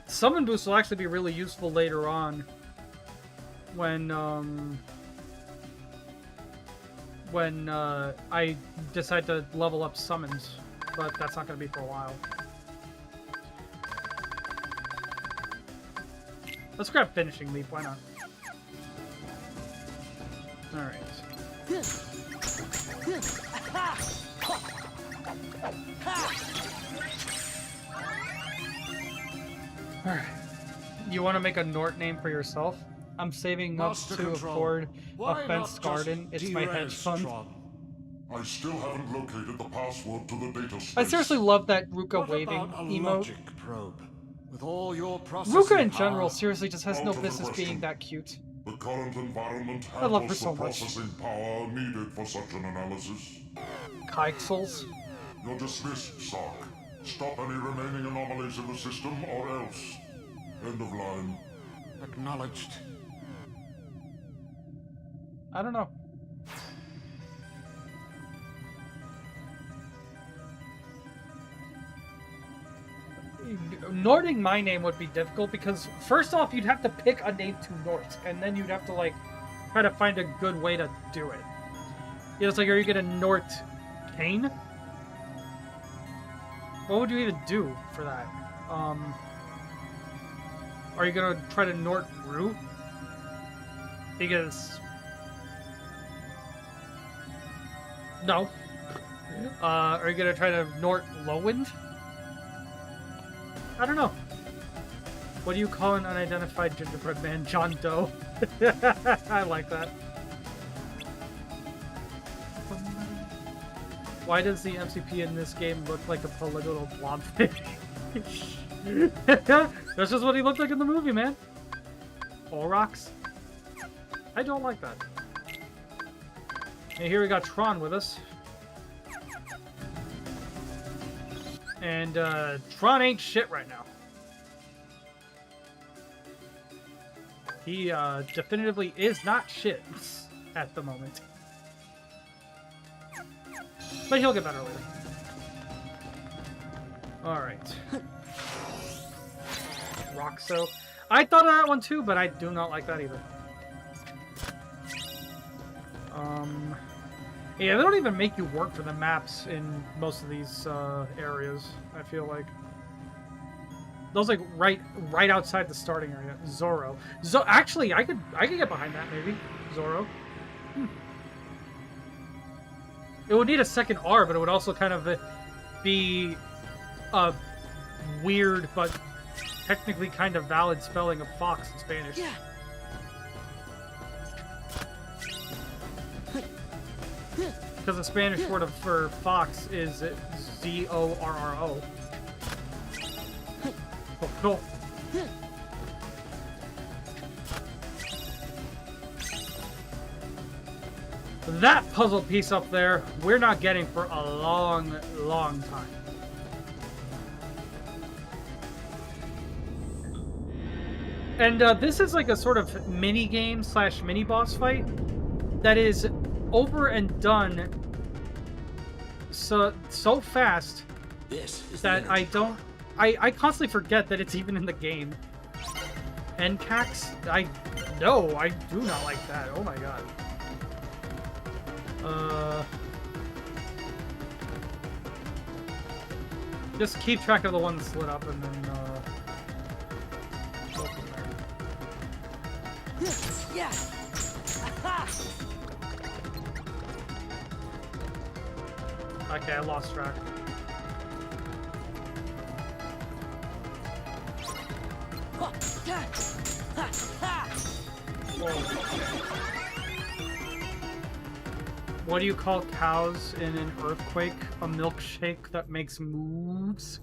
Speaker 1: Summon boost will actually be really useful later on when I decide to level up summons, but that's not going to be for a while. Let's grab Finishing Leap, why not? Alright. Alright. You want to make a Nort name for yourself? I'm saving up
Speaker 16: Master
Speaker 1: to
Speaker 16: Control,
Speaker 1: afford
Speaker 16: why
Speaker 1: a fenced
Speaker 16: not just
Speaker 1: garden. It's my hedge
Speaker 16: derez
Speaker 1: fund.
Speaker 16: Tron?
Speaker 5: I still haven't located the password to the data space.
Speaker 1: I seriously love that Ruka waving
Speaker 10: What about a
Speaker 1: emote.
Speaker 10: logic probe? With all your
Speaker 1: Ruka
Speaker 10: processing
Speaker 1: in general
Speaker 10: power,
Speaker 1: seriously just has no
Speaker 5: Out of the
Speaker 1: business being
Speaker 5: question.
Speaker 1: that cute.
Speaker 5: The current environment
Speaker 1: I love her
Speaker 5: handles
Speaker 1: so
Speaker 5: the
Speaker 1: much.
Speaker 5: processing power needed for such an analysis.
Speaker 1: Kixels.
Speaker 5: You're dismissed, Sark. Stop any remaining anomalies in the system, or else. End of line.
Speaker 11: Acknowledged.
Speaker 1: I don't know. Norting my name would be difficult because first off you'd have to pick a name to Nort and then you'd have to like try to find a good way to do it. You know, it's like, are you gonna Nort Kane? What would you even do for that? Are you gonna try to Nort Rue? Because no. Are you gonna try to Nort Lowwind? I don't know. What do you call an unidentified gingerbread man? John Doe. I like that. Why does the MCP in this game look like a polygonal blobfish? That's just what he looked like in the movie, man. Aurochs? I don't like that. And here we got Tron with us. And Tron ain't shit right now. He definitively is not shit at the moment. But he'll get better later. Alright. Roxo. I thought of that one too, but I do not like that either. Yeah, they don't even make you work for the maps in most of these areas, I feel like. Those like right outside the starting area. Zorro. Actually, I could get behind that maybe. Zorro. It would need a second R, but it would also kind of be a weird but technically kind of valid spelling of fox in Spanish. Yeah. Because the Spanish word for fox is Z-O-R-R-O. Oh, cool. That puzzle piece up there, we're not getting for a long, long time. And this is like a sort of mini game slash mini boss fight that is over and done so fast that I constantly forget that it's even in the game. NCAX? I do not like that. Oh my god. Just keep track of the ones lit up and then go from there.
Speaker 3: Yeah.
Speaker 1: Okay, I lost track. Whoa. What do you call cows in an earthquake? A milkshake that makes moves?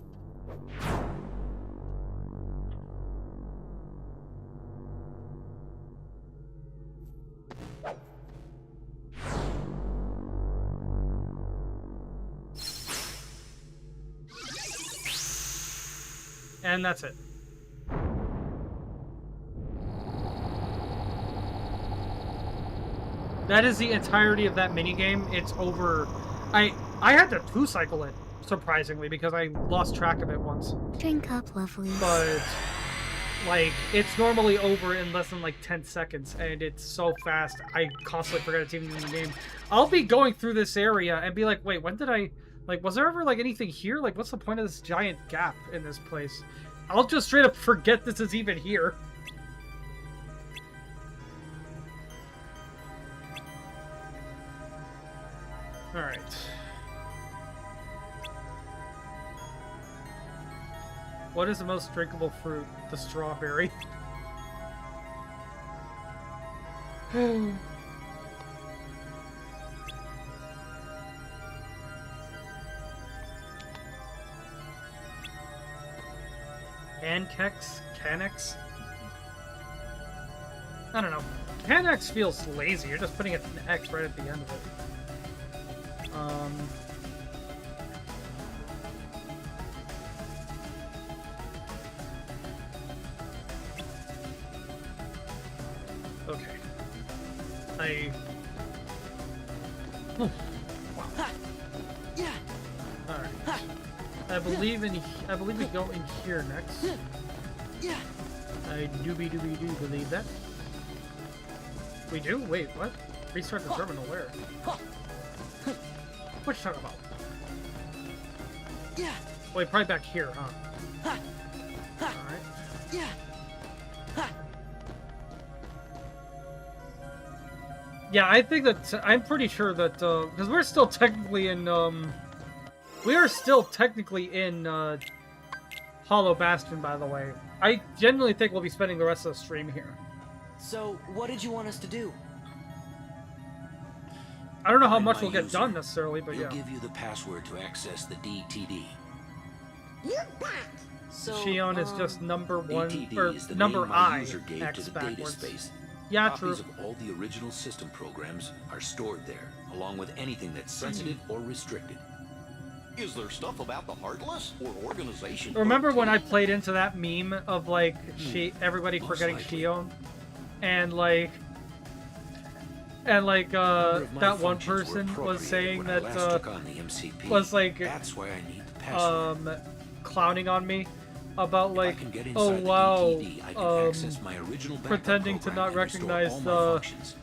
Speaker 1: And that's it. That is the entirety of that minigame. It's over. I had to 2-cycle it, surprisingly, because I lost track of it once.
Speaker 2: Drink up, lovely.
Speaker 1: But, like, it's normally over in less than, like, 10 seconds, and it's so fast, I constantly forget it's even in the game. I'll be going through this area and be like, wait, when did I... Like, was there ever, like, anything here? Like, what's the point of this giant gap in this place? I'll just straight up forget this is even here. Alright. What is the most drinkable fruit? The strawberry. Canex? I don't know. Canex feels lazy. You're just putting an X right at the end of it. Okay. Wow. Alright. I believe we go in here next. I do believe that. We do? Wait, what? Restart the terminal where? What you talking about? Wait, probably back here, huh? Alright. Yeah, I think that I'm pretty sure that because we're still technically in we are still technically in Hollow Bastion, by the way. I genuinely think we'll be spending the rest of the stream here.
Speaker 3: So, what did you want us to do?
Speaker 1: I don't know how much we'll get done necessarily, but
Speaker 15: We'll
Speaker 1: yeah.
Speaker 15: give you the password to access the DTD.
Speaker 3: So,
Speaker 1: Shion is just number one
Speaker 15: DTD
Speaker 1: or
Speaker 15: is the
Speaker 1: number
Speaker 15: name my
Speaker 1: I
Speaker 15: user gave
Speaker 1: X
Speaker 15: to the data
Speaker 1: backwards.
Speaker 15: space.
Speaker 1: Yeah,
Speaker 15: Copies
Speaker 1: true.
Speaker 15: of all the original system programs are stored there, along with anything that's sensitive or restricted.
Speaker 4: Is there stuff about the Heartless or organization?
Speaker 1: Remember when I played into that meme of like everybody
Speaker 15: Most
Speaker 1: forgetting
Speaker 15: likely.
Speaker 1: Shion, and that one person was saying that was like
Speaker 15: That's why I need the password.
Speaker 1: clowning on me about like,
Speaker 15: If I can get
Speaker 1: oh
Speaker 15: inside the
Speaker 1: wow,
Speaker 15: DTD, I can access my original backup
Speaker 1: pretending to
Speaker 15: program
Speaker 1: not
Speaker 15: and restore
Speaker 1: recognize
Speaker 15: all my
Speaker 1: the
Speaker 15: functions.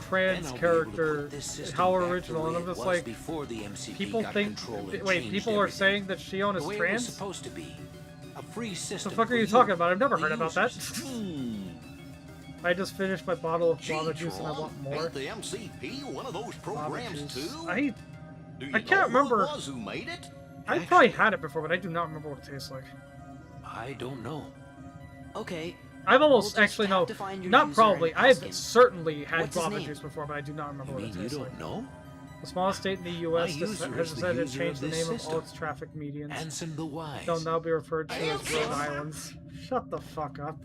Speaker 1: trans
Speaker 15: Then I'll be able to
Speaker 1: character,
Speaker 15: put this system
Speaker 1: how
Speaker 15: back the
Speaker 1: original, and
Speaker 15: way
Speaker 1: I'm
Speaker 15: it
Speaker 1: just
Speaker 15: was
Speaker 1: like,
Speaker 15: before the MCP
Speaker 1: people
Speaker 15: got
Speaker 1: think,
Speaker 15: control and
Speaker 1: wait,
Speaker 15: changed
Speaker 1: people are
Speaker 15: everything.
Speaker 1: saying that Shion
Speaker 15: The
Speaker 1: is
Speaker 15: way it was
Speaker 1: trans?
Speaker 15: supposed to be. A free
Speaker 1: What
Speaker 15: system.
Speaker 1: the fuck are
Speaker 15: for
Speaker 1: you
Speaker 15: you,
Speaker 1: talking about? I've never
Speaker 15: the
Speaker 1: heard about that.
Speaker 15: users.
Speaker 1: I just finished my bottle of guava juice and I want more.
Speaker 4: Ain't the MCP one of those programs
Speaker 1: juice.
Speaker 4: too?
Speaker 1: I
Speaker 4: Do you
Speaker 1: I can't
Speaker 4: know
Speaker 1: remember.
Speaker 4: Who it was who made it?
Speaker 1: I probably had it before, but I do not remember what it tastes like.
Speaker 15: I don't know.
Speaker 3: Okay.
Speaker 1: I've almost
Speaker 3: We'll just
Speaker 1: actually
Speaker 3: have
Speaker 1: no,
Speaker 3: to find your
Speaker 1: not
Speaker 3: user
Speaker 1: probably.
Speaker 3: and ask
Speaker 1: I've
Speaker 3: him.
Speaker 1: certainly had
Speaker 3: What's his
Speaker 1: guava
Speaker 3: name?
Speaker 1: juice before, but I do not remember
Speaker 15: You
Speaker 1: what
Speaker 15: mean
Speaker 1: it
Speaker 15: you
Speaker 1: tastes
Speaker 15: don't
Speaker 1: like.
Speaker 15: know?
Speaker 1: The smallest state in the U.S.
Speaker 15: My
Speaker 1: has
Speaker 15: user is the
Speaker 1: decided to
Speaker 15: user
Speaker 1: change
Speaker 15: of
Speaker 1: the
Speaker 15: this
Speaker 1: name of all
Speaker 15: system.
Speaker 1: its traffic medians.
Speaker 15: Ansem the Wise.
Speaker 1: They'll now be referred to as Rhode Islands. Shut the fuck up.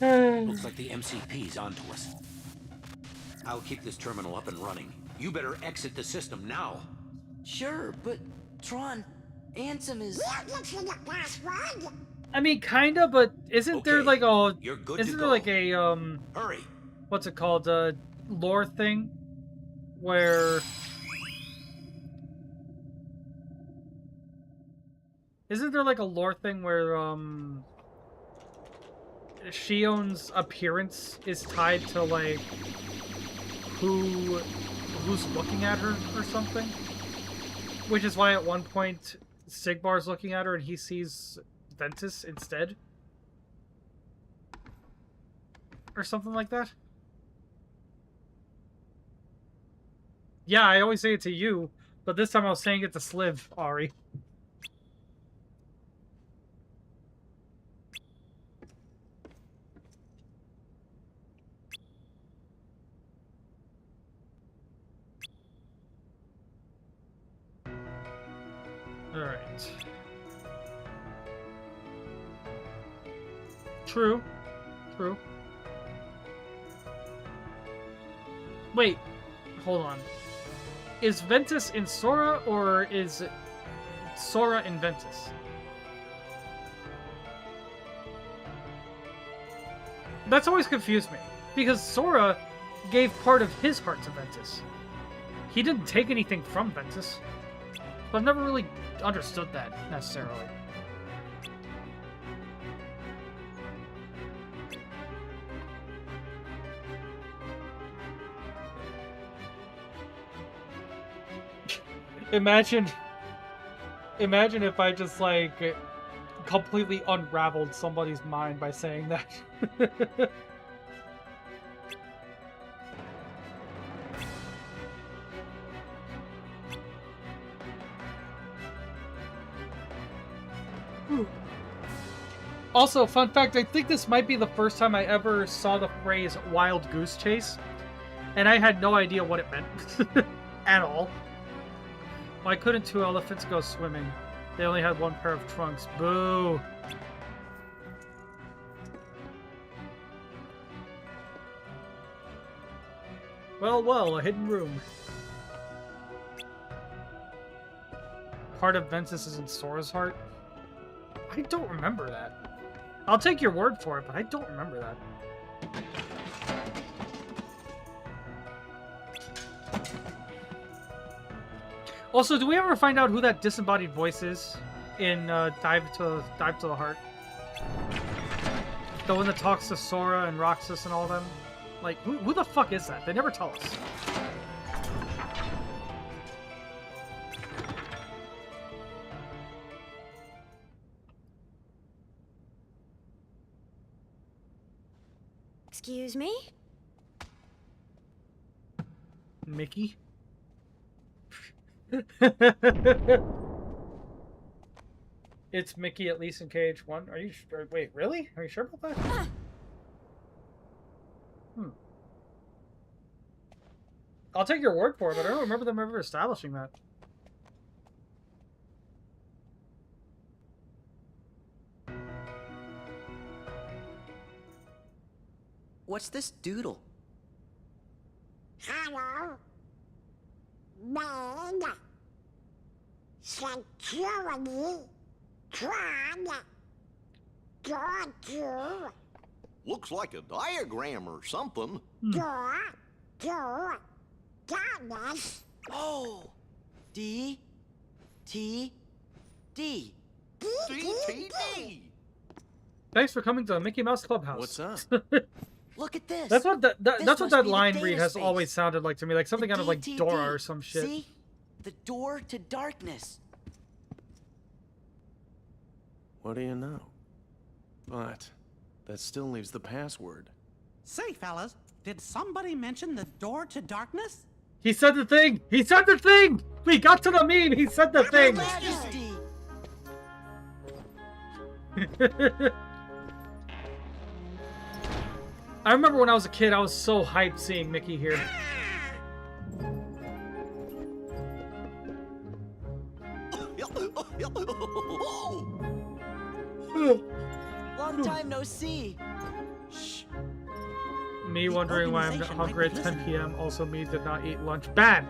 Speaker 15: Looks like the MCP's onto us. I'll keep this terminal up and running. You better exit the system now.
Speaker 3: Sure, but Tron, Ansem is.
Speaker 1: I mean, kinda, but isn't there like a
Speaker 15: You're good
Speaker 1: isn't
Speaker 15: to
Speaker 1: there
Speaker 15: go.
Speaker 1: like a
Speaker 15: Hurry.
Speaker 1: what's it called, lore thing where isn't there like a lore thing where Shion's appearance is tied to like who's looking at her or something? Which is why at one point Sigbar's looking at her and he sees Ventus instead. Or something like that. Yeah, I always say it to you, but this time I was saying it to Sliv, Ari. Alright. True. True. Wait. Hold on. Is Ventus in Sora, or is Sora in Ventus? That's always confused me, because Sora gave part of his heart to Ventus. He didn't take anything from Ventus. But I've never really understood that, necessarily. Imagine if I just, like, completely unraveled somebody's mind by saying that. Also, fun fact, I think this might be the first time I ever saw the phrase wild goose chase, and I had no idea what it meant at all. Why couldn't two elephants go swimming? They only had one pair of trunks. Boo! Well, well, a hidden room. Part of Ventus is in Sora's heart? I don't remember that. I'll take your word for it, but I don't remember that. Also, do we ever find out who that disembodied voice is in Dive to the Heart? The one that talks to Sora and Roxas and all them? Like, who the fuck is that? They never tell us.
Speaker 2: Excuse me?
Speaker 1: Mickey? It's Mickey at least in KH1. Are you sure? Wait, really? Are you sure about that? I'll take your word for it, but I don't remember them ever establishing that.
Speaker 3: What's this doodle?
Speaker 16: Hello. Bad. Security. Trying. Door to.
Speaker 4: Looks like a diagram or something.
Speaker 16: Door to darkness.
Speaker 3: Oh! D. T. D.
Speaker 4: D.
Speaker 1: Thanks for coming to the Mickey Mouse Clubhouse.
Speaker 6: What's up?
Speaker 3: Look at this.
Speaker 1: That's what that's what that
Speaker 3: be the
Speaker 1: line
Speaker 3: data
Speaker 1: read has
Speaker 3: space.
Speaker 1: always sounded like to me, like something out of like
Speaker 3: DTD.
Speaker 1: Dora or some shit.
Speaker 3: See? The door to darkness.
Speaker 6: What do you know? But that still leaves the password.
Speaker 17: Say, fellas, did somebody mention the door to darkness?
Speaker 1: He said the thing! He said the thing! We got to the meme! He said the thing!
Speaker 3: Majesty.
Speaker 1: I remember when I was a kid, I was so hyped seeing Mickey here.
Speaker 3: Long time no see.
Speaker 1: Shh. Me wondering why I'm hungry at 10 p.m. also means did not eat lunch. Bad!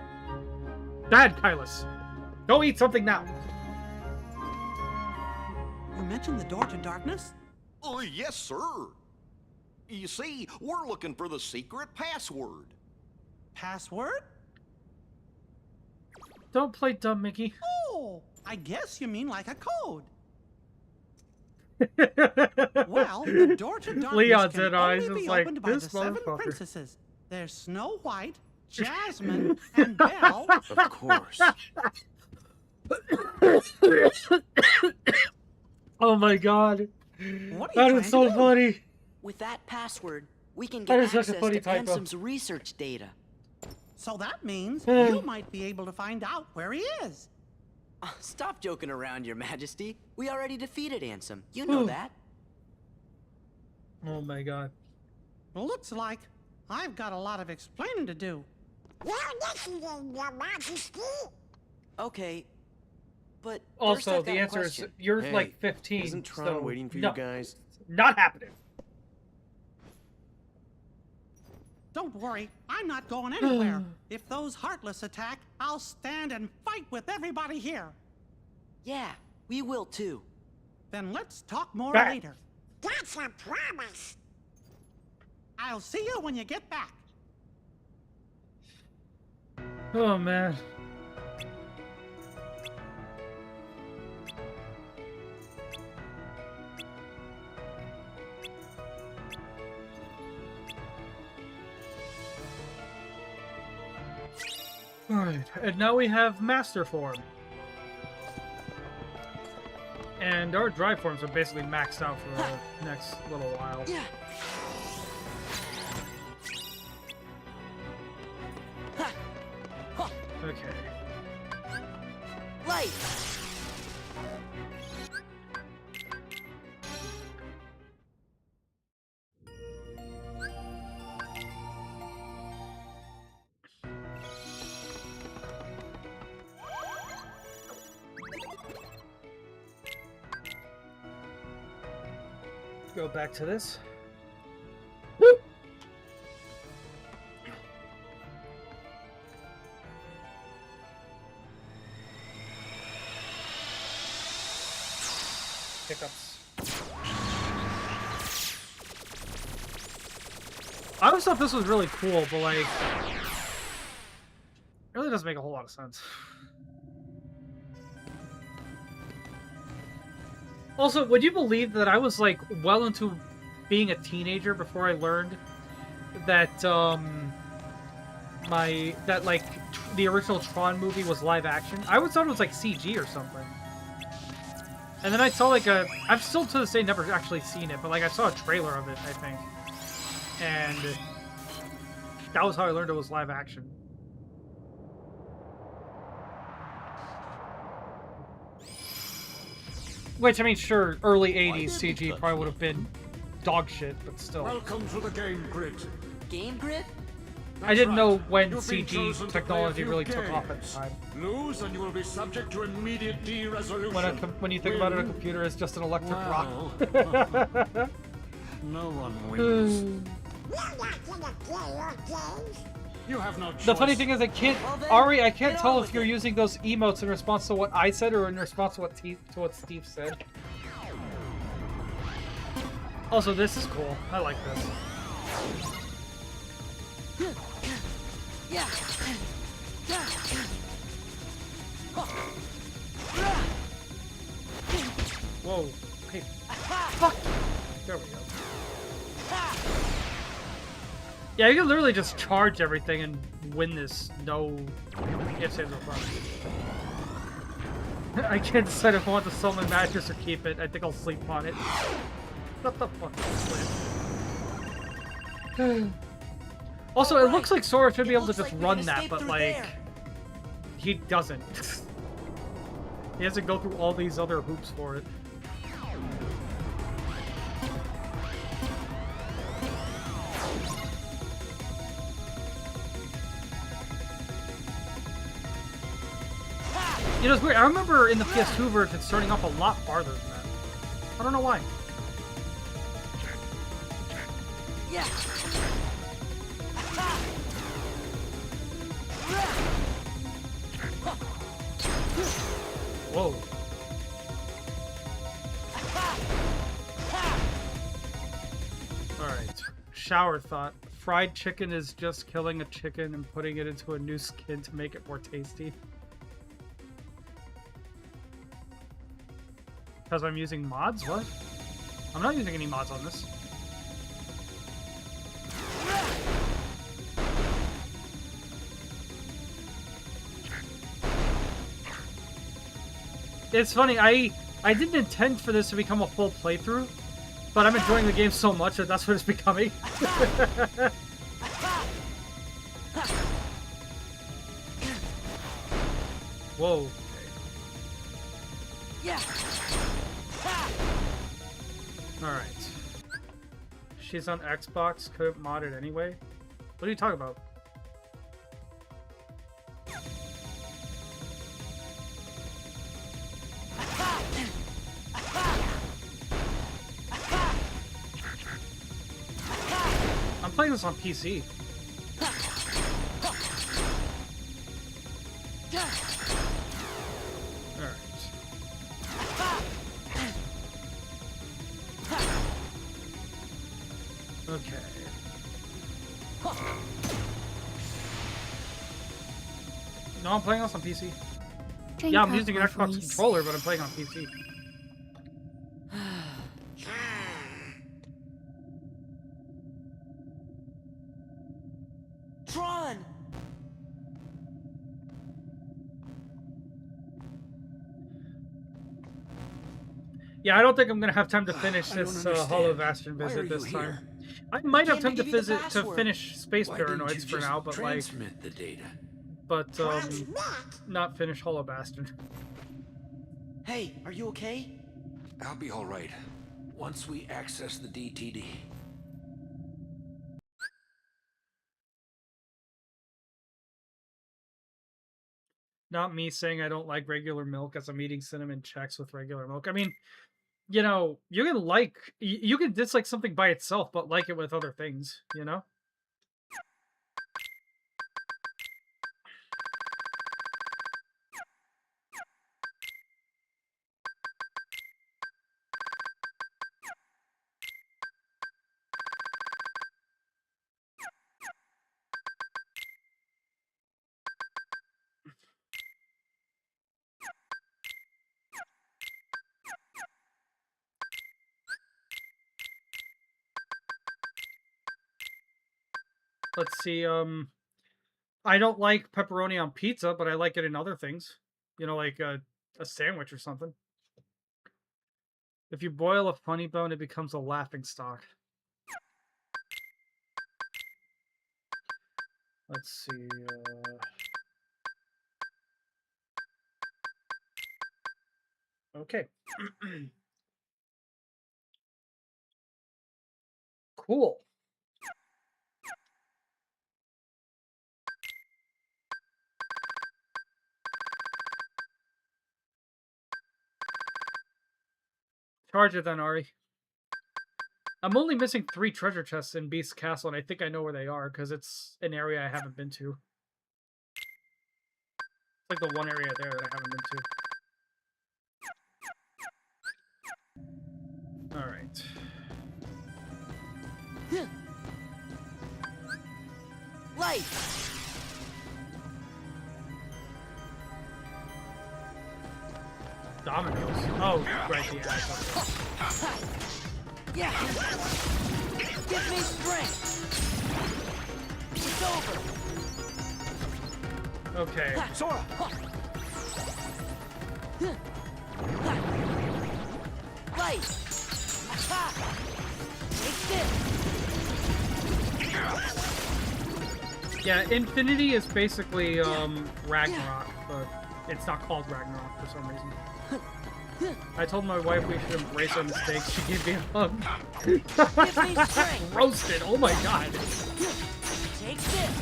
Speaker 1: Bad, Kylus! Go eat something now!
Speaker 17: You mentioned the door to darkness?
Speaker 4: Oh, yes, sir. You see, we're looking for the secret password.
Speaker 17: Password?
Speaker 1: Don't play dumb, Mickey.
Speaker 17: Oh, I guess you mean like a code. Well, the door to darkness
Speaker 1: Leon's
Speaker 17: can
Speaker 1: in eyes
Speaker 17: only
Speaker 1: is
Speaker 17: be
Speaker 1: like,
Speaker 17: opened by the
Speaker 1: this
Speaker 17: 7
Speaker 1: motherfucker.
Speaker 17: princesses. There's Snow White, Jasmine, and Belle.
Speaker 6: Of course.
Speaker 1: Oh my god.
Speaker 17: What are
Speaker 1: That
Speaker 17: you
Speaker 1: is so
Speaker 17: trying to do?
Speaker 1: funny.
Speaker 3: With that password, we can
Speaker 1: That
Speaker 3: get
Speaker 1: is such a
Speaker 3: access
Speaker 1: funny
Speaker 3: to
Speaker 1: typo.
Speaker 3: Ansem's research data.
Speaker 17: So that means you might be able to find out where he is.
Speaker 3: Stop joking around, Your Majesty. We already defeated Ansem. You know that.
Speaker 1: Oh my god.
Speaker 17: Looks like I've got a lot of explaining to do.
Speaker 16: You're listening, Your Majesty.
Speaker 3: Okay, but first
Speaker 1: Also,
Speaker 3: I've
Speaker 1: the
Speaker 3: got a
Speaker 1: answer is
Speaker 3: question.
Speaker 1: you're
Speaker 6: Hey,
Speaker 1: like 15.
Speaker 6: Isn't Tron
Speaker 1: so
Speaker 6: waiting for
Speaker 1: no,
Speaker 6: you guys?
Speaker 1: Not happening.
Speaker 17: Don't worry, I'm not going anywhere. If those Heartless attack, I'll stand and fight with everybody here.
Speaker 3: Yeah, we will too.
Speaker 17: Then let's talk more
Speaker 1: Back.
Speaker 17: later.
Speaker 16: That's a promise.
Speaker 17: I'll see you when you get back.
Speaker 1: Oh man. Alright, and now we have Master Form. And our drive forms are basically maxed out for the next little while.
Speaker 3: Yeah.
Speaker 1: Okay.
Speaker 3: Light.
Speaker 1: go back to this. Hiccups. I always thought this was really cool, but like, it really doesn't make a whole lot of sense. Also, would you believe that I was like well into being a teenager before I learned that the original Tron movie was live action? I always thought it was like CG or something. And then I saw like I've still to this day never actually seen it, but like I saw a trailer of it, I think. And that was how I learned it was live action. Which, I mean, sure, early 80s CG probably would have been dog shit, but still.
Speaker 18: Welcome to the Game Grid.
Speaker 3: Game Grid?
Speaker 1: I didn't know when CG technology really took off at the time.
Speaker 18: Lose and you will be subject to immediate de-resolution.
Speaker 1: When you think about it, a computer is just an electric rock.
Speaker 18: No one wins. You have no choice.
Speaker 1: The funny thing is, I can't, Ari, I can't tell if you're using those emotes in response to what I said or in response to what Steve said. Also, this is cool. I like this. Whoa. Hey. Fuck. There we go. Yeah, you can literally just charge everything and win this. No ifs, ands, or buts. I can't decide if I want to sell my mattress or keep it. I think I'll sleep on it. What the fuck is this? Also, it looks like Sora should be able to just run that, but like... He doesn't. He has to go through all these other hoops for it. You know, it's weird. I remember in the PS2 version starting off a lot farther than that. I don't know why.
Speaker 3: Yeah.
Speaker 1: Whoa. Alright. Shower thought. Fried chicken is just killing a chicken and putting it into a new skin to make it more tasty. Because I'm using mods? What? I'm not using any mods on this. It's funny, I didn't intend for this to become a full playthrough, but I'm enjoying the game so much that that's what it's becoming. Whoa.
Speaker 3: Yeah.
Speaker 1: Alright. She's on Xbox, couldn't mod it anyway? What are you talking about? I'm playing this on PC. Okay. No, I'm playing this on PC. Yeah, I'm using an Xbox controller, but I'm playing on PC.
Speaker 3: Tron!
Speaker 1: Yeah, I don't think I'm gonna have time to finish this Hollow Bastion visit this time. I might have time to finish Space Paranoids for now, but like,
Speaker 15: the data.
Speaker 1: But not finish Hollow Bastion.
Speaker 3: Hey, are you okay?
Speaker 15: I'll be all right once we access the DTD.
Speaker 1: Not me saying I don't like regular milk as I'm eating cinnamon checks with regular milk. I mean, you know, you can you can dislike something by itself, but like it with other things, you know? Let's see, I don't like pepperoni on pizza, but I like it in other things. You know, like a sandwich or something. If you boil a funny bone, it becomes a laughing stock. Let's see, okay. Cool. Charge it then, Ari. I'm only missing 3 treasure chests in Beast's Castle, and I think I know where they are, because it's an area I haven't been to. It's like the one area there that I haven't been to. Alright.
Speaker 3: Light!
Speaker 1: Dominoes. Oh, right,
Speaker 3: Yeah! Give me strength! It's over!
Speaker 1: Okay.
Speaker 3: Sora! Light! Take this!
Speaker 1: Yeah, Infinity is basically Ragnarok, but it's not called Ragnarok for some reason. I told my wife we should embrace our mistakes. She gave me a hug. Roasted! Oh my god!
Speaker 3: Take this!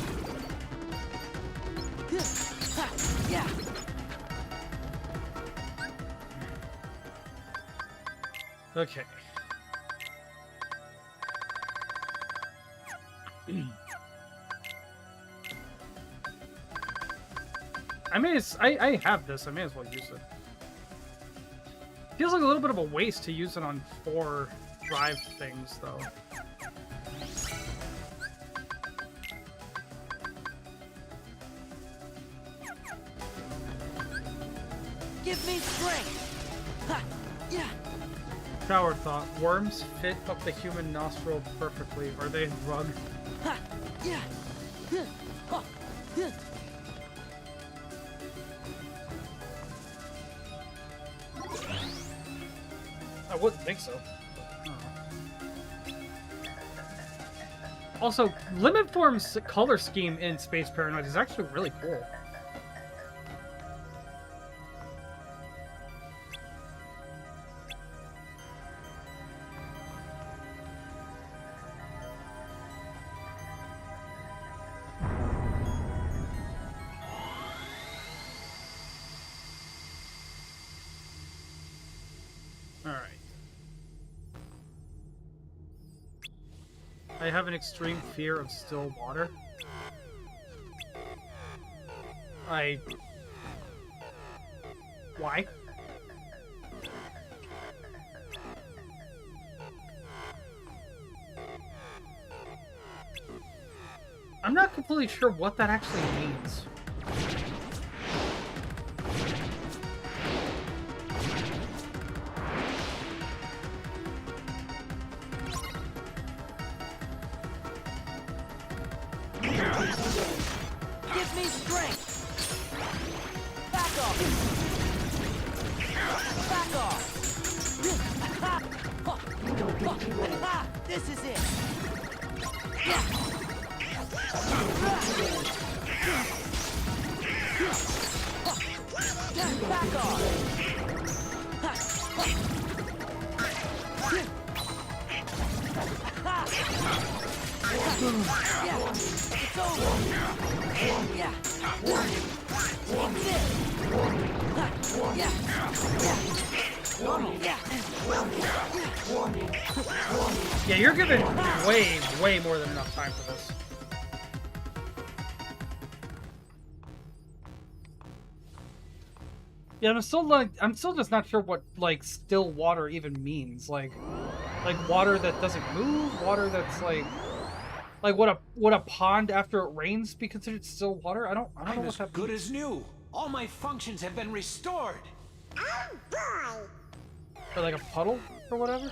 Speaker 3: Yeah!
Speaker 1: Okay. I have this. I may as well use it. Feels like a little bit of a waste to use it on 4 drive things, though.
Speaker 3: Give me strength! Ha! Yeah!
Speaker 1: Coward thought. Worms fit up the human nostril perfectly. Are they a drug?
Speaker 3: Ha! Yeah! Ha! Yeah!
Speaker 1: I wouldn't think so. Also, Limit Form's color scheme in Space Paranoid is actually really cool. I have an extreme fear of still water. Why? I'm not completely sure what that actually means.
Speaker 3: Give me strength! Back off! Back off! This is it! Back off! Yeah, it's over. Yeah. Take this.
Speaker 1: Yeah, you're given way more than enough time for this. Yeah, I'm still just not sure what like still water even means. Like water that doesn't move, water that's like would a pond after it rains be considered still water? I don't know
Speaker 15: I'm
Speaker 1: what
Speaker 15: as
Speaker 1: that
Speaker 15: good
Speaker 1: means.
Speaker 15: as new. All my functions have been restored.
Speaker 16: Oh boy!
Speaker 1: Or like a puddle or whatever.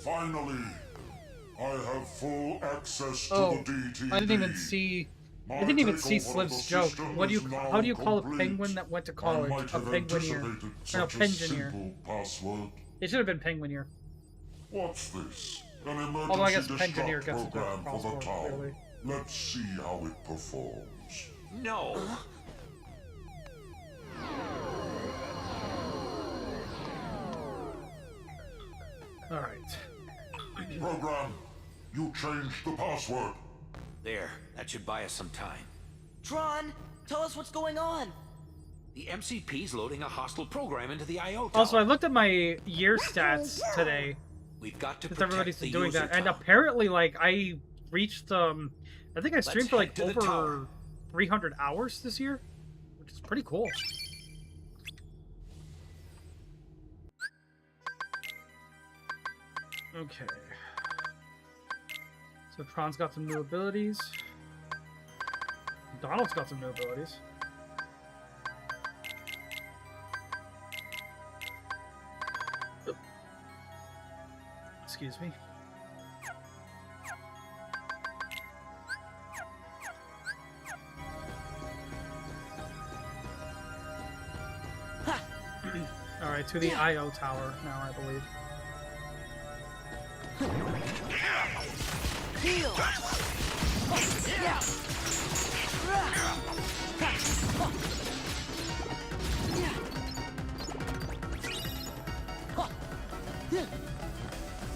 Speaker 5: Finally, I have full access to
Speaker 1: Oh,
Speaker 5: the DTV.
Speaker 1: I didn't even see. I didn't even see Sliv's joke. What do you? How do you call a penguin that went to college? A penguineer. Or no, pensioneer.
Speaker 5: Password.
Speaker 1: It should have been penguineer.
Speaker 5: What's this? An emergency
Speaker 1: Although I guess pensioneer gets a
Speaker 5: program
Speaker 1: different
Speaker 5: for the
Speaker 1: crossword,
Speaker 5: town.
Speaker 1: clearly.
Speaker 5: Let's see how it performs.
Speaker 15: No.
Speaker 1: All right.
Speaker 5: Program, you changed the password.
Speaker 15: There, that should buy us some time.
Speaker 3: Tron, tell us what's going on.
Speaker 15: The MCP's loading a hostile program into the IO tower.
Speaker 1: Also, I looked at my year stats today.
Speaker 15: We've got to
Speaker 1: since
Speaker 15: protect
Speaker 1: everybody's
Speaker 15: the
Speaker 1: doing
Speaker 15: user
Speaker 1: that, and
Speaker 15: tower.
Speaker 1: apparently, like I reached I think I streamed for like
Speaker 15: head to the tower.
Speaker 1: over 300 hours this year, which is pretty cool. Okay. So Tron's got some new abilities. Donald's got some new abilities. Oop. Excuse me. Alright, to the IO tower now, I believe.
Speaker 3: Heal! Yeah!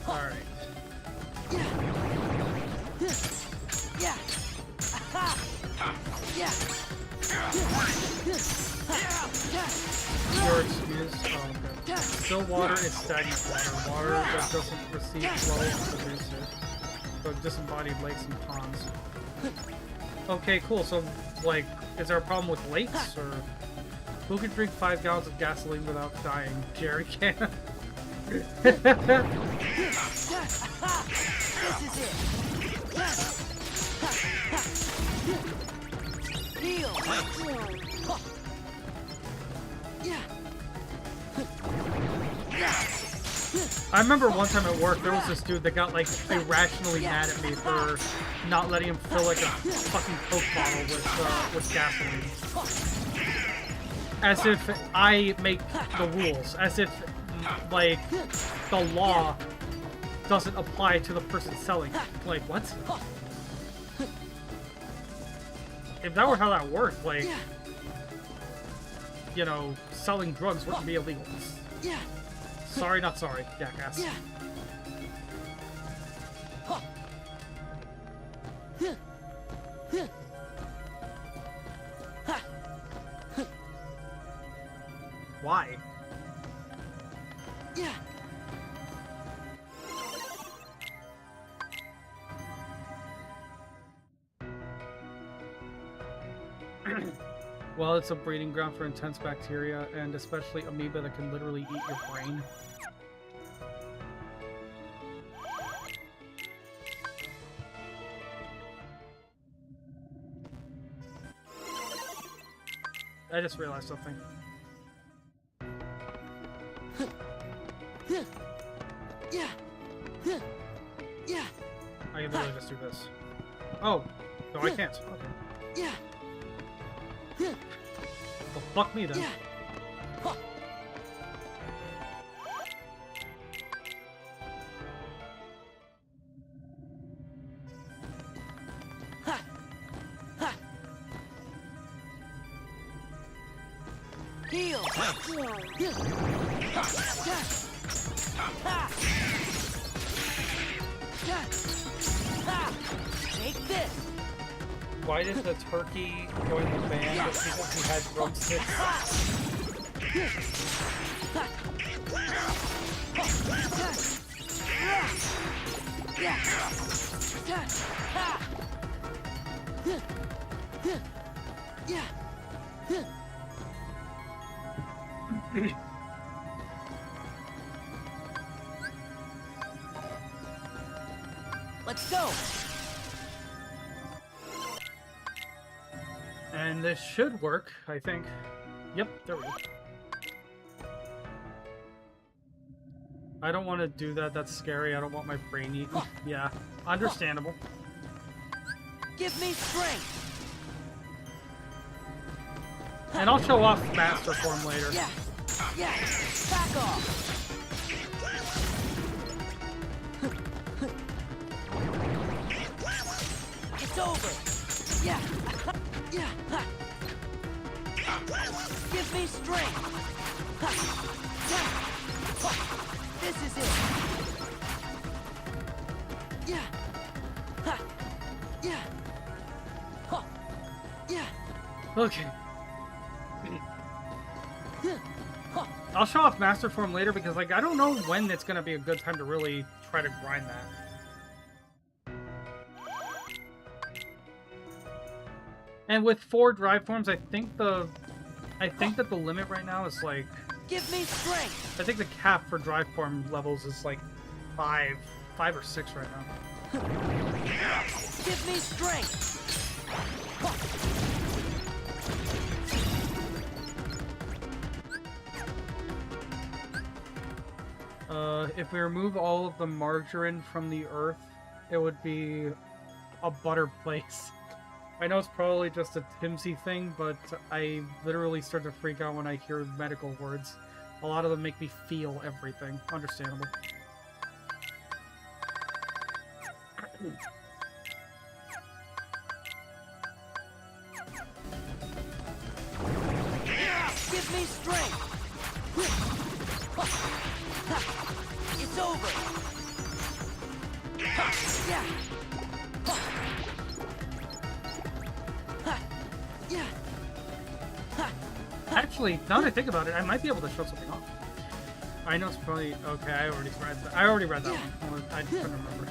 Speaker 1: Alright. Your excuse. Oh, okay. Still water is stagnant water. Water that doesn't receive flow and produce it. So disembodied lakes and ponds. Okay, cool. So, like, is there a problem with lakes, or who can drink 5 gallons of gasoline without dying? Jerry can.
Speaker 3: This is it. Heal.
Speaker 1: I remember one time at work, there was this dude that got, like, irrationally mad at me for not letting him fill, like, a fucking Coke bottle with gasoline. As if I make the rules. As if, like, the law doesn't apply to the person selling it. Like, what? If that were how that worked, like, you know, selling drugs wouldn't be illegal. Sorry, not sorry, jackass. Why? Well, it's a breeding ground for intense bacteria, and especially amoeba that can literally eat your brain. I just realized something. I can literally just do this. Oh, no, I can't. Okay. Well, fuck me then.
Speaker 3: Heal! Take this!
Speaker 1: why did the turkey join the band just because he had drumsticks?
Speaker 3: Let's go.
Speaker 1: And this should work, I think. Yep, there we go. I don't want to do that. That's scary. I don't want my brain eaten. Yeah, understandable.
Speaker 3: Give me strength.
Speaker 1: And I'll show off Master Form later.
Speaker 3: Yeah. Yeah. Back off. It's over. Yeah. Yeah. Give me strength. This is it. Yeah. Yeah. Yeah.
Speaker 1: Okay. I'll show off Master Form later because, like, I don't know when it's gonna be a good time to really try to grind that. And with 4 drive forms, I think that the limit right now is like.
Speaker 3: Give me strength.
Speaker 1: I think the cap for drive form levels is like 5 or 6 right now.
Speaker 3: Give me strength.
Speaker 1: If we remove all of the margarine from the earth, it would be a butter place. I know it's probably just a Timsy thing, but I literally start to freak out when I hear medical words. A lot of them make me feel everything. Understandable.
Speaker 3: Give me strength. It's over. Yeah. Yeah.
Speaker 1: Actually, now that I think about it, I might be able to show something off. I know it's probably okay. I already read that one. I couldn't remember.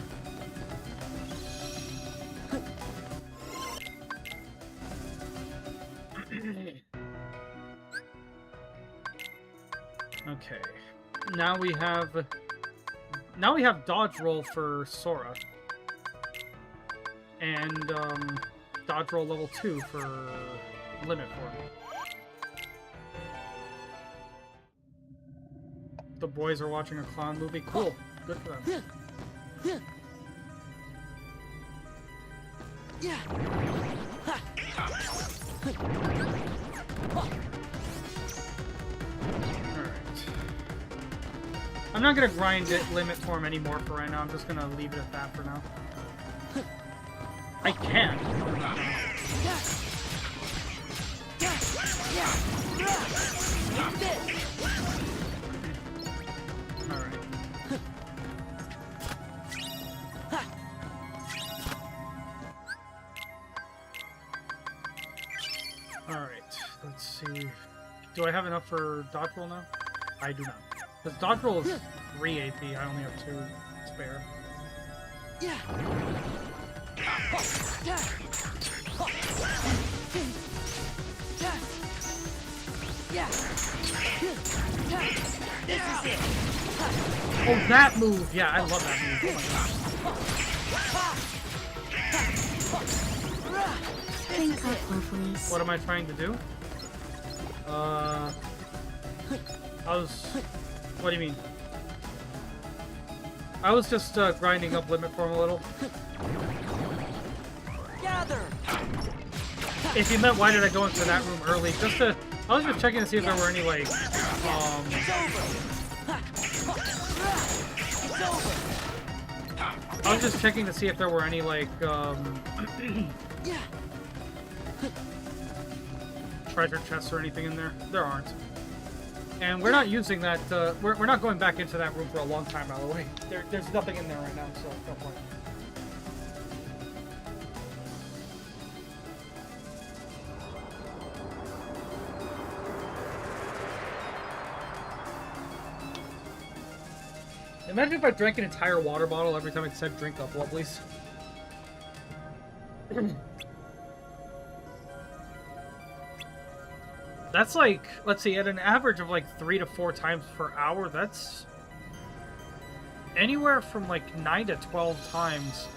Speaker 1: Okay. Now we have dodge roll for Sora. And dodge roll level 2 for limit form. The boys are watching a clown movie. Cool. Good for them.
Speaker 3: Yeah.
Speaker 1: I'm not gonna grind it limit form anymore for right now. I'm just gonna leave it at that for now. I can. Alright. Alright, let's see. Do I have enough for dodge roll now? I do not. Because dodge roll is 3 AP, I only have 2 spare.
Speaker 3: Yeah.
Speaker 1: Oh, that move! Yeah, I love that move. What am I trying to do? What do you mean? I was just grinding up limit form a little.
Speaker 3: Gather.
Speaker 1: If you meant why did I go into that room early, I was just checking to see if there were any like I was just checking to see if there were any like treasure chests or anything in there. There aren't. And we're not using that, we're not going back into that room for a long time, by the way. There's nothing in there right now, so no point. Imagine if I drank an entire water bottle every time it said drink up, Lovelies. That's like, let's see, at an average of like 3 to 4 times per hour, that's anywhere from like 9 to 12 times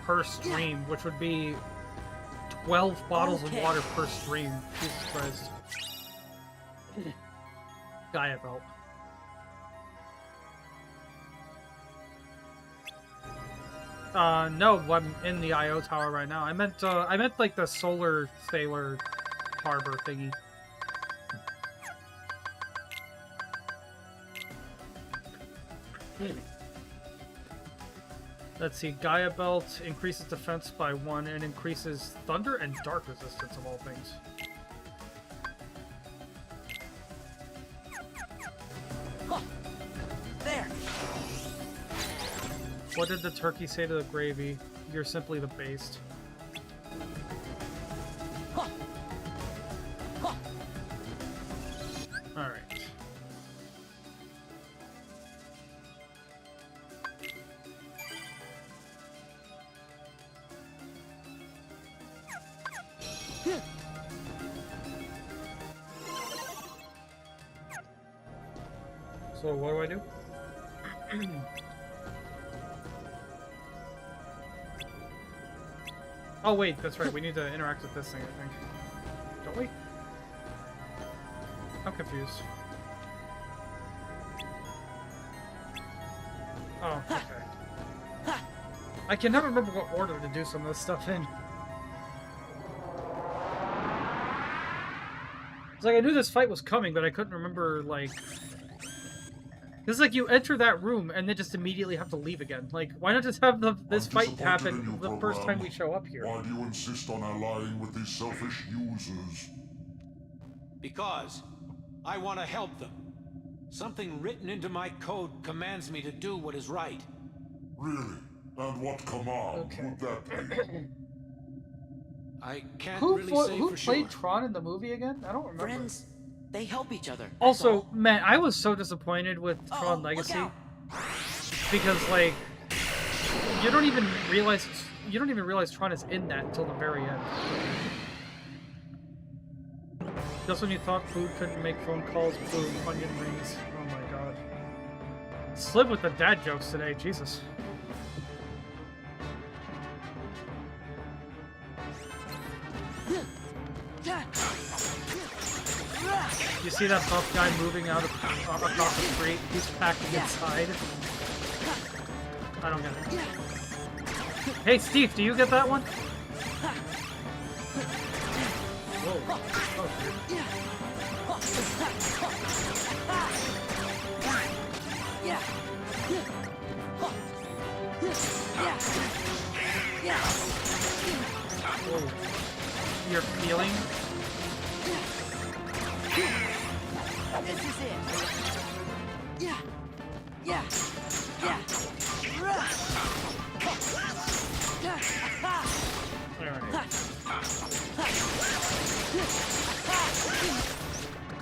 Speaker 1: per stream, which would be 12 bottles of water per stream. Jesus Christ. Gaia belt. No, I'm in the IO tower right now. I meant like the solar sailor harbor thingy. Let's see, Gaia Belt increases defense by 1 and increases thunder and dark resistance of all things.
Speaker 3: There.
Speaker 1: What did the turkey say to the gravy? You're simply the baste. Alright. So what do I do? Oh wait, that's right, we need to interact with this thing, I think. Don't we? I'm confused. Oh, okay. I can never remember what order to do some of this stuff in. It's like I knew this fight was coming, but I couldn't remember, like... It's like you enter that room and then just immediately have to leave again. Like, why not just have this fight happen the first time we show up here?
Speaker 5: Why do you insist on allying with these selfish users?
Speaker 15: Because I want to help them. Something written into my code commands me to do what is right.
Speaker 5: Really? And what command would that be?
Speaker 15: I can't really say
Speaker 1: who
Speaker 15: for
Speaker 1: played
Speaker 15: sure.
Speaker 1: Tron in the movie again? I don't remember.
Speaker 3: Friends, they help each other.
Speaker 1: Also, man, I was so disappointed with Tron Legacy because, like, you don't even realize Tron is in that until the very end. Just when you thought food couldn't make phone calls, boom, onion rings. Oh my god. Slip with the dad jokes today, Jesus. You see that buff guy moving out across the street? He's packing inside. I don't get it. Hey, Steve, do you get that one? Whoa. Oh, shit. Whoa. You're feeling?
Speaker 3: This is it. Yeah. Yeah. Yeah.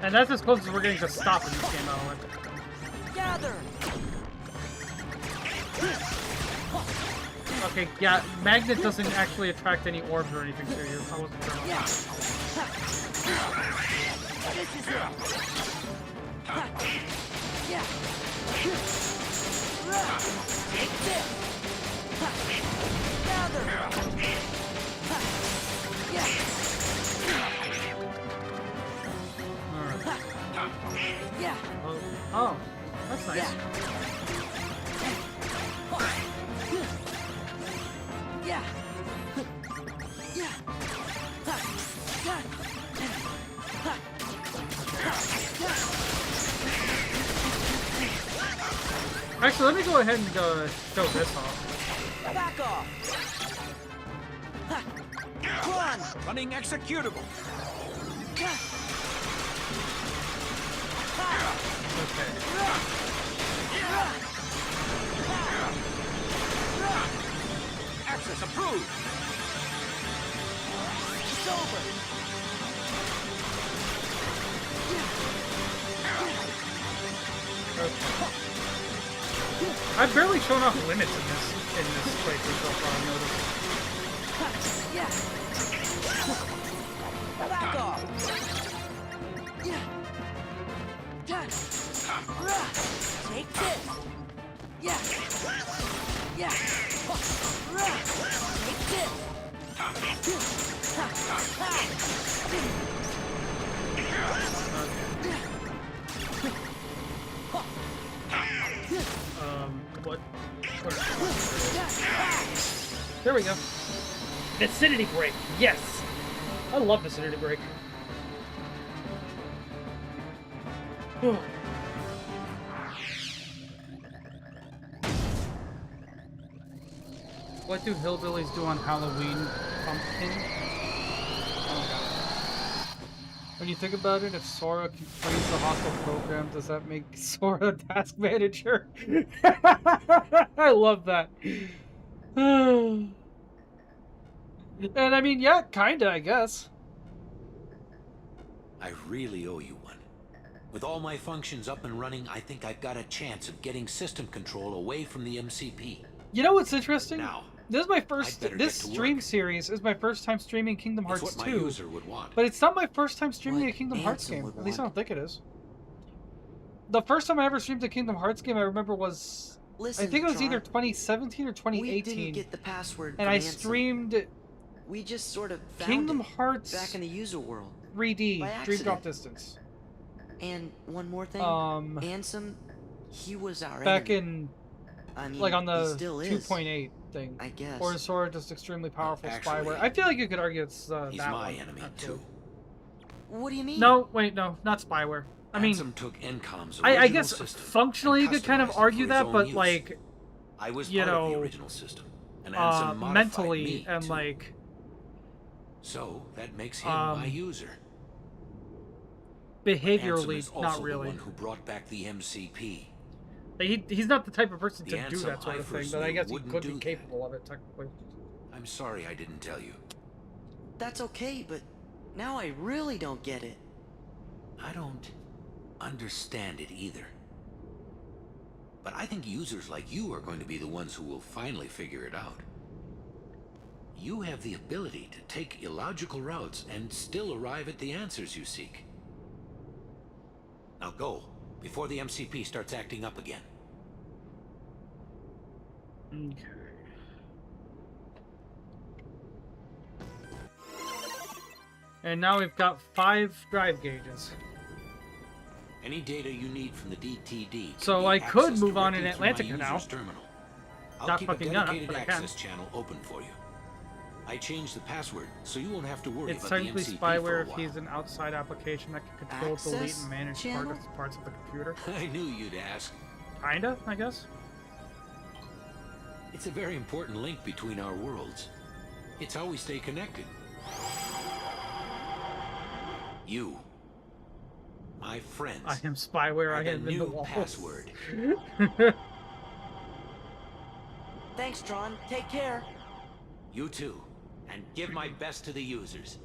Speaker 1: And that's as close as we're getting to stop in this game, I don't like.
Speaker 3: Gather.
Speaker 1: Okay, yeah, Magnet doesn't actually attract any orbs or anything to you. I wasn't sure.
Speaker 3: Yeah. This is it. Yeah. Take this. Gather. Yeah.
Speaker 1: Alright.
Speaker 3: Yeah.
Speaker 1: Oh, that's nice.
Speaker 3: Yeah. Yeah.
Speaker 1: Actually, let me go ahead and show this off.
Speaker 3: Back off. Run.
Speaker 6: Running executable.
Speaker 1: Okay.
Speaker 6: Access approved.
Speaker 3: It's over.
Speaker 1: I've barely shown off limits in this playthrough so far, I noticed.
Speaker 3: Yeah. Back off. Yeah. Take this. Yeah. Yeah. Take this.
Speaker 1: What? There we go. Vicinity break. Yes. I love vicinity break. What do hillbillies do on Halloween? Pumpkin? Oh god. When you think about it, if Sora can freeze the hostile program, does that make Sora a task manager? I love that. And I mean, yeah, kinda, I guess.
Speaker 15: I really owe you one. With all my functions up and running, I think I've got a chance of getting system control away from the MCP.
Speaker 1: You know what's interesting?
Speaker 15: Now,
Speaker 1: this is my first. This stream series is my first time streaming Kingdom Hearts 2.
Speaker 15: It's what my user would want.
Speaker 1: But it's not my first time streaming a Kingdom Hearts game. At least I don't think it is. The first time I ever streamed a Kingdom Hearts game, I remember was I think it was either 2017 or 2018.
Speaker 3: We didn't get the password.
Speaker 1: And I streamed.
Speaker 3: We just sort of found
Speaker 1: Kingdom
Speaker 3: it
Speaker 1: Hearts
Speaker 3: back in the user world.
Speaker 1: 3D Dream Drop Distance.
Speaker 3: And one more thing, Ansem, he was our
Speaker 1: back
Speaker 3: enemy.
Speaker 1: in like on the 2.8 thing.
Speaker 3: I guess.
Speaker 1: Or is Sora just extremely powerful spyware? I feel like you could argue it's
Speaker 15: he's
Speaker 1: that
Speaker 15: my
Speaker 1: one.
Speaker 15: enemy too.
Speaker 3: What do you mean?
Speaker 1: No, wait, no, not spyware. I mean,
Speaker 15: took Encom's
Speaker 1: I guess functionally you could kind of argue that, but
Speaker 15: use.
Speaker 1: like,
Speaker 15: I was
Speaker 1: you
Speaker 15: part
Speaker 1: know,
Speaker 15: of the original system, and Ansem modified
Speaker 1: mentally
Speaker 15: me
Speaker 1: and
Speaker 15: too.
Speaker 1: like.
Speaker 15: So that makes him my user.
Speaker 1: Behaviorally,
Speaker 15: Ansem is also
Speaker 1: not really.
Speaker 15: The one who brought back the MCP.
Speaker 1: He's not the type of person to
Speaker 15: The
Speaker 1: do
Speaker 15: Ansem
Speaker 1: that sort
Speaker 15: I
Speaker 1: of thing,
Speaker 15: first
Speaker 1: but I
Speaker 15: knew
Speaker 1: guess he
Speaker 15: wouldn't
Speaker 1: could be
Speaker 15: do
Speaker 1: capable of it technically.
Speaker 15: I'm sorry I didn't tell you.
Speaker 3: That's okay, but now I really don't get it.
Speaker 15: I don't understand it either. But I think users like you are going to be the ones who will finally figure it out. You have the ability to take illogical routes and still arrive at the answers you seek. Now go, before the MCP starts acting up again.
Speaker 1: Okay. And now we've got 5 drive gauges.
Speaker 15: Any data you need from the DTD.
Speaker 1: So I could move on in Atlantica now.
Speaker 15: Terminal. I'll
Speaker 1: Not
Speaker 15: keep a
Speaker 1: fucking gonna,
Speaker 15: dedicated
Speaker 1: but I can.
Speaker 15: access channel open for you. I changed the password, so you won't have to worry
Speaker 1: It's
Speaker 15: about the
Speaker 1: technically
Speaker 15: MCP for a
Speaker 1: spyware if
Speaker 15: while.
Speaker 1: he's an outside application that can control, delete, and manage parts of the computer.
Speaker 15: I knew you'd ask.
Speaker 1: Kinda, I guess.
Speaker 15: It's a very important link between our worlds. It's how we stay connected. You, my friends.
Speaker 1: I am spyware. I am in the wall.
Speaker 15: Password.
Speaker 3: Thanks, Tron. Take care.
Speaker 15: You too. And give my best to the users.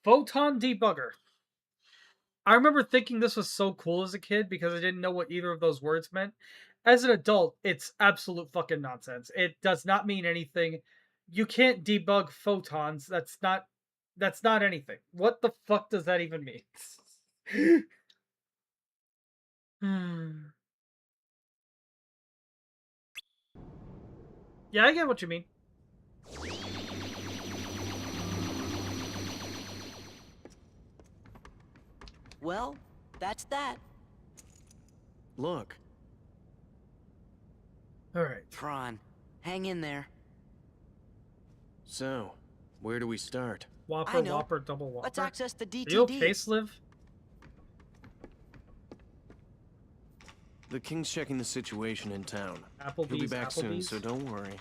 Speaker 1: Photon debugger. I remember thinking this was so cool as a kid because I didn't know what either of those words meant. As an adult, it's absolute fucking nonsense. It does not mean anything. You can't debug photons. That's not anything. What the fuck does that even mean? Yeah, I get what you mean.
Speaker 3: Well, that's that.
Speaker 6: Look.
Speaker 1: Alright.
Speaker 3: Tron, hang in there.
Speaker 6: So, where do we start?
Speaker 1: Whopper, Whopper, double Whopper.
Speaker 3: Let's access the DTD.
Speaker 1: Are you okay, Sliv?
Speaker 6: The King's checking the situation in town.
Speaker 1: Applebee's,
Speaker 6: He'll be back soon,
Speaker 1: Applebee's?
Speaker 6: so don't worry.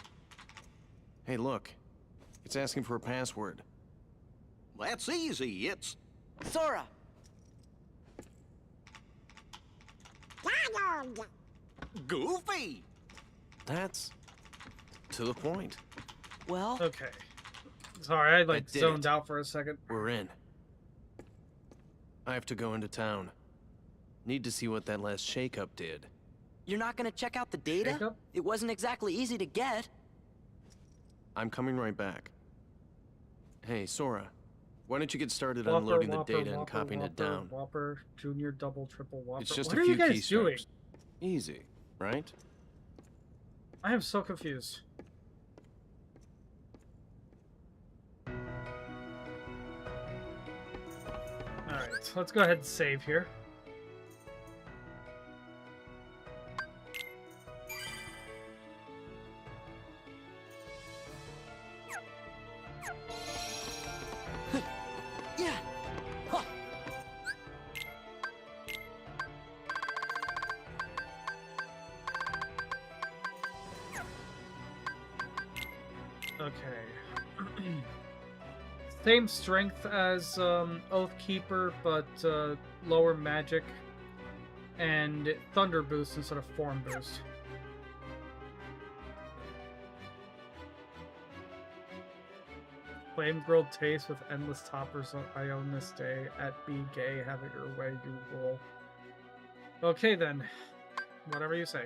Speaker 6: Hey, look. It's asking for a password.
Speaker 4: That's easy. It's...
Speaker 3: Sora!
Speaker 4: Goofy!
Speaker 6: That's to the point.
Speaker 3: Well...
Speaker 1: Okay. Sorry, I like
Speaker 19: did
Speaker 1: zoned
Speaker 19: it.
Speaker 1: out for a second.
Speaker 19: We're in. I have to go into town. Need to see what that last shakeup did.
Speaker 3: You're not gonna check out the data?
Speaker 1: Shake-up?
Speaker 3: It wasn't exactly easy to get.
Speaker 19: I'm coming right back. Hey, Sora. Why don't you get started
Speaker 1: Whopper,
Speaker 19: unloading the
Speaker 1: Whopper,
Speaker 19: data and
Speaker 1: Whopper,
Speaker 19: copying it
Speaker 1: Whopper,
Speaker 19: down?
Speaker 1: Whopper, Junior, Double, Triple, Whopper.
Speaker 19: It's just
Speaker 1: What
Speaker 19: a
Speaker 1: are
Speaker 19: few
Speaker 1: you guys doing?
Speaker 19: keystrokes. Easy, right?
Speaker 1: I am so confused. Alright, let's go ahead and save here.
Speaker 3: Yeah. Huh.
Speaker 1: Okay. Same strength as Oathkeeper, but lower magic and Thunder Boost instead of Form Boost. Flame grilled taste with endless toppers I own this day. At Be Gay, have it your way, you rule. Okay then. Whatever you say.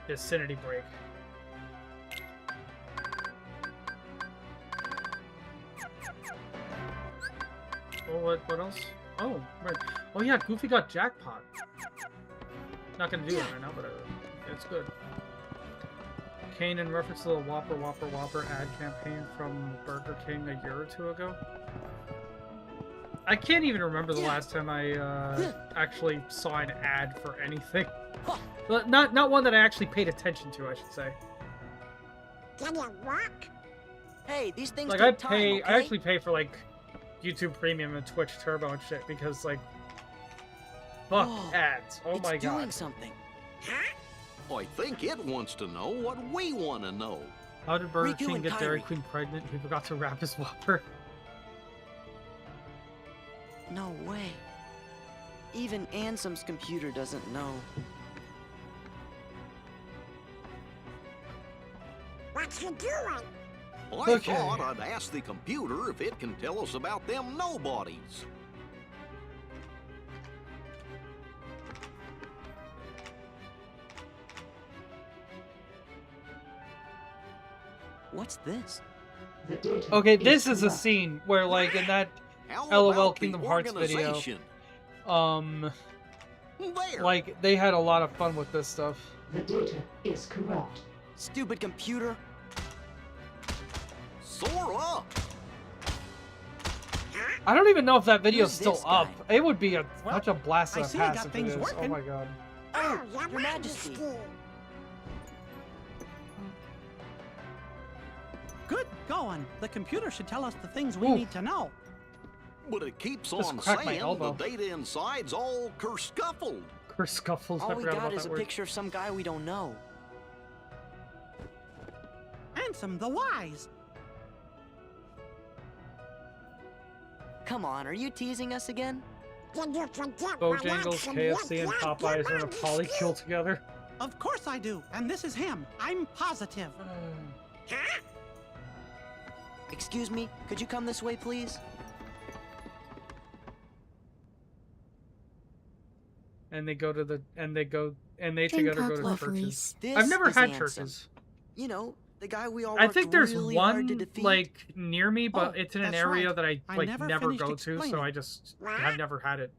Speaker 1: Vicinity break. Oh, what else? Oh, right. Oh yeah, Goofy got jackpot. Not gonna do that right now, but it's good. Kane in reference to the Whopper Whopper Whopper ad campaign from Burger King a year or two ago. I can't even remember the last time I actually saw an ad for anything. But not one that I actually paid attention to, I should say.
Speaker 16: Can you walk?
Speaker 3: Hey, these things
Speaker 1: Like
Speaker 3: take time, okay?
Speaker 1: I actually pay for like YouTube Premium and Twitch Turbo and shit because like fuck ads. Oh my god.
Speaker 3: It's doing something.
Speaker 4: I think it wants to know what we want to know.
Speaker 1: How did Burger
Speaker 3: Riku
Speaker 1: King
Speaker 3: and
Speaker 1: get Dairy
Speaker 3: Kyrie.
Speaker 1: Queen pregnant? He forgot to wrap his Whopper.
Speaker 3: No way. Even Ansem's computer doesn't know.
Speaker 16: What you doing?
Speaker 4: I thought I'd ask the computer if it can tell us about them nobodies.
Speaker 3: What's this?
Speaker 1: Okay, this is a scene where like in that
Speaker 4: How
Speaker 1: LOL
Speaker 4: about the
Speaker 1: Kingdom Hearts video,
Speaker 4: organization? There.
Speaker 1: like they had a lot of fun with this stuff.
Speaker 20: The data is corrupt.
Speaker 3: Stupid computer.
Speaker 4: Sora!
Speaker 1: I don't even know if that video's
Speaker 3: Who's
Speaker 1: still
Speaker 3: this
Speaker 1: up.
Speaker 3: guy?
Speaker 1: It would be such a blast
Speaker 17: I
Speaker 1: of a
Speaker 17: see you got
Speaker 1: pass if it
Speaker 17: things
Speaker 1: is. Oh
Speaker 17: working.
Speaker 1: my god.
Speaker 3: Oh, Your Majesty.
Speaker 17: Good going. The computer should tell us the things we
Speaker 1: Ooh.
Speaker 17: need to know.
Speaker 4: But it keeps
Speaker 1: Just
Speaker 4: on
Speaker 1: cracked my
Speaker 4: saying
Speaker 1: elbow.
Speaker 4: the data inside's all kerscuffled.
Speaker 1: Scuffles.
Speaker 3: All
Speaker 1: I
Speaker 3: we
Speaker 1: forgot
Speaker 3: got
Speaker 1: about
Speaker 3: is
Speaker 1: that
Speaker 3: a
Speaker 1: word.
Speaker 3: picture of some guy we don't know.
Speaker 17: Ansem the Wise.
Speaker 3: Come on, are you teasing us again?
Speaker 16: Did you forget
Speaker 1: Bojangles, KFC, and Popeyes are in a polykill together.
Speaker 17: Of course I do. And this is him. I'm positive.
Speaker 3: Excuse me, could you come this way, please?
Speaker 1: And they go to the they
Speaker 2: Drink
Speaker 1: together
Speaker 2: up,
Speaker 1: go to
Speaker 2: lovelies.
Speaker 1: churches.
Speaker 3: This
Speaker 1: I've never
Speaker 3: is
Speaker 1: had
Speaker 3: Ansem.
Speaker 1: churches.
Speaker 3: You know, the guy we all
Speaker 1: I
Speaker 3: worked
Speaker 1: think there's
Speaker 3: really hard to
Speaker 1: one
Speaker 3: defeat.
Speaker 1: like near me, but
Speaker 17: Oh,
Speaker 1: it's in an
Speaker 17: that's
Speaker 1: area
Speaker 17: right.
Speaker 1: that I
Speaker 17: I
Speaker 1: like
Speaker 17: never
Speaker 1: never
Speaker 17: finished
Speaker 1: go to, so
Speaker 17: explaining.
Speaker 1: I just have never had it.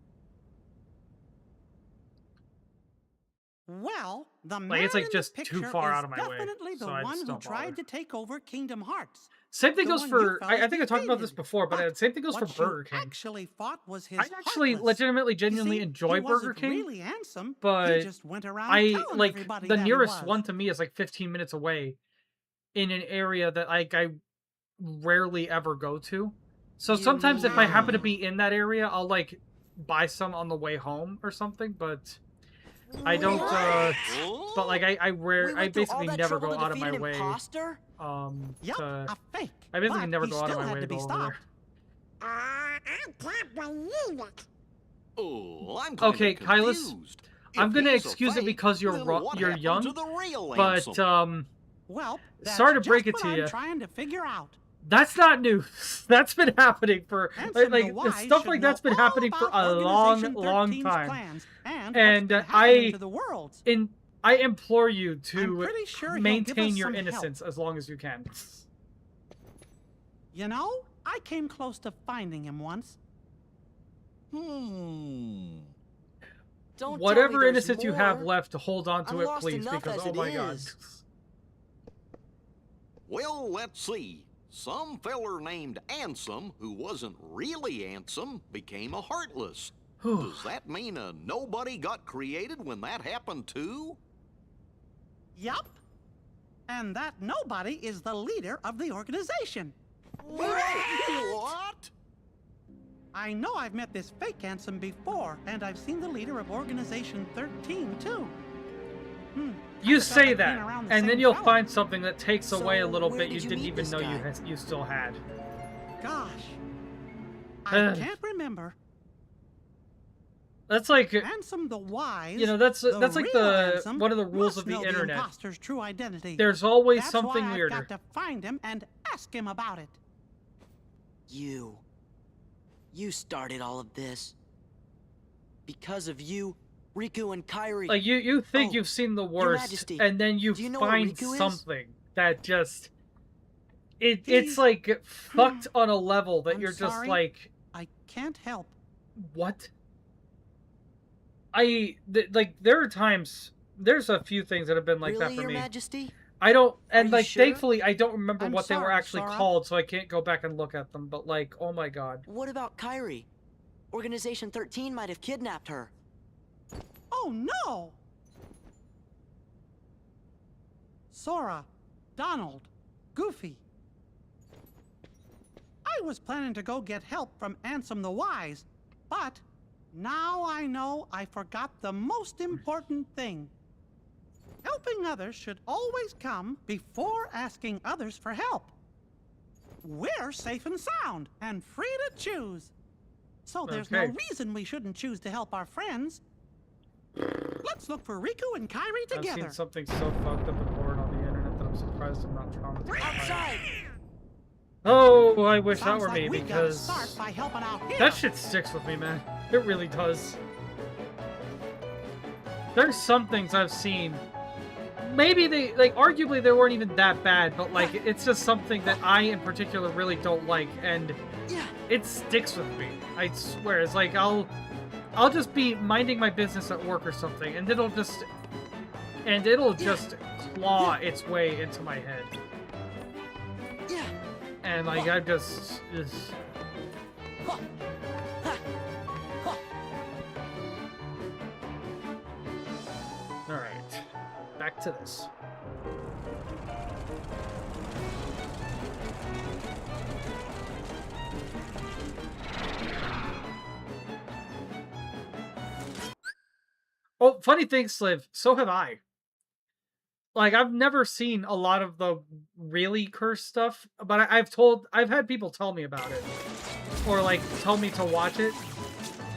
Speaker 17: Well, the man
Speaker 1: Like, it's, like,
Speaker 17: in
Speaker 1: just
Speaker 17: the
Speaker 1: too
Speaker 17: picture
Speaker 1: far
Speaker 17: is
Speaker 1: out of my way,
Speaker 17: definitely the
Speaker 1: so I
Speaker 17: one
Speaker 1: just
Speaker 17: who
Speaker 1: don't
Speaker 17: tried
Speaker 1: bother.
Speaker 17: to take over Kingdom Hearts.
Speaker 1: Same thing
Speaker 17: The
Speaker 1: goes
Speaker 17: one
Speaker 1: for.
Speaker 17: you fellas
Speaker 1: I think I talked about this
Speaker 17: defeated.
Speaker 1: before, but same thing goes for
Speaker 17: What you
Speaker 1: Burger King.
Speaker 17: actually fought was his
Speaker 1: I actually
Speaker 17: heartless.
Speaker 1: legitimately,
Speaker 17: You
Speaker 1: genuinely
Speaker 17: see,
Speaker 1: enjoy
Speaker 17: he
Speaker 1: Burger
Speaker 17: wasn't
Speaker 1: King,
Speaker 17: really handsome.
Speaker 1: but
Speaker 17: he just went around
Speaker 1: I
Speaker 17: telling
Speaker 1: like
Speaker 17: everybody
Speaker 1: the
Speaker 17: that he
Speaker 1: nearest
Speaker 17: was.
Speaker 1: one to me is like 15 minutes away, in an area that like I rarely ever go to. So sometimes if I happen to be in that area, I'll like buy some on the way home or something. But I don't, but like I basically never go out of my way.
Speaker 3: Imposter?
Speaker 1: I
Speaker 17: but
Speaker 1: basically never
Speaker 17: he
Speaker 1: go out of
Speaker 17: still
Speaker 1: my
Speaker 17: had
Speaker 1: way to
Speaker 17: to be
Speaker 1: go over
Speaker 17: stopped.
Speaker 1: there.
Speaker 16: I can't believe it.
Speaker 4: Oh, I'm
Speaker 1: Okay, Kylas,
Speaker 4: confused.
Speaker 1: I'm
Speaker 4: If
Speaker 1: gonna
Speaker 4: he's a
Speaker 1: excuse it
Speaker 4: fake,
Speaker 1: because you're
Speaker 4: then what
Speaker 1: you're
Speaker 4: happened
Speaker 1: young,
Speaker 4: to the real
Speaker 1: but
Speaker 4: Ansem?
Speaker 17: Well, that's
Speaker 1: sorry to
Speaker 17: just
Speaker 1: break it
Speaker 17: what
Speaker 1: to
Speaker 17: I'm
Speaker 1: you.
Speaker 17: trying to figure out.
Speaker 1: That's not new. That's been happening for
Speaker 17: Ansem the
Speaker 1: like
Speaker 17: Wise
Speaker 1: stuff
Speaker 17: should
Speaker 1: like that's
Speaker 17: know
Speaker 1: been
Speaker 17: all
Speaker 1: happening for
Speaker 17: about
Speaker 1: a long,
Speaker 17: Organization
Speaker 1: long
Speaker 17: 13's
Speaker 1: time.
Speaker 17: plans and
Speaker 1: And
Speaker 17: what's been happening to the worlds.
Speaker 1: I implore you
Speaker 17: I'm
Speaker 1: to
Speaker 17: pretty sure he'll give
Speaker 1: maintain
Speaker 17: us
Speaker 1: your
Speaker 17: some
Speaker 1: innocence
Speaker 17: help.
Speaker 1: as long as you can.
Speaker 17: You know, I came close to finding him once.
Speaker 3: Don't
Speaker 1: Whatever
Speaker 3: tell me there's
Speaker 1: innocence you have
Speaker 3: more.
Speaker 1: left, to hold on to
Speaker 3: I'm
Speaker 1: it,
Speaker 3: lost
Speaker 1: please,
Speaker 3: enough
Speaker 1: because
Speaker 3: as
Speaker 1: oh
Speaker 3: it
Speaker 1: my god.
Speaker 3: is.
Speaker 4: Well, let's see. Some feller named Ansem, who wasn't really Ansem, became a Heartless. Does that mean a nobody got created when that happened too?
Speaker 17: Yup. And that nobody is the leader of the organization.
Speaker 4: What?
Speaker 17: I know I've met this fake Ansem before, and I've seen the leader of Organization 13 too.
Speaker 1: You say
Speaker 17: like being
Speaker 1: that,
Speaker 17: around the
Speaker 1: and then
Speaker 17: same
Speaker 1: you'll
Speaker 17: fella.
Speaker 1: find something that takes
Speaker 3: So,
Speaker 1: away a little
Speaker 3: where
Speaker 1: bit
Speaker 3: did
Speaker 1: you
Speaker 3: you
Speaker 1: didn't
Speaker 3: meet
Speaker 1: even
Speaker 3: this
Speaker 1: know
Speaker 3: guy?
Speaker 1: you still had.
Speaker 17: Gosh. I can't remember.
Speaker 1: That's like
Speaker 17: Ansem the Wise.
Speaker 1: that's
Speaker 17: the
Speaker 1: like
Speaker 17: real
Speaker 1: the
Speaker 17: Ansem,
Speaker 1: one of the rules
Speaker 17: must
Speaker 1: of the
Speaker 17: know
Speaker 1: internet.
Speaker 17: The imposter's true identity.
Speaker 1: There's always
Speaker 17: That's
Speaker 1: something
Speaker 17: why
Speaker 1: weirder.
Speaker 17: I've got to find him and ask him about it.
Speaker 3: You started all of this. Because of you, Riku and Kairi.
Speaker 1: Like you think
Speaker 3: Oh,
Speaker 1: you've seen the
Speaker 3: Your
Speaker 1: worst,
Speaker 3: Majesty,
Speaker 1: and then you
Speaker 3: do you know what
Speaker 1: find
Speaker 3: Riku is?
Speaker 1: something that just it's like fucked on a level that
Speaker 17: I'm
Speaker 1: you're just
Speaker 17: sorry.
Speaker 1: like,
Speaker 17: I can't help.
Speaker 1: what? Like there are times, there's a few things that have been like
Speaker 3: Really,
Speaker 1: that for
Speaker 3: Your
Speaker 1: me.
Speaker 3: Majesty?
Speaker 1: I don't, and
Speaker 3: you
Speaker 1: like
Speaker 3: sure?
Speaker 1: thankfully I don't remember
Speaker 17: I'm
Speaker 1: what they were
Speaker 17: sorry,
Speaker 1: actually
Speaker 17: Sora.
Speaker 1: called, so I can't go back and look at them. But like, oh my god.
Speaker 3: What about Kairi? Organization 13 might have kidnapped her.
Speaker 17: Oh no! Sora, Donald, Goofy. I was planning to go get help from Ansem the Wise, but now I know I forgot the most important thing. Helping others should always come before asking others for help. We're safe and sound and free to choose. So there's no
Speaker 1: Okay.
Speaker 17: reason we shouldn't choose to help our friends. Let's look for Riku and Kairi
Speaker 1: I've
Speaker 17: together.
Speaker 1: seen something so fucked up and boring on the internet that I'm surprised I'm not traumatized.
Speaker 3: Outside!
Speaker 1: Oh, I wish that
Speaker 17: Sounds
Speaker 1: were
Speaker 17: like
Speaker 1: me,
Speaker 17: we gotta
Speaker 1: because
Speaker 17: start by helping out here.
Speaker 1: that shit sticks with me, man. It really does. There's some things I've seen. Maybe they, like, arguably they weren't even that bad, but like, it's just something that I in particular really don't like, and it sticks with me. I swear. It's like I'll just be minding my business at work or something, and it'll just claw its way into my head. And like I just all right, back to this. Oh, funny thing, Sliv, so have I. Like, I've never seen a lot of the really cursed stuff, but I've had people tell me about it. Or, like, tell me to watch it.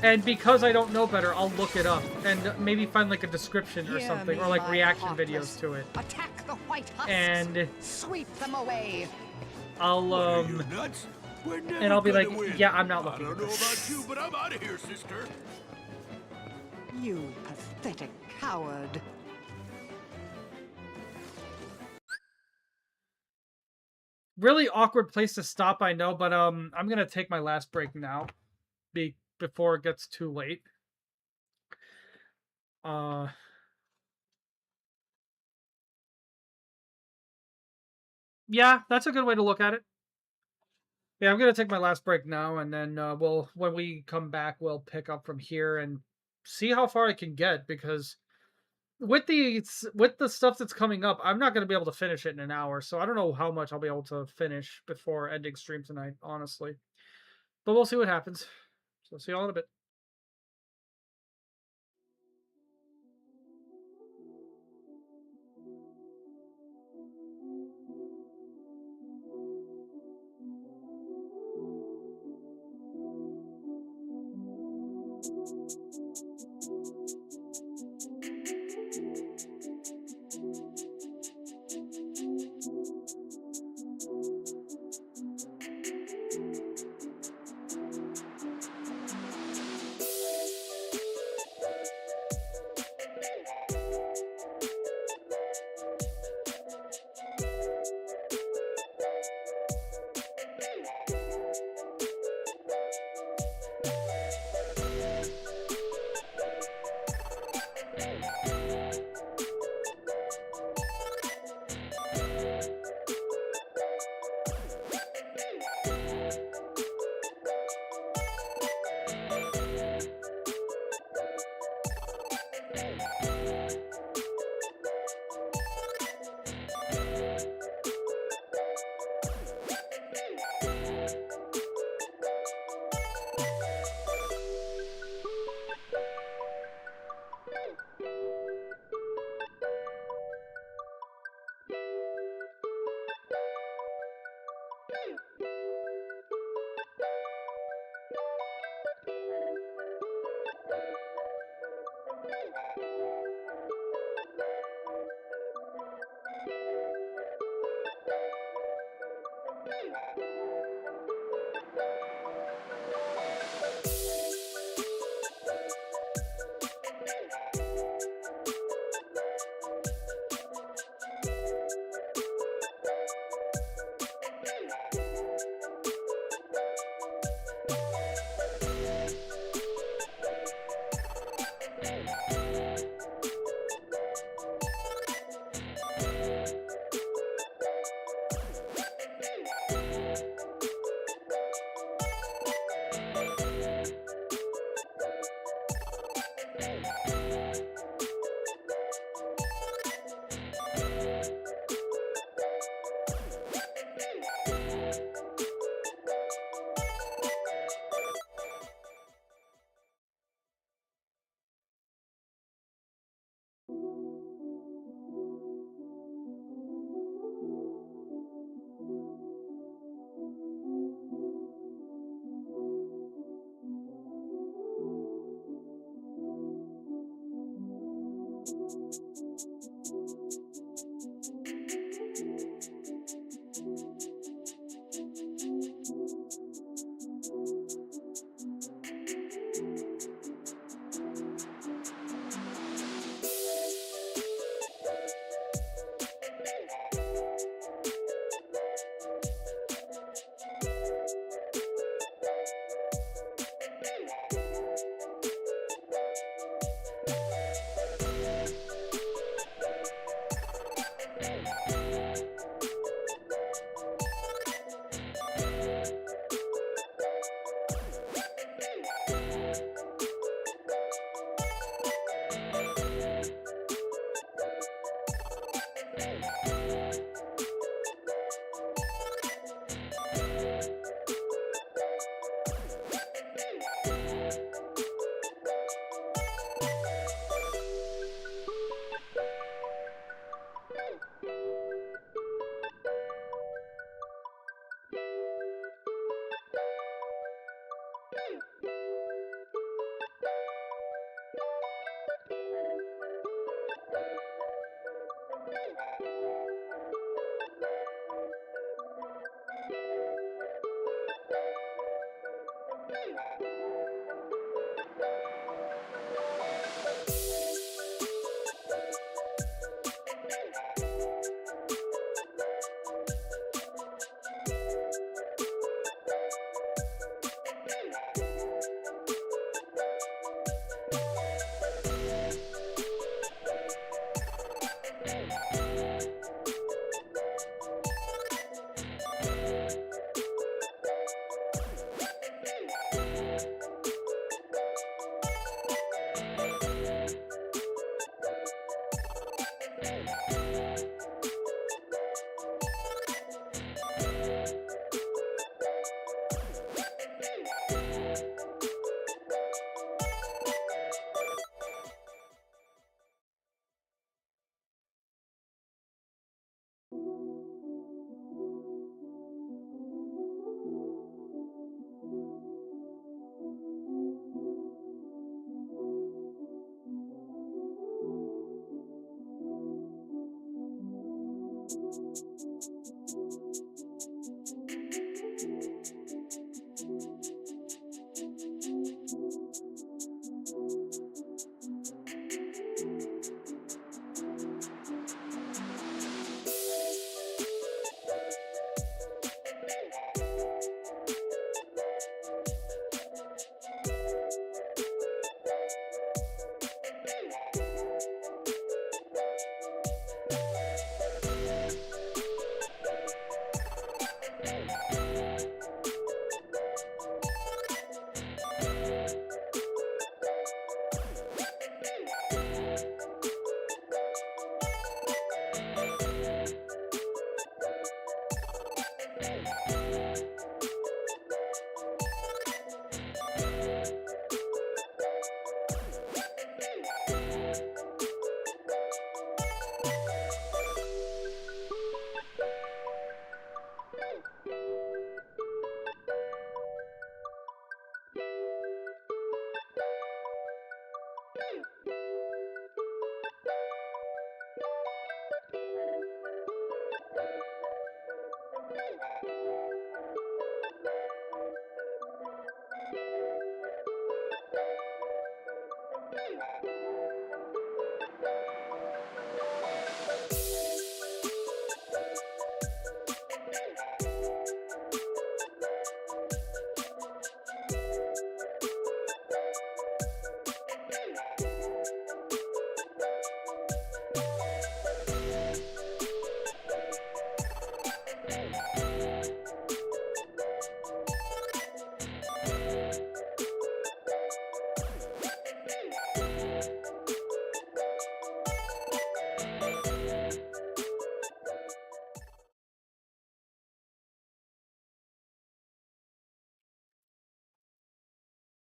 Speaker 1: And because I don't know better, I'll look it up and maybe find, like, a description or something, or, like, reaction videos to it.
Speaker 21: Attack the white husks.
Speaker 1: And
Speaker 21: sweep them away.
Speaker 1: I'll, and I'll be like, yeah, I'm not looking
Speaker 18: I
Speaker 1: at
Speaker 18: don't know
Speaker 1: this.
Speaker 18: about you, but I'm out of here, sister.
Speaker 21: You pathetic coward.
Speaker 1: Really awkward place to stop, I know, but I'm gonna take my last break now, before it gets too late. Yeah, that's a good way to look at it. Yeah, I'm gonna take my last break now, and then when we come back, we'll pick up from here and see how far I can get, because with the stuff that's coming up, I'm not gonna be able to finish it in an hour, so I don't know how much I'll be able to finish before ending stream tonight, honestly. But we'll see what happens. So see y'all in a bit.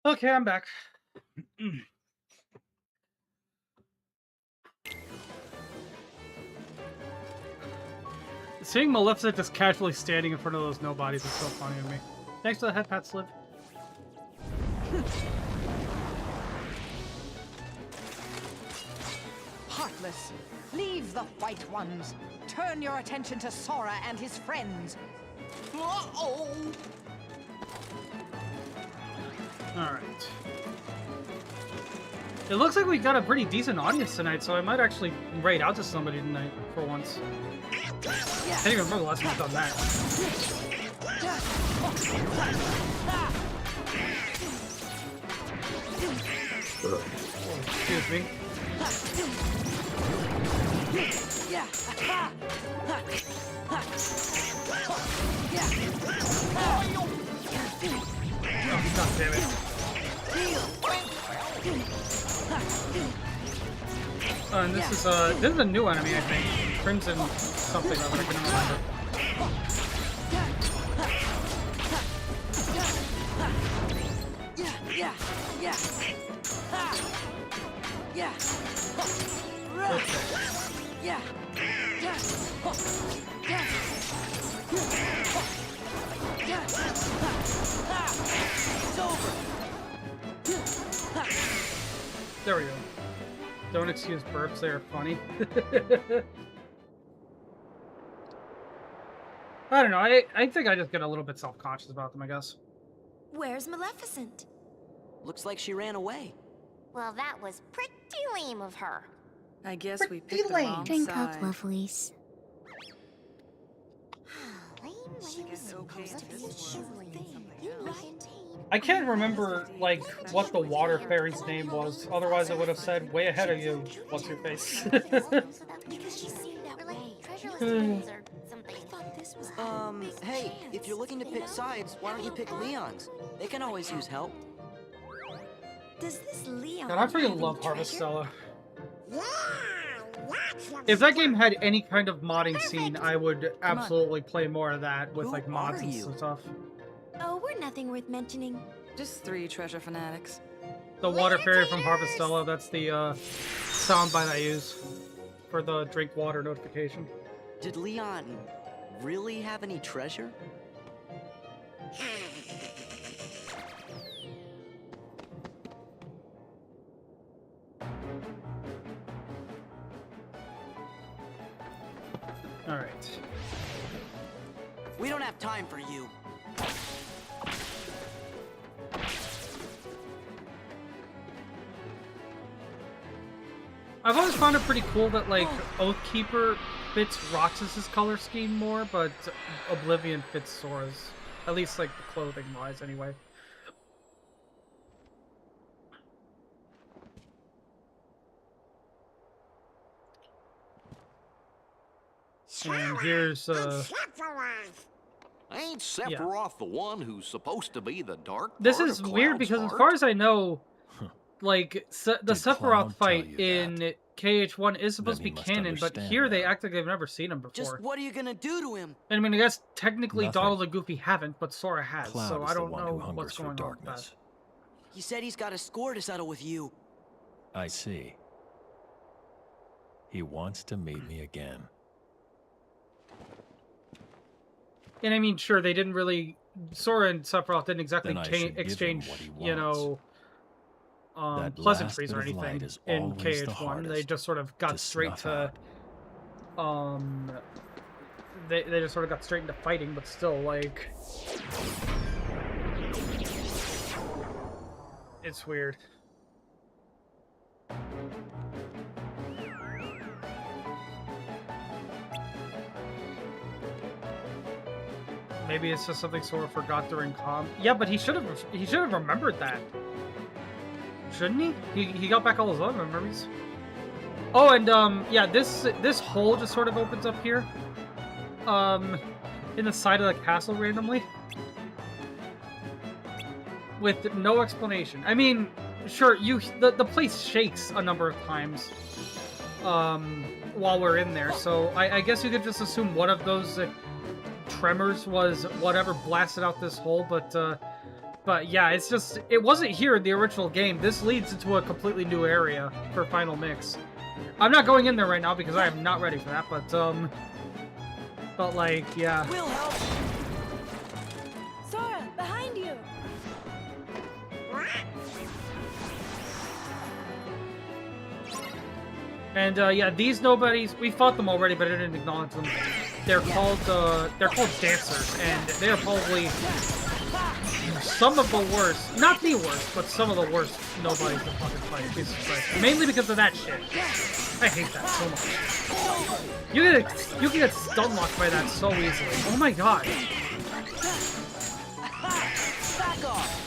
Speaker 1: Okay, I'm back. Seeing Maleficent just casually standing in front of those nobodies is so funny to me. Thanks for the head pat, Sliv.
Speaker 21: Heartless, leave the White Ones. Turn your attention to Sora and his friends.
Speaker 4: Uh-oh!
Speaker 1: Alright. It looks like we got a pretty decent audience tonight, so I might actually raid out to somebody tonight for once. I can't even remember the last time I've done that. Excuse me. Oh, God damn it. And this is a new enemy, I think. Crimson something or other, I can't remember. There we go. Don't excuse burps, they are funny. I don't know, I think I just get a little bit self-conscious about them, I guess.
Speaker 2: Where's Maleficent?
Speaker 3: Looks like she ran away.
Speaker 16: Well, that was pretty lame of her.
Speaker 14: I guess we picked the wrong
Speaker 16: Drink
Speaker 14: side.
Speaker 16: up, lovelies.
Speaker 1: I can't remember, like, what the water fairy's name was. Otherwise, I would have said, way ahead of you, what's your face?
Speaker 3: Hey, if you're looking to pick sides, why don't you pick Leon's? They can always use help.
Speaker 2: Does this Leon?
Speaker 1: God, I freaking love Harvestella. If that game had any kind of modding scene, I would absolutely play more of that with, like, mods and stuff.
Speaker 2: Oh, we're nothing worth mentioning.
Speaker 14: Just 3 treasure fanatics.
Speaker 1: The water fairy from Harvestella, that's the soundbite I use for the drink water notification.
Speaker 3: Did Leon really have any treasure?
Speaker 1: Alright.
Speaker 3: We don't have time for you.
Speaker 1: I've always found it pretty cool that, like, Oathkeeper fits Roxas's color scheme more, but Oblivion fits Sora's. At least, like, the clothing-wise, anyway. And here's,
Speaker 4: Ain't Sephiroth the one who's supposed to be the dark
Speaker 1: This
Speaker 4: part
Speaker 1: is
Speaker 4: of
Speaker 1: weird
Speaker 4: Cloud's
Speaker 1: because, as
Speaker 4: heart?
Speaker 1: far as I know, like, the Sephiroth
Speaker 10: Cloud
Speaker 1: fight
Speaker 10: tell you
Speaker 1: in KH1 is supposed to
Speaker 10: Then
Speaker 1: be
Speaker 10: he must
Speaker 1: canon, but
Speaker 10: understand
Speaker 1: here they act like they've never seen him before.
Speaker 3: Just what are you gonna do to him?
Speaker 1: And I mean, I guess technically
Speaker 10: Nothing.
Speaker 1: Donald and Goofy haven't, but Sora has,
Speaker 10: Cloud
Speaker 1: so
Speaker 10: is
Speaker 1: I
Speaker 10: the
Speaker 1: don't
Speaker 10: one
Speaker 1: know
Speaker 10: who hungers
Speaker 1: what's
Speaker 10: for
Speaker 1: going on with
Speaker 10: darkness.
Speaker 1: that.
Speaker 3: He said he's got a score to settle with you.
Speaker 10: I see. He wants to meet me again.
Speaker 1: And I mean, sure, they didn't really... Sora and Sephiroth didn't exactly
Speaker 10: Then I should give him
Speaker 1: exchange,
Speaker 10: what he
Speaker 1: you know,
Speaker 10: That
Speaker 1: pleasantries
Speaker 10: last
Speaker 1: or
Speaker 10: bit of light
Speaker 1: anything
Speaker 10: is
Speaker 1: in
Speaker 10: always the
Speaker 1: KH1. They
Speaker 10: hardest
Speaker 1: just sort of got
Speaker 10: to
Speaker 1: straight
Speaker 10: snuff
Speaker 1: to...
Speaker 10: out.
Speaker 1: They just sort of got straight into fighting, but still, like... It's weird. Maybe it's just something Sora forgot during com. Yeah, but he should have remembered that. Shouldn't he? He got back all his other memories. Oh, and yeah, this hole just sort of opens up here. In the side of the castle randomly. With no explanation. I mean, sure, the place shakes a number of times while we're in there, so I guess you could just assume one of those tremors was whatever blasted out this hole, but But yeah, it's just, it wasn't here in the original game. This leads into a completely new area for Final Mix. I'm not going in there right now because I am not ready for that, but like, yeah.
Speaker 2: We'll help. Sora, behind you.
Speaker 1: And yeah, these nobodies, we fought them already, but I didn't acknowledge them. They're called dancers, and they are probably some of the worst, not the worst, but some of the worst nobodies to fucking fight. Jesus Christ. Mainly because of that shit. I hate that so much. You can get stun locked by that so easily. Oh my god.
Speaker 2: Back off.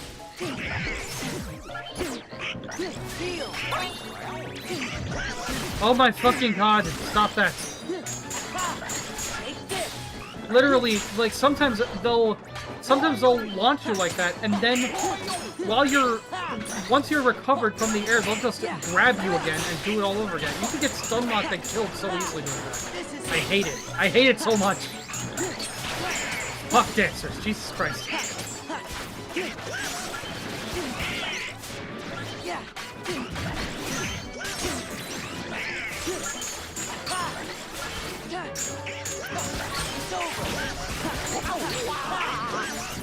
Speaker 1: Oh my fucking god, stop that. Literally, like, sometimes they'll launch you like that, and then once you're recovered from the air, they'll just grab you again and do it all over again. You can get stun locked and killed so easily doing that. I hate it. I hate it so much. Fuck dancers, Jesus Christ.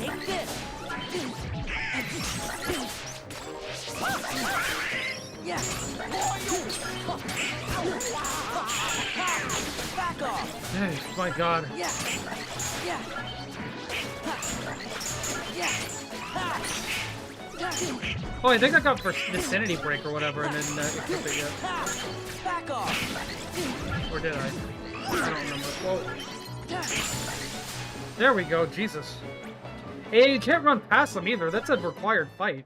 Speaker 2: Take this. Back off.
Speaker 1: Hey, my god. Oh, I think I got for Vicinity Break or whatever, and then equipped it yet.
Speaker 2: Back off.
Speaker 1: Or did I? I don't remember. Whoa. There we go, Jesus. Hey, you can't run past them either. That's a required fight.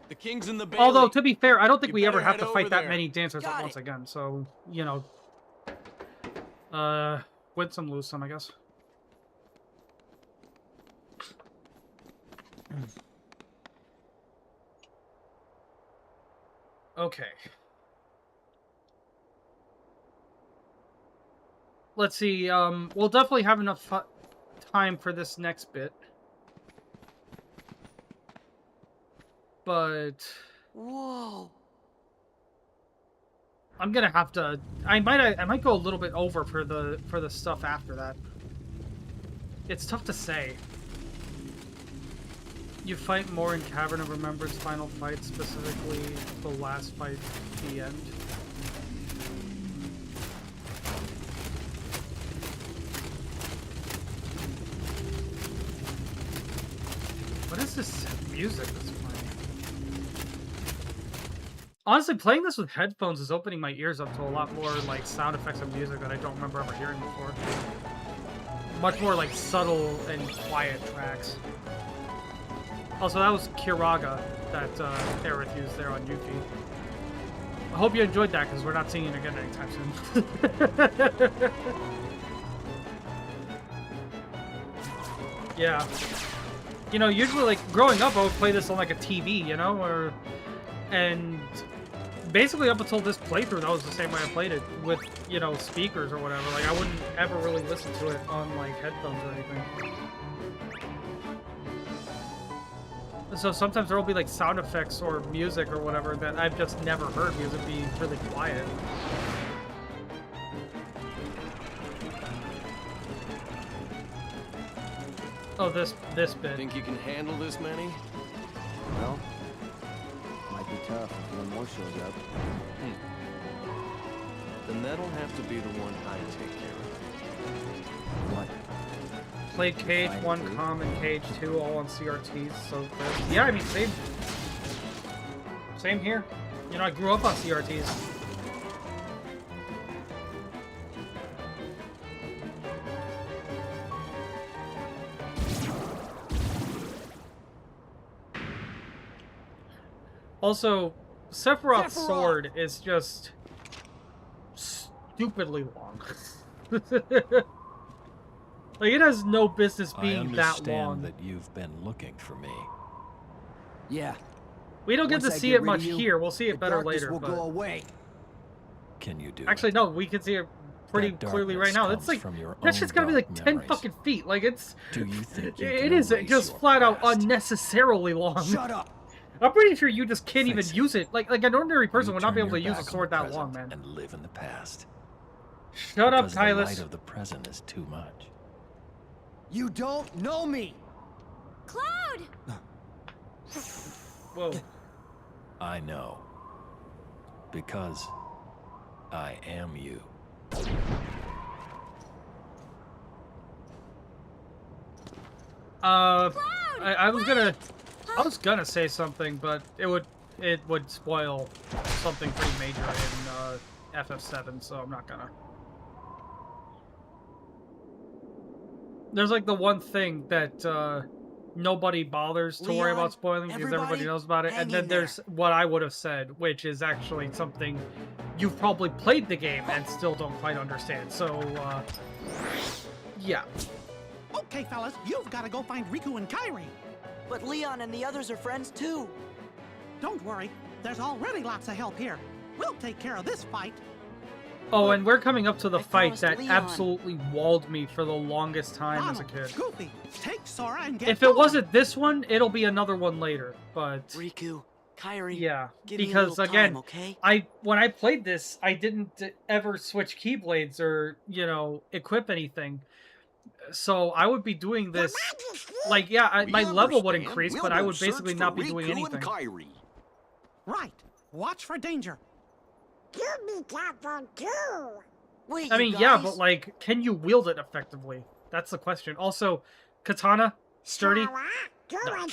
Speaker 19: The king's in the bailey.
Speaker 1: Although, to be fair, I don't think
Speaker 19: You
Speaker 1: we ever
Speaker 19: better
Speaker 1: have to
Speaker 19: head
Speaker 1: fight
Speaker 19: over
Speaker 1: that
Speaker 19: there.
Speaker 1: many dancers at once again, so, you know. Win some, lose some, I guess. Okay. Let's see, we'll definitely have enough time for this next bit. But...
Speaker 3: Whoa.
Speaker 1: I'm gonna have to... I might go a little bit over for the stuff after that. It's tough to say. You fight more in Cavern of Remembrance final fight, specifically the last fight, the end. What is this music that's playing? Honestly, playing this with headphones is opening my ears up to a lot more like sound effects and music that I don't remember ever hearing before. Much more like subtle and quiet tracks. Also, that was Kiraga that Aerith used there on Yuki. I hope you enjoyed that, because we're not seeing it again anytime soon. Yeah. You know, usually, like, growing up, I would play this on, like, a TV, you know, and basically up until this playthrough, that was the same way I played it, with, you know, speakers or whatever. Like, I wouldn't ever really listen to it on, like, headphones or anything. So sometimes there will be like sound effects or music or whatever that I've just never heard music be really quiet. Oh, this bit.
Speaker 19: Think you can handle this many?
Speaker 6: Well, might be tough if one more shows up.
Speaker 19: Then that'll have to be the one I take care of.
Speaker 6: What?
Speaker 1: Played Cage 1 Com and Cage 2 all on CRTs, so good. Yeah, I mean, same here. You know, I grew up on CRTs. Also, Sephiroth's sword is just stupidly long. Like, it has no business being that long.
Speaker 10: That you've been looking for me.
Speaker 9: Yeah.
Speaker 1: We don't get to see it much here. We'll see it better later.
Speaker 10: Will
Speaker 1: but...
Speaker 10: go away. Can you do
Speaker 1: Actually, no, we can see it pretty clearly right now. It's like that shit's gotta be like 10 fucking feet. Like it's.
Speaker 10: Do you think
Speaker 1: it is just flat out unnecessarily long.
Speaker 10: Shut up.
Speaker 1: I'm pretty sure you just can't even use it. Like an ordinary person would not be able to use a sword that long, man.
Speaker 10: And live in the past.
Speaker 1: Shut up,
Speaker 10: The
Speaker 1: Kylus.
Speaker 10: light of the present is too much.
Speaker 9: You don't know me.
Speaker 2: Cloud!
Speaker 1: Whoa.
Speaker 10: I know. Because I am you.
Speaker 1: I was gonna say something, but it would spoil something pretty major in FF7, so I'm not gonna. There's like the one thing that nobody bothers to worry about spoiling because everybody knows about it, and then there's what I would have said, which is actually something you've probably played the game and still don't quite understand. So, yeah.
Speaker 17: Okay, fellas, you've got to go find Riku and Kairi.
Speaker 3: But Leon and the others are friends too.
Speaker 17: Don't worry, there's already lots of help here. We'll take care of this fight.
Speaker 1: Oh, and we're coming up to the fight that absolutely walled me for the longest time as a kid.
Speaker 17: Goofy, take Sora and get
Speaker 1: If it wasn't this one, it'll be another one later, but...
Speaker 3: Riku, Kairi,
Speaker 1: yeah,
Speaker 3: give me a
Speaker 1: because
Speaker 3: little
Speaker 1: again,
Speaker 3: time, okay?
Speaker 1: when I played this, I didn't ever switch Keyblades or, you know, equip anything. So I would be doing this, like, yeah, my level would increase, but I would basically not be doing anything.
Speaker 17: Right, watch for danger.
Speaker 11: You be careful too.
Speaker 3: Wait,
Speaker 1: I mean, yeah, but like, can you wield it effectively? That's the question. Also, katana, sturdy. No.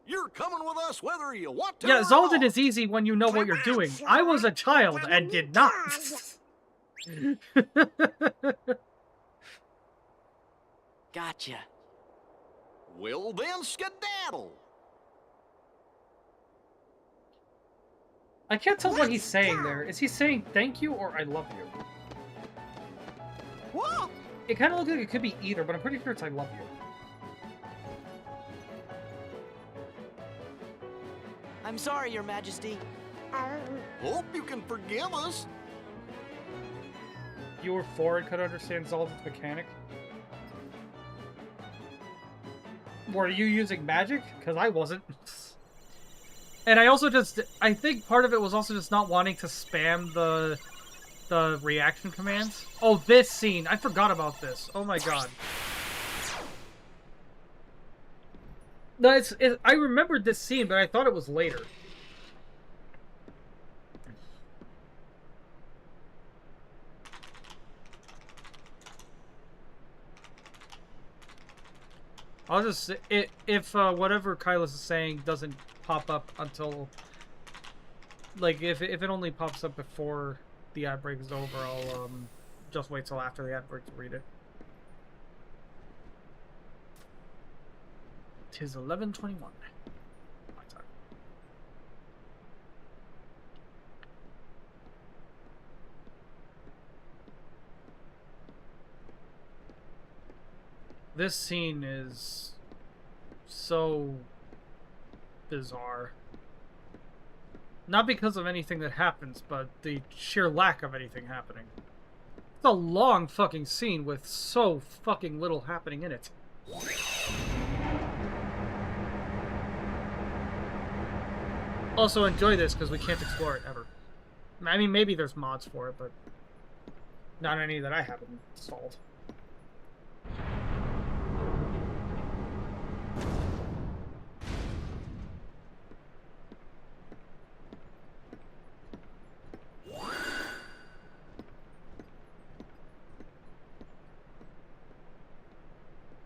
Speaker 4: You're coming with us whether you want to.
Speaker 1: Yeah, Zaldin is easy when you know what you're doing. I was a child and did not.
Speaker 3: Gotcha.
Speaker 4: Well then, skedaddle.
Speaker 1: I can't tell what he's saying there. Is he saying thank you or I love you?
Speaker 17: Whoa!
Speaker 1: It kind of looks like it could be either, but I'm pretty sure it's I love you.
Speaker 3: I'm sorry, Your Majesty.
Speaker 4: Hope you can forgive us.
Speaker 1: You were 4 and could understand Zaldin's mechanic? Were you using magic? Because I wasn't. And I think part of it was also just not wanting to spam the reaction commands. Oh, this scene. I forgot about this. Oh my god. No, I remembered this scene, but I thought it was later. I'll just if whatever Kylus is saying doesn't pop up until, like, if it only pops up before the ad break is over, I'll just wait till after the ad break to read it. 'Tis 11:21. My time. This scene is so bizarre. Not because of anything that happens, but the sheer lack of anything happening. It's a long fucking scene with so fucking little happening in it. Also enjoy this because we can't explore it ever. I mean, maybe there's mods for it, but not any that I haven't installed.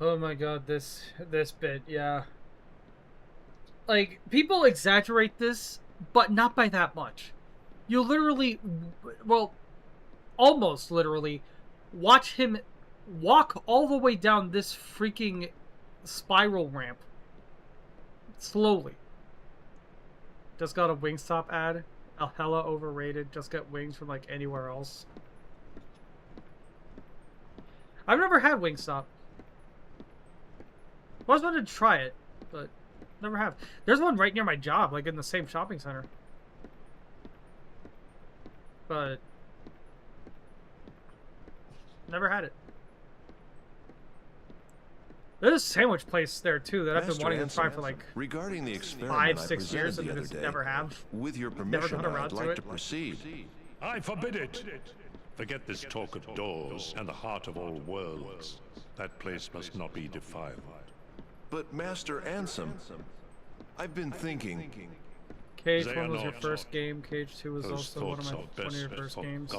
Speaker 1: Oh my god, this bit, yeah. Like, people exaggerate this, but not by that much. You literally, well, almost literally, watch him walk all the way down this freaking spiral ramp. Slowly. Just got a Wingstop ad. Hella overrated. Just get wings from, like, anywhere else. I've never had Wingstop. I always wanted to try it, but never have. There's one right near my job, like in the same shopping center. But Never had it. There's a sandwich place there too that I've been wanting to try for like
Speaker 12: regarding the experiment
Speaker 1: 5-6 years and just never have.
Speaker 12: With your
Speaker 1: Never
Speaker 12: permission,
Speaker 1: got around
Speaker 12: I'd
Speaker 1: to
Speaker 12: like
Speaker 1: it.
Speaker 12: to proceed.
Speaker 18: I forbid it. Forget this talk of doors and the heart of all worlds. That place must not be defiled.
Speaker 12: But Master Ansem, I've been thinking.
Speaker 1: Cage 1 was your first game. Cage 2 was also one of your first games.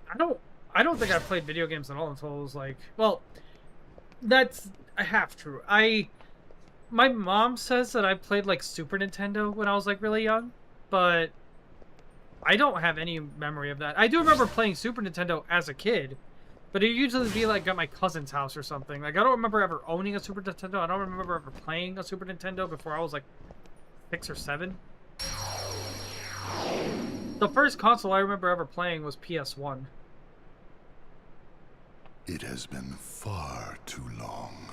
Speaker 1: I don't think I played video games at all until I was like, well, that's half true. My mom says that I played like Super Nintendo when I was like really young, but I don't have any memory of that. I do remember playing Super Nintendo as a kid, but it usually be like at my cousin's house or something. Like I don't remember ever owning a Super Nintendo. I don't remember ever playing a Super Nintendo before I was like 6 or 7. The first console I remember ever playing was PS1.
Speaker 5: It has been far too long,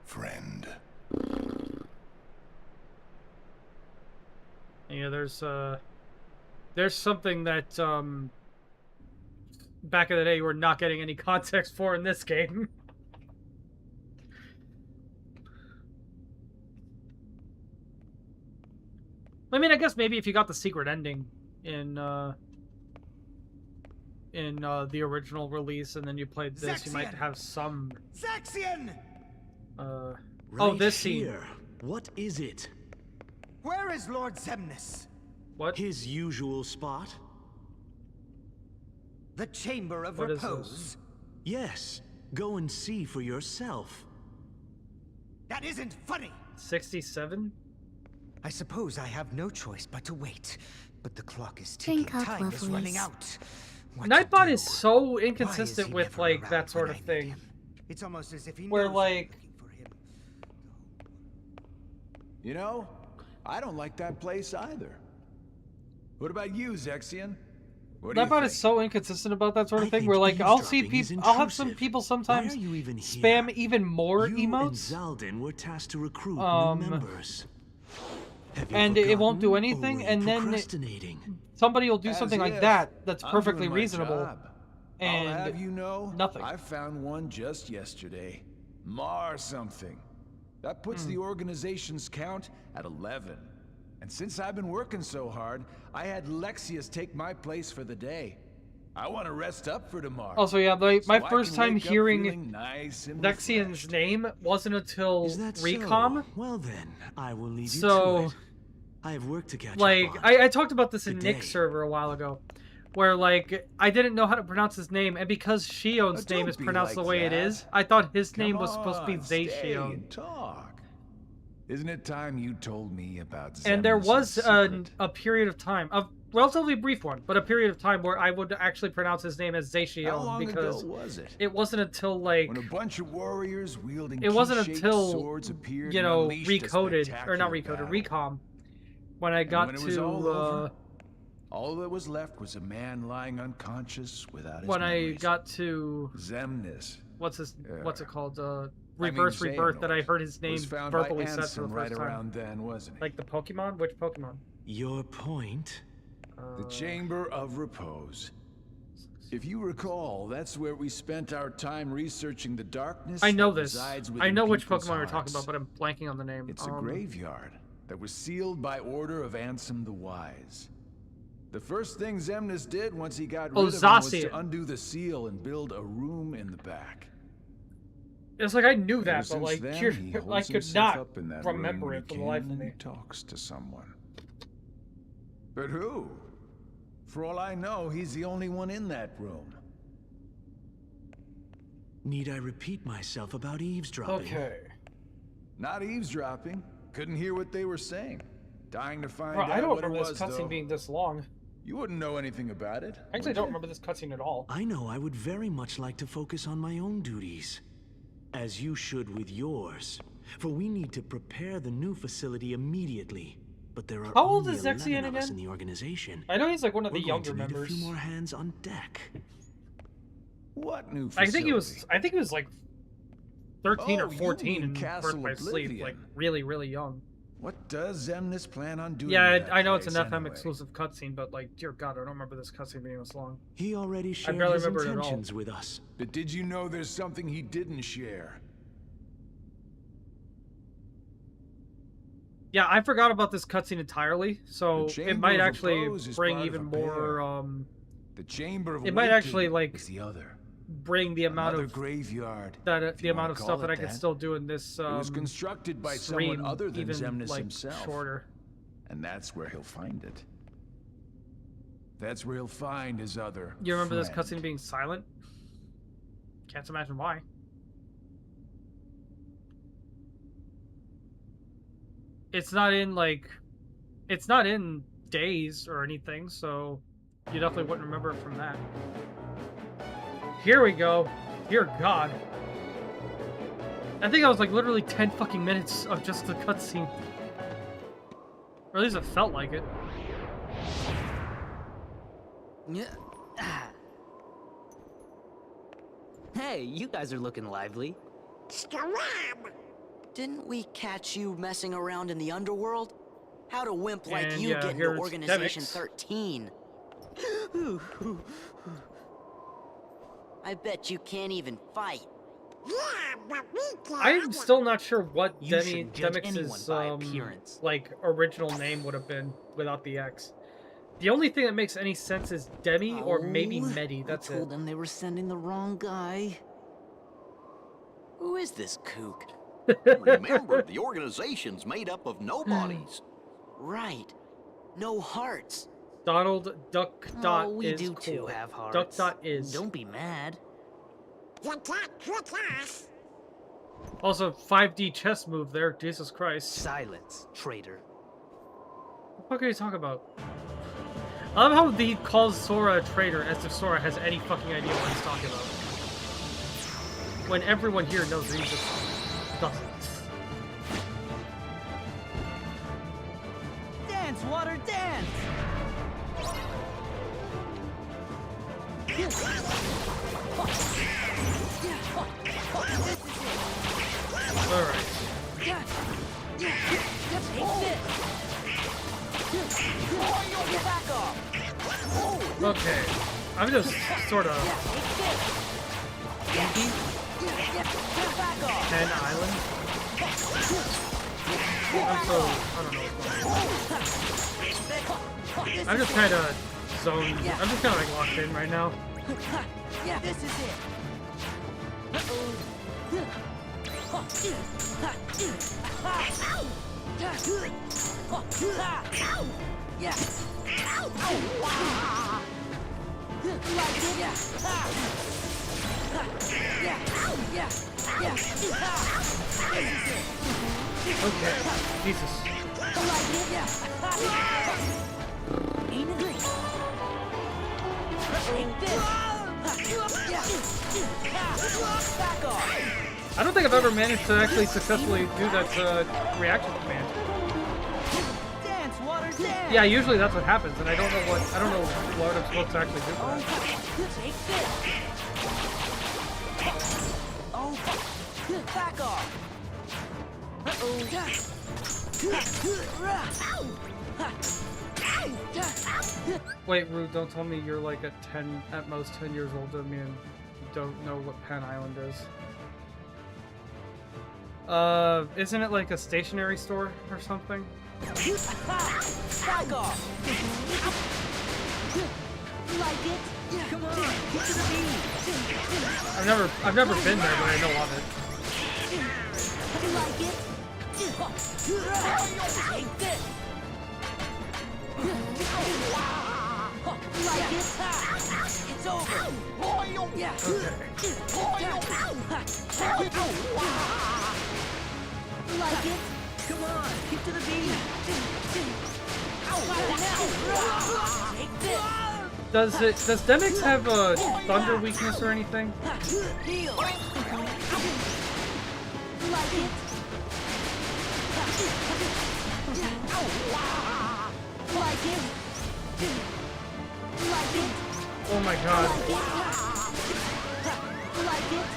Speaker 5: friend.
Speaker 1: Yeah, there's something that back in the day you were not getting any context for in this game. I mean, I guess maybe if you got the secret ending in the original release and then you played this, you might have some.
Speaker 9: Zaxian!
Speaker 1: This scene.
Speaker 22: Here. What is it?
Speaker 9: Where is Lord Xemnas?
Speaker 1: What?
Speaker 22: His usual spot?
Speaker 9: The Chamber of
Speaker 1: What is
Speaker 9: Repose?
Speaker 1: this?
Speaker 22: Yes. Go and see for yourself.
Speaker 9: That isn't funny!
Speaker 1: 67?
Speaker 9: I suppose I have no choice but to wait. But the clock is ticking.
Speaker 16: Drink up,
Speaker 9: Time is
Speaker 16: lovelies.
Speaker 9: running out.
Speaker 1: Nightbot is so inconsistent with like that sort of thing.
Speaker 9: It's almost as if he
Speaker 1: Where
Speaker 9: knows
Speaker 1: like
Speaker 10: You know, I don't like that place either. What about you, Zexion? What do you
Speaker 1: Nightbot
Speaker 10: think?
Speaker 1: is so inconsistent about that sort of thing.
Speaker 22: think
Speaker 1: Where like I'll see
Speaker 22: eavesdropping is
Speaker 1: people, I'll have some
Speaker 22: intrusive.
Speaker 1: people
Speaker 22: Why
Speaker 1: sometimes
Speaker 22: are you even here?
Speaker 1: spam even more
Speaker 22: You
Speaker 1: emotes.
Speaker 22: and Zaldin were tasked to recruit
Speaker 1: Um,
Speaker 22: new members. Have you
Speaker 1: And it won't do
Speaker 22: forgotten,
Speaker 1: anything,
Speaker 22: or
Speaker 1: and then
Speaker 22: procrastinating?
Speaker 1: somebody will do
Speaker 10: As
Speaker 1: something like
Speaker 10: if.
Speaker 1: that that's
Speaker 10: I'm
Speaker 1: perfectly
Speaker 10: doing my
Speaker 1: reasonable.
Speaker 10: job.
Speaker 1: And
Speaker 10: I'll have you know,
Speaker 1: nothing.
Speaker 10: I found one just yesterday. Mar something. That puts the organization's count at 11. And since I've been working so hard, I had Lexius take my place for the day. I want to rest up for tomorrow.
Speaker 1: Also, yeah, my
Speaker 10: so I
Speaker 1: first
Speaker 10: can
Speaker 1: time
Speaker 10: wake up
Speaker 1: hearing
Speaker 10: feeling nice and
Speaker 1: Vexian's name wasn't until
Speaker 22: Is that
Speaker 1: Recom.
Speaker 22: so? Well then, I will leave you
Speaker 1: So,
Speaker 22: to it. I have work to catch
Speaker 1: like,
Speaker 22: up on.
Speaker 1: I talked about this in
Speaker 22: Good
Speaker 1: Nick's
Speaker 22: day.
Speaker 1: server a while ago, where, like, I didn't know how to pronounce his name, and because Shion's
Speaker 10: Don't
Speaker 1: name is
Speaker 10: be
Speaker 1: pronounced
Speaker 10: like
Speaker 1: the way it
Speaker 10: that.
Speaker 1: is, I thought his
Speaker 10: Come
Speaker 1: name was supposed to be
Speaker 10: on, stay
Speaker 1: Zayshion.
Speaker 10: and talk. Isn't it time you told me about
Speaker 1: And there
Speaker 10: Xemnas'
Speaker 1: was
Speaker 10: secret?
Speaker 1: a period of time, a relatively brief one, but a period of time where I would actually pronounce his name as
Speaker 10: How
Speaker 1: Zayshion
Speaker 10: long
Speaker 1: because
Speaker 10: ago was it?
Speaker 1: it wasn't until, like,
Speaker 10: When a bunch of warriors wielding
Speaker 1: it wasn't
Speaker 10: key-shaped
Speaker 1: until,
Speaker 10: swords appeared
Speaker 1: you
Speaker 10: and
Speaker 1: know,
Speaker 10: unleashed a
Speaker 1: recoded, or not
Speaker 10: spectacular
Speaker 1: recoded,
Speaker 10: battle.
Speaker 1: recom, when I
Speaker 10: And
Speaker 1: got
Speaker 10: when it was
Speaker 1: to,
Speaker 10: all over, all that was left was a man lying unconscious without his
Speaker 1: when I
Speaker 10: memories.
Speaker 1: got to,
Speaker 10: Xemnas.
Speaker 1: what's it called,
Speaker 10: I mean,
Speaker 1: Reverse Rebirth, that I
Speaker 10: Xehanort
Speaker 1: heard his name
Speaker 10: was found
Speaker 1: verbally
Speaker 10: by
Speaker 1: said for the
Speaker 10: Ansem
Speaker 1: first
Speaker 10: right
Speaker 1: time.
Speaker 10: around then, wasn't he?
Speaker 1: Like the Pokemon? Which Pokemon?
Speaker 22: Your point?
Speaker 10: The Chamber of Repose. If you recall, that's where we spent our time researching the darkness.
Speaker 1: I know
Speaker 10: that
Speaker 1: this.
Speaker 10: resides
Speaker 1: I
Speaker 10: within
Speaker 1: know which
Speaker 10: people's
Speaker 1: Pokemon we're talking
Speaker 10: hearts.
Speaker 1: about, but I'm blanking on the name.
Speaker 10: It's a graveyard that was sealed by order of Ansem the Wise. The first thing Xemnas did once he got rid of him was
Speaker 1: Zacian.
Speaker 10: to undo the seal and build a room in the back.
Speaker 1: It's like I knew
Speaker 10: Ever
Speaker 1: that, but
Speaker 10: since
Speaker 1: like
Speaker 10: then,
Speaker 1: you're,
Speaker 10: he
Speaker 1: I
Speaker 10: holds
Speaker 1: could
Speaker 10: himself
Speaker 1: not
Speaker 10: up in that room
Speaker 1: remember
Speaker 10: when
Speaker 1: it
Speaker 10: he
Speaker 1: for the life
Speaker 10: can
Speaker 1: of me.
Speaker 10: and talks to someone. But who? For all I know, he's the only one in that room.
Speaker 22: Need I repeat myself about eavesdropping?
Speaker 1: Okay.
Speaker 10: Not eavesdropping. Couldn't hear what they were saying. Dying to find
Speaker 1: Bro,
Speaker 10: out
Speaker 1: I don't
Speaker 10: what it
Speaker 1: remember
Speaker 10: was,
Speaker 1: this cutscene
Speaker 10: though.
Speaker 1: being this long.
Speaker 10: You wouldn't know anything about it.
Speaker 1: I actually don't remember this cutscene at all.
Speaker 22: I know I would very much like to focus on my own duties. As you should with yours. For we need to prepare the new facility immediately. But there are
Speaker 1: How old
Speaker 22: only
Speaker 1: is
Speaker 22: 11
Speaker 1: Zexion
Speaker 22: of us
Speaker 1: again?
Speaker 22: in the organization.
Speaker 1: I know he's like one of the
Speaker 22: We're going
Speaker 1: younger
Speaker 22: to need
Speaker 1: members.
Speaker 22: a few more hands on deck.
Speaker 10: What new
Speaker 1: I
Speaker 10: facility?
Speaker 1: think he was like 13
Speaker 10: Oh,
Speaker 1: or
Speaker 10: you
Speaker 1: 14
Speaker 10: mean
Speaker 1: and
Speaker 10: Castle
Speaker 1: birth by sleep,
Speaker 10: Oblivion.
Speaker 1: like really, really young.
Speaker 10: What does Xemnas plan on doing?
Speaker 1: Yeah,
Speaker 10: with that
Speaker 1: I know it's an
Speaker 10: place
Speaker 1: FM
Speaker 10: anyway?
Speaker 1: exclusive cutscene, but like, dear God, I don't remember this cutscene being this long.
Speaker 22: He already
Speaker 1: I
Speaker 22: shared
Speaker 1: barely
Speaker 22: his
Speaker 1: remember it at all.
Speaker 22: intentions with us.
Speaker 10: But did you know there's something he didn't share?
Speaker 1: Yeah, I forgot about this cutscene entirely, so
Speaker 10: The
Speaker 1: it
Speaker 10: Chamber
Speaker 1: might
Speaker 10: of
Speaker 1: actually
Speaker 10: Repose is
Speaker 1: bring
Speaker 10: part of
Speaker 1: even
Speaker 10: a pair.
Speaker 1: more.
Speaker 10: The Chamber of
Speaker 1: It might actually
Speaker 10: Awakening
Speaker 1: like
Speaker 10: is the other.
Speaker 1: bring the amount
Speaker 10: Another
Speaker 1: of
Speaker 10: graveyard.
Speaker 1: that
Speaker 10: if
Speaker 1: the
Speaker 10: you
Speaker 1: amount
Speaker 10: wanna
Speaker 1: of
Speaker 10: call
Speaker 1: stuff
Speaker 10: it
Speaker 1: that I could
Speaker 10: that.
Speaker 1: still do in this.
Speaker 10: It was constructed by
Speaker 1: stream
Speaker 10: someone other than
Speaker 1: even
Speaker 10: Xemnas
Speaker 1: like
Speaker 10: himself.
Speaker 1: shorter.
Speaker 10: And that's where he'll find it. That's where he'll find his other.
Speaker 1: You remember this
Speaker 10: friend.
Speaker 1: cutscene being silent? Can't imagine why. It's not in like, it's not in Days or anything, so you definitely wouldn't remember it from that. Here we go. Dear God. I think I was like literally 10 fucking minutes of just the cutscene. Or at least it felt like it.
Speaker 3: Hey, you guys are looking lively. Didn't we catch you messing around in the underworld? How'd a wimp like
Speaker 1: And
Speaker 3: you
Speaker 1: yeah,
Speaker 3: get into
Speaker 1: here's
Speaker 3: Organization
Speaker 1: Demix.
Speaker 3: 13? I bet you can't even fight.
Speaker 1: I'm still not sure what
Speaker 3: You shouldn't judge anyone
Speaker 1: Demix's
Speaker 3: by appearance.
Speaker 1: like original name would have been without the X. The only thing that makes any sense is Demi or maybe Medi. That's
Speaker 3: I told them they were sending the wrong guy. Who is this kook?
Speaker 4: Remember, the organization's made up of nobodies.
Speaker 3: Right. No hearts.
Speaker 1: Donald Duck Dot
Speaker 3: Oh, we
Speaker 1: is
Speaker 3: do
Speaker 1: cool.
Speaker 3: too have hearts.
Speaker 1: Duck Dot is.
Speaker 3: Don't be mad.
Speaker 1: Also, 5D chess move there. Jesus Christ.
Speaker 3: Silence, traitor.
Speaker 1: What the fuck are you talking about? I love how he calls Sora a traitor as if Sora has any fucking idea what he's talking about. When everyone here knows that he just doesn't.
Speaker 9: Dance, water, dance!
Speaker 1: Alright. Okay. I'm just sort of... Penn Island? I'm so... I don't know what's going on. I'm just kind of zoned... I'm just kind of like locked in right now.
Speaker 9: Yeah, this is it.
Speaker 1: Okay. Jesus. I don't think I've ever managed to actually successfully do that reaction command.
Speaker 9: Dance, water, dance!
Speaker 1: Yeah, usually that's what happens, and I don't know what I'm supposed to actually do for that.
Speaker 9: Take this! Oh, back off!
Speaker 1: Wait, Rue, don't tell me you're like at most 10 years older than me and don't know what Penn Island is. Isn't it like a stationery store or something?
Speaker 9: Back off! Like it? Come on, get to the beat!
Speaker 1: I've never been there, but I know of it.
Speaker 9: Like it? Take this! Like it? It's over! Yeah! Like it? Come on, get to the beat! Take this!
Speaker 1: Does Demix have a thunder weakness or anything?
Speaker 9: Heal! Like it? Like it? Like it?
Speaker 1: Oh my god.
Speaker 9: Like it?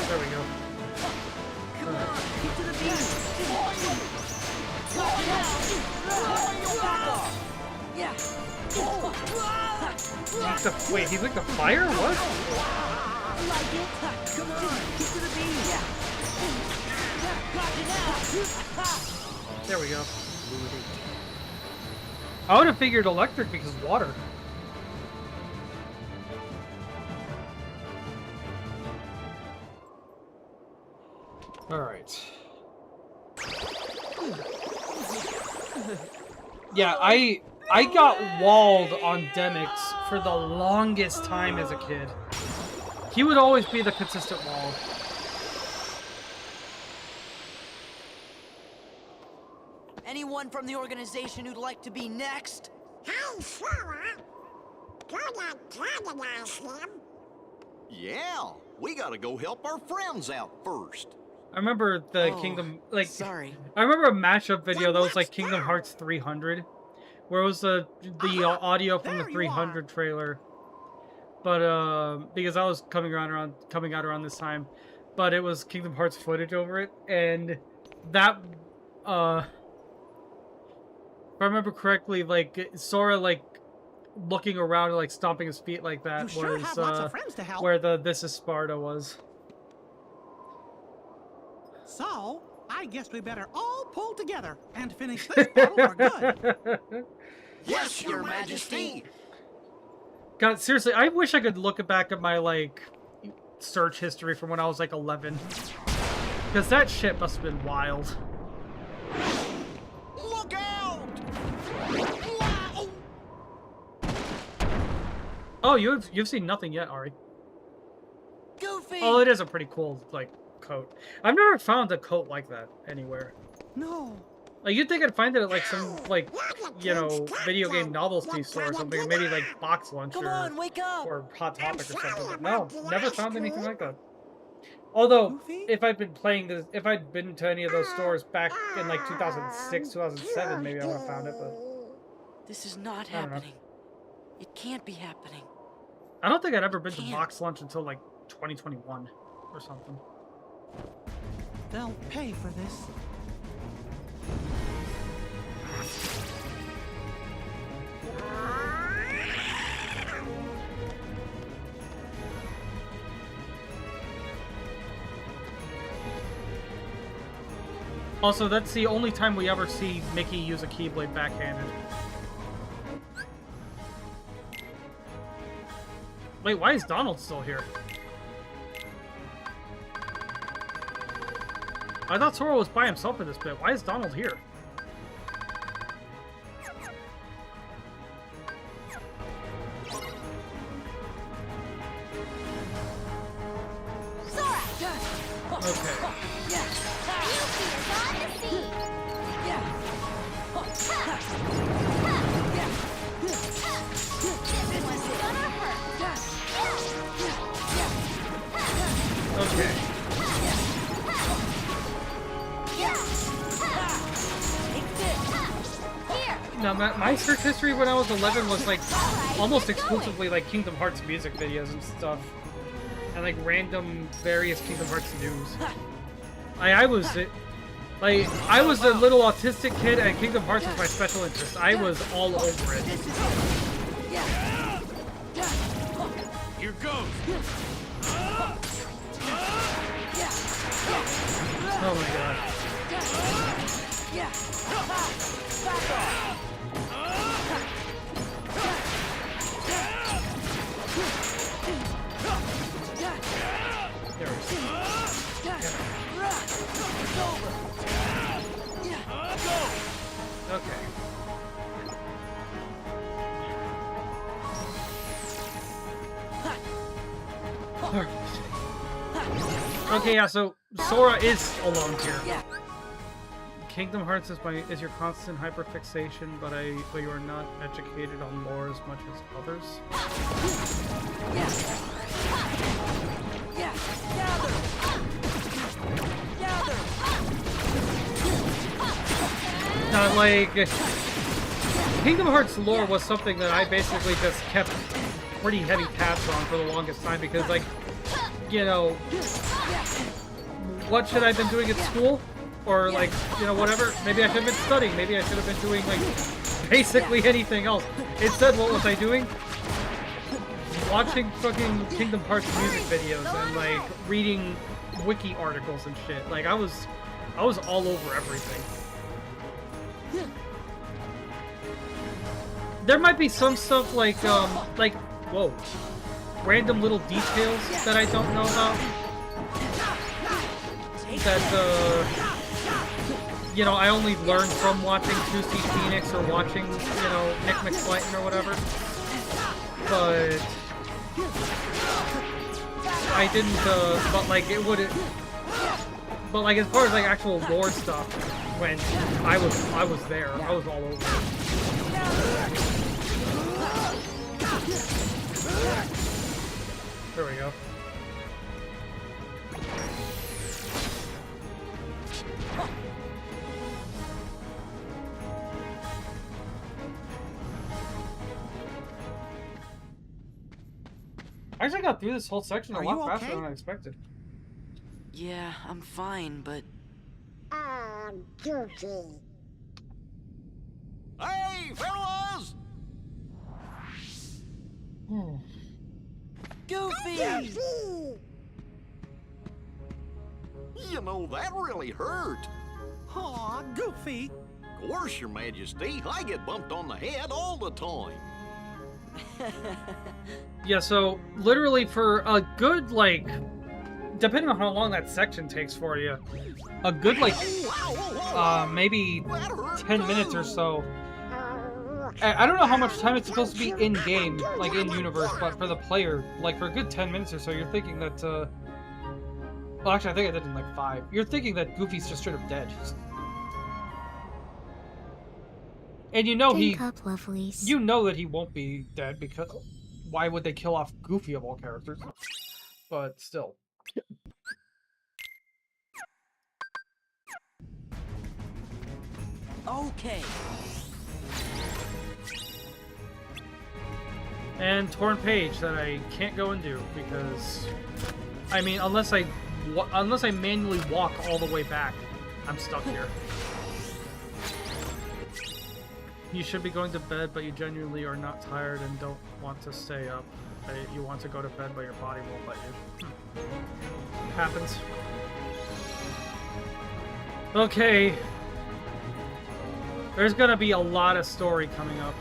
Speaker 1: There we go. Wait, he's like the fire? What? There we go. I would have figured electric because water. Alright. Yeah, I got walled on Demix for the longest time as a kid. He would always be the consistent wall.
Speaker 3: Anyone from the organization who'd like to be next?
Speaker 11: Hey, Sora! Gonna antagonize him?
Speaker 4: Yeah, we gotta go help our friends out first.
Speaker 1: I remember the Kingdom, like, sorry. I remember a mashup video that was like Kingdom Hearts 300, where it was the audio from the 300 trailer. But because I was coming out around this time, but it was Kingdom Hearts footage over it, and that if I remember correctly, like Sora like looking around and like stomping his feet like that was where the "This is Sparta" was.
Speaker 17: So, I guess we better all pull together and finish this battle for good.
Speaker 4: Yes, Your Majesty!
Speaker 1: God, seriously, I wish I could look back at my, like, search history from when I was, like, 11. Because that shit must have been wild.
Speaker 4: Look out!
Speaker 1: Oh, you've seen nothing yet, Ari.
Speaker 3: Goofy!
Speaker 1: Oh, it is a pretty cool, like, coat. I've never found a coat like that anywhere.
Speaker 17: No.
Speaker 1: Like, you'd think I'd find it at, like, some, like, you know, video game novelty store or something, or maybe, like, Box Lunch or Hot Topic or something, but no, never found anything like that. Although, if I'd been playing this, if I'd been to any of those stores back in, like, 2006, 2007, maybe I would have found it, but...
Speaker 3: This is not happening. It can't be happening.
Speaker 1: I don't think I'd ever been to Box Lunch until, like, 2021 or something.
Speaker 17: They'll pay for this.
Speaker 1: Also, that's the only time we ever see Mickey use a Keyblade backhanded. Wait, why is Donald still here? I thought Sora was by himself for this bit. Why is Donald here? Okay. Okay. Now, my search history when I was 11 was, like, almost exclusively, like, Kingdom Hearts music videos and stuff. And, like, random various Kingdom Hearts news. I was a little autistic kid, and Kingdom Hearts was my special interest. I was all over it.
Speaker 7: Here goes!
Speaker 1: Oh my god. Okay. Okay, yeah, so Sora is alone here. Kingdom Hearts is your constant hyperfixation, but you are not educated on lore as much as others. Now, like, Kingdom Hearts lore was something that I basically just kept pretty heavy tabs on for the longest time because, like, you know, what should I have been doing at school? Or, like, you know, whatever. Maybe I should have been studying. Maybe I should have been doing, like, basically anything else. Instead, what was I doing? Watching fucking Kingdom Hearts music videos and, like, reading wiki articles and shit. Like, I was all over everything. There might be some stuff like, whoa. Random little details that I don't know about. That, you know, I only learned from watching 2C Phoenix or watching, you know, Nick McFlighten or whatever. But I didn't, but like, it would, but like, as far as like actual lore stuff, when I was there, I was all over it. There we go. I actually got through this whole section a lot faster than I expected.
Speaker 3: Yeah, I'm fine, but...
Speaker 11: Goofy.
Speaker 4: Hey, fellas!
Speaker 3: Goofy!
Speaker 4: You know, that really hurt.
Speaker 17: Aw, Goofy.
Speaker 4: Of course, Your Majesty. I get bumped on the head all the time.
Speaker 1: Yeah, so literally for a good, like, depending on how long that section takes for you, a good, like, maybe 10 minutes or so. I don't know how much time it's supposed to be in-game, like, in-universe, but for the player, like, for a good 10 minutes or so, you're thinking that, well, actually, I think I did in, like, 5. You're thinking that Goofy's just straight up dead. And you know you know that he won't be dead, because why would they kill off Goofy of all characters? But still.
Speaker 3: Okay.
Speaker 1: And torn page that I can't go and do because, I mean, unless I manually walk all the way back, I'm stuck here. You should be going to bed, but you genuinely are not tired and don't want to stay up. You want to go to bed, but your body won't let you. Happens. Okay. There's gonna be a lot of story coming up.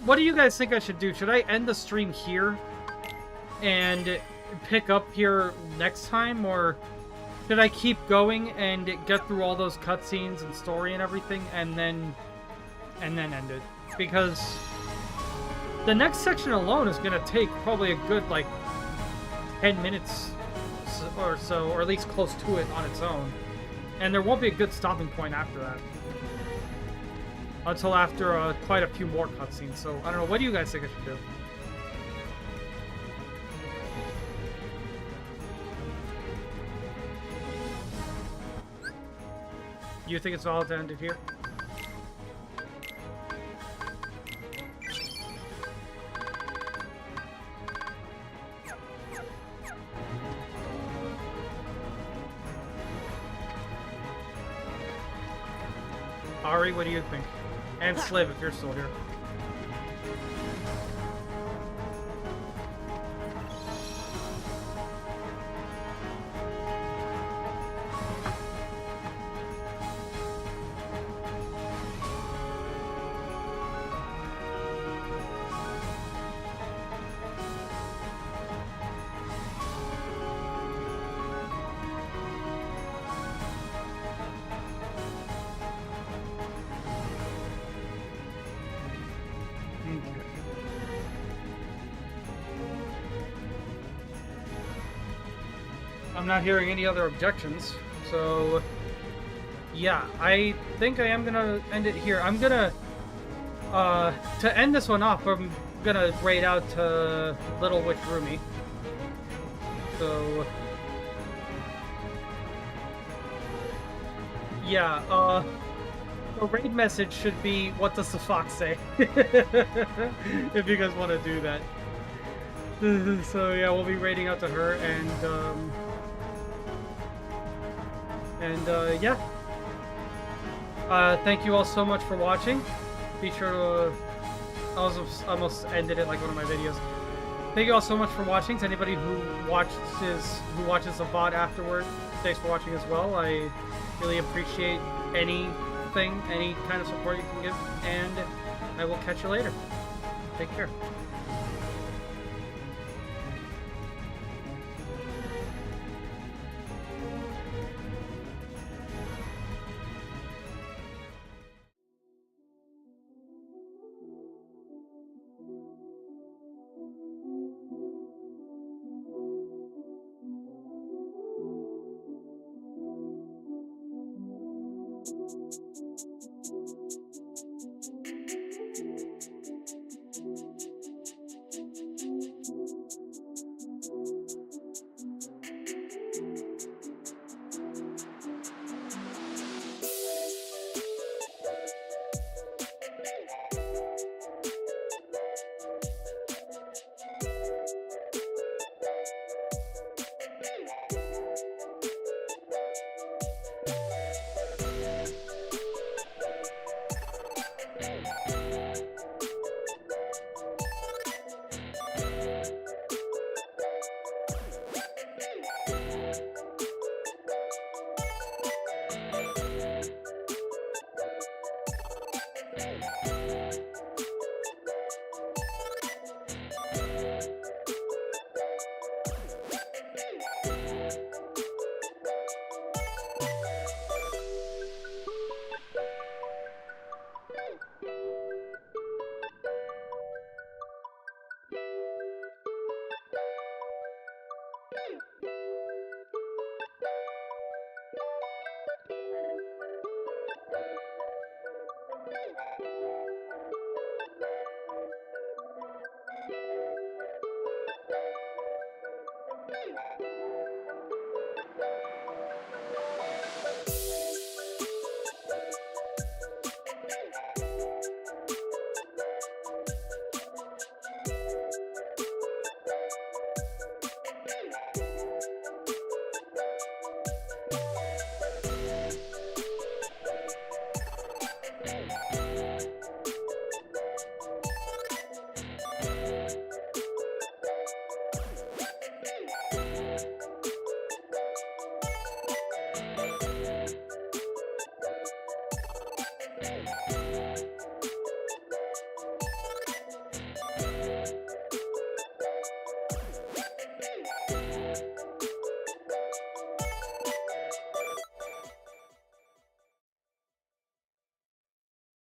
Speaker 1: What do you guys think I should do? Should I end the stream here and pick up here next time, or should I keep going and get through all those cutscenes and story and everything and then end it? Because the next section alone is gonna take probably a good, like, 10 minutes or so, or at least close to it on its own. And there won't be a good stopping point after that. Until after quite a few more cutscenes, so I don't know. What do you guys think I should do? You think it's valid to end it here? Ari, what do you think? And Sliv, if you're still here. I'm not hearing any other objections, so yeah, I think I am gonna end it here. I'm gonna, to end this one off, I'm gonna raid out to Little Witch Rumi. So, yeah, a raid message should be, "What does the fox say?" If you guys want to do that. So yeah, we'll be raiding out to her, and yeah. Thank you all so much for watching. Be sure to... I almost ended it like one of my videos. Thank you all so much for watching. To anybody who watches the VOD afterward, thanks for watching as well. I really appreciate anything, any kind of support you can give, and I will catch you later. Take care.